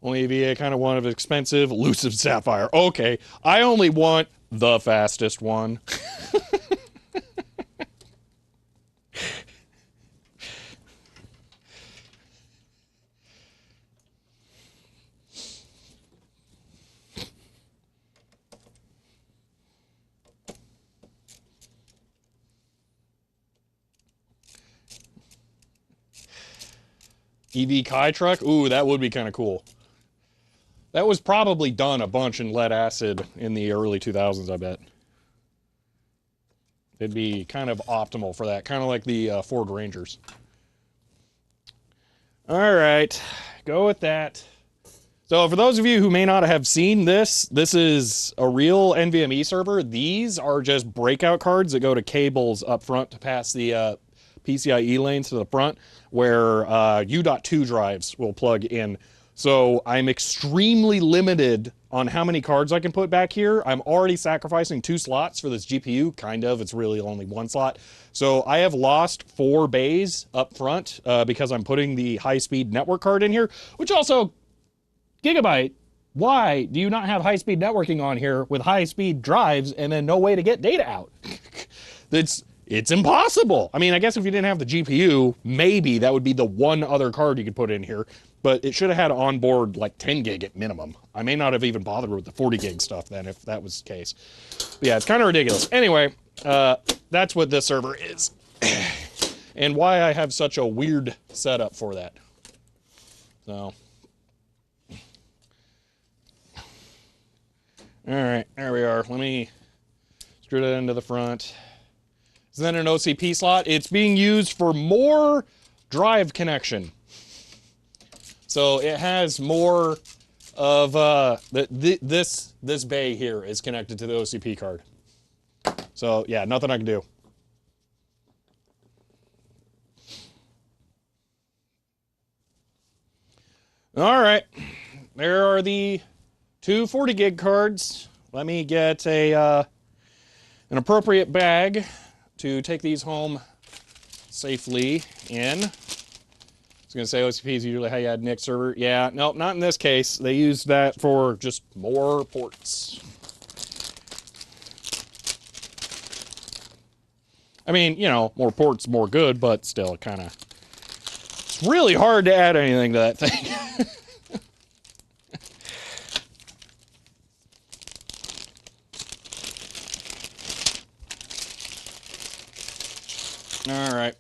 Only VA kind of one of expensive, elusive sapphire. Okay, I only want the fastest one. EV Kai truck? Ooh, that would be kind of cool. That was probably done a bunch in lead acid in the early 2000s, I bet. It'd be kind of optimal for that, kind of like the Ford Rangers. All right, go with that. So for those of you who may not have seen this, this is a real NVMe server. These are just breakout cards that go to cables up front to pass the PCIe lanes to the front, where U.2 drives will plug in. So I'm extremely limited on how many cards I can put back here. I'm already sacrificing 2 slots for this GPU, kind of. It's really only 1 slot. So I have lost 4 bays up front because I'm putting the high-speed network card in here, which also, Gigabyte, why do you not have high-speed networking on here with high-speed drives and then no way to get data out? it's impossible. I mean, I guess if you didn't have the GPU, maybe that would be the one other card you could put in here, but it should have had onboard like 10 gig at minimum. I may not have even bothered with the 40 gig stuff then if that was the case. But yeah, it's kind of ridiculous. Anyway, that's what this server is and why I have such a weird setup for that. So, all right, there we are. Let me screw that into the front. Is that an OCP slot? It's being used for more drive connection. So it has more of this bay here is connected to the OCP card. So yeah, nothing I can do. All right, there are the two 40 gig cards. Let me get an appropriate bag to take these home safely in. I was going to say OCP is usually how you add NIC server. Yeah, no, not in this case. They use that for just more ports. I mean, you know, more ports, more good, but still kind of... It's really hard to add anything to that thing. All right.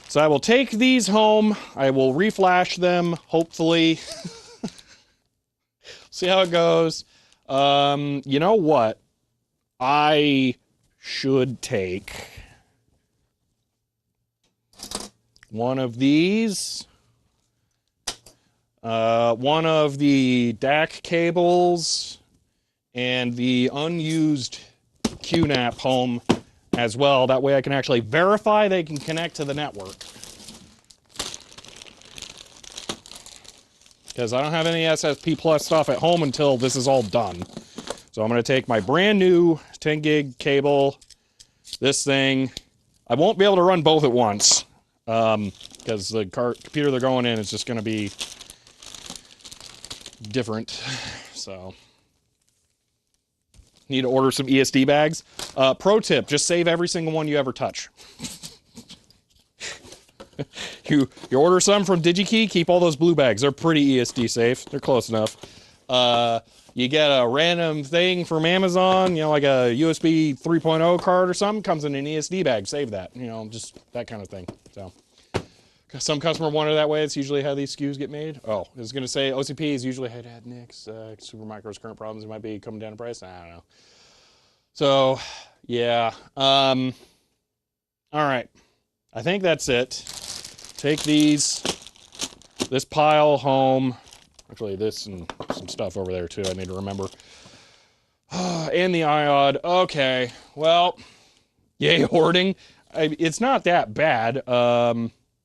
So I will take these home. I will reflash them, hopefully. See how it goes. You know what? I should take one of these, one of the DAC cables, and the unused QNAP home as well. That way I can actually verify they can connect to the network. Because I don't have any SSP Plus stuff at home until this is all done. So I'm going to take my brand new 10 gig cable, this thing. I won't be able to run both at once because the computer they're going in is just going to be different. So need to order some ESD bags. Pro tip, just save every single one you ever touch. You order some from DigiKey, keep all those blue bags. They're pretty ESD safe. They're close enough. You get a random thing from Amazon, you know, like a USB 3.0 card or something, comes in an ESD bag. Save that, you know, just that kind of thing. So, some customer wanted it that way. It's usually how these SKUs get made. Oh, I was going to say OCP is usually how to add NICs. Supermicro's current problems, it might be coming down in price. I don't know. So, yeah. All right. I think that's it. Take this pile home. Actually, this and some stuff over there, too, I need to remember. And the iOD. Okay, well, yay, hoarding. It's not that bad.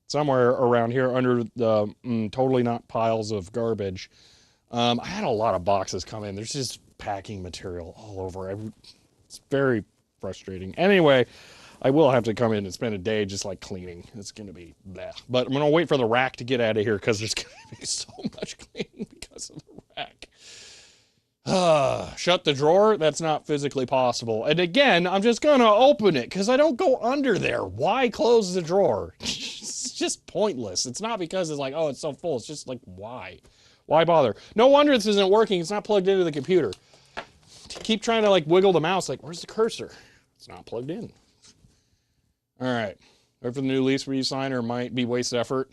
Somewhere around here under the totally not piles of garbage. I had a lot of boxes come in. There's just packing material all over. It's very frustrating. Anyway, I will have to come in and spend a day just like cleaning. It's going to be blah. But I'm going to wait for the rack to get out of here because there's going to be so much cleaning because of the rack. Shut the drawer. That's not physically possible. And again, I'm just going to open it because I don't go under there. Why close the drawer? It's just pointless. It's not because it's like, oh, it's so full. It's just like, why? Why bother? No wonder this isn't working. It's not plugged into the computer. Keep trying to like wiggle the mouse. Like, where's the cursor? It's not plugged in. All right, wait for the new lease where you sign or might be wasted effort.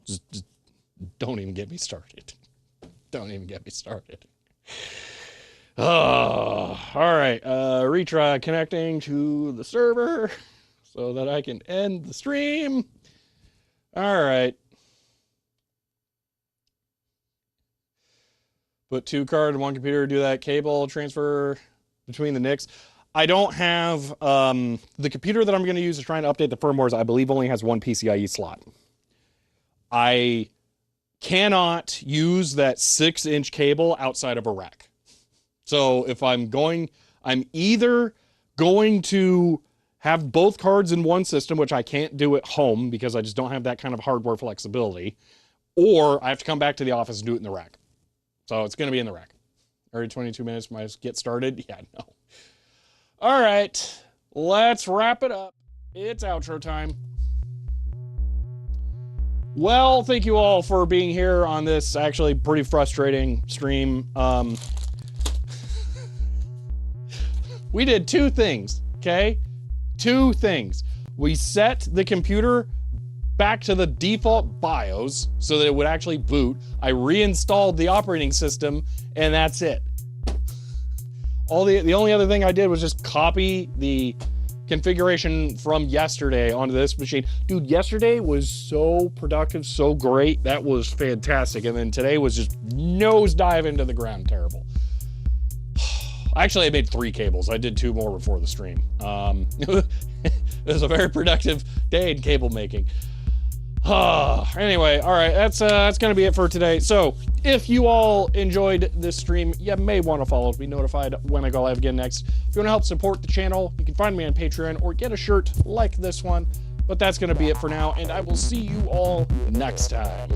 Just don't even get me started. Don't even get me started. Oh, all right, retry connecting to the server so that I can end the stream. All right. Put two cards in one computer, do that cable transfer between the NICs. I don't have, the computer that I'm going to use to try and update the firmwares, I believe only has one PCIe slot. I cannot use that 6-inch cable outside of a rack. So if I'm either going to have both cards in one system, which I can't do at home because I just don't have that kind of hardware flexibility, or I have to come back to the office and do it in the rack. So it's going to be in the rack. Already 22 minutes, might get started? Yeah, no. All right, let's wrap it up. It's outro time. Well, thank you all for being here on this actually pretty frustrating stream. We did two things, okay? Two things. We set the computer back to the default BIOS so that it would actually boot. I reinstalled the operating system, and that's it. The only other thing I did was just copy the configuration from yesterday onto this machine. Dude, yesterday was so productive, so great. That was fantastic. And then today was just nosedive into the ground terrible. Actually, I made 3 cables. I did 2 more before the stream. It was a very productive day in cable making. Anyway, all right, that's gonna be it for today. So if you all enjoyed this stream, you may want to follow to be notified when I go live again next. If you want to help support the channel, you can find me on Patreon or get a shirt like this one. But that's gonna be it for now, and I will see you all next time.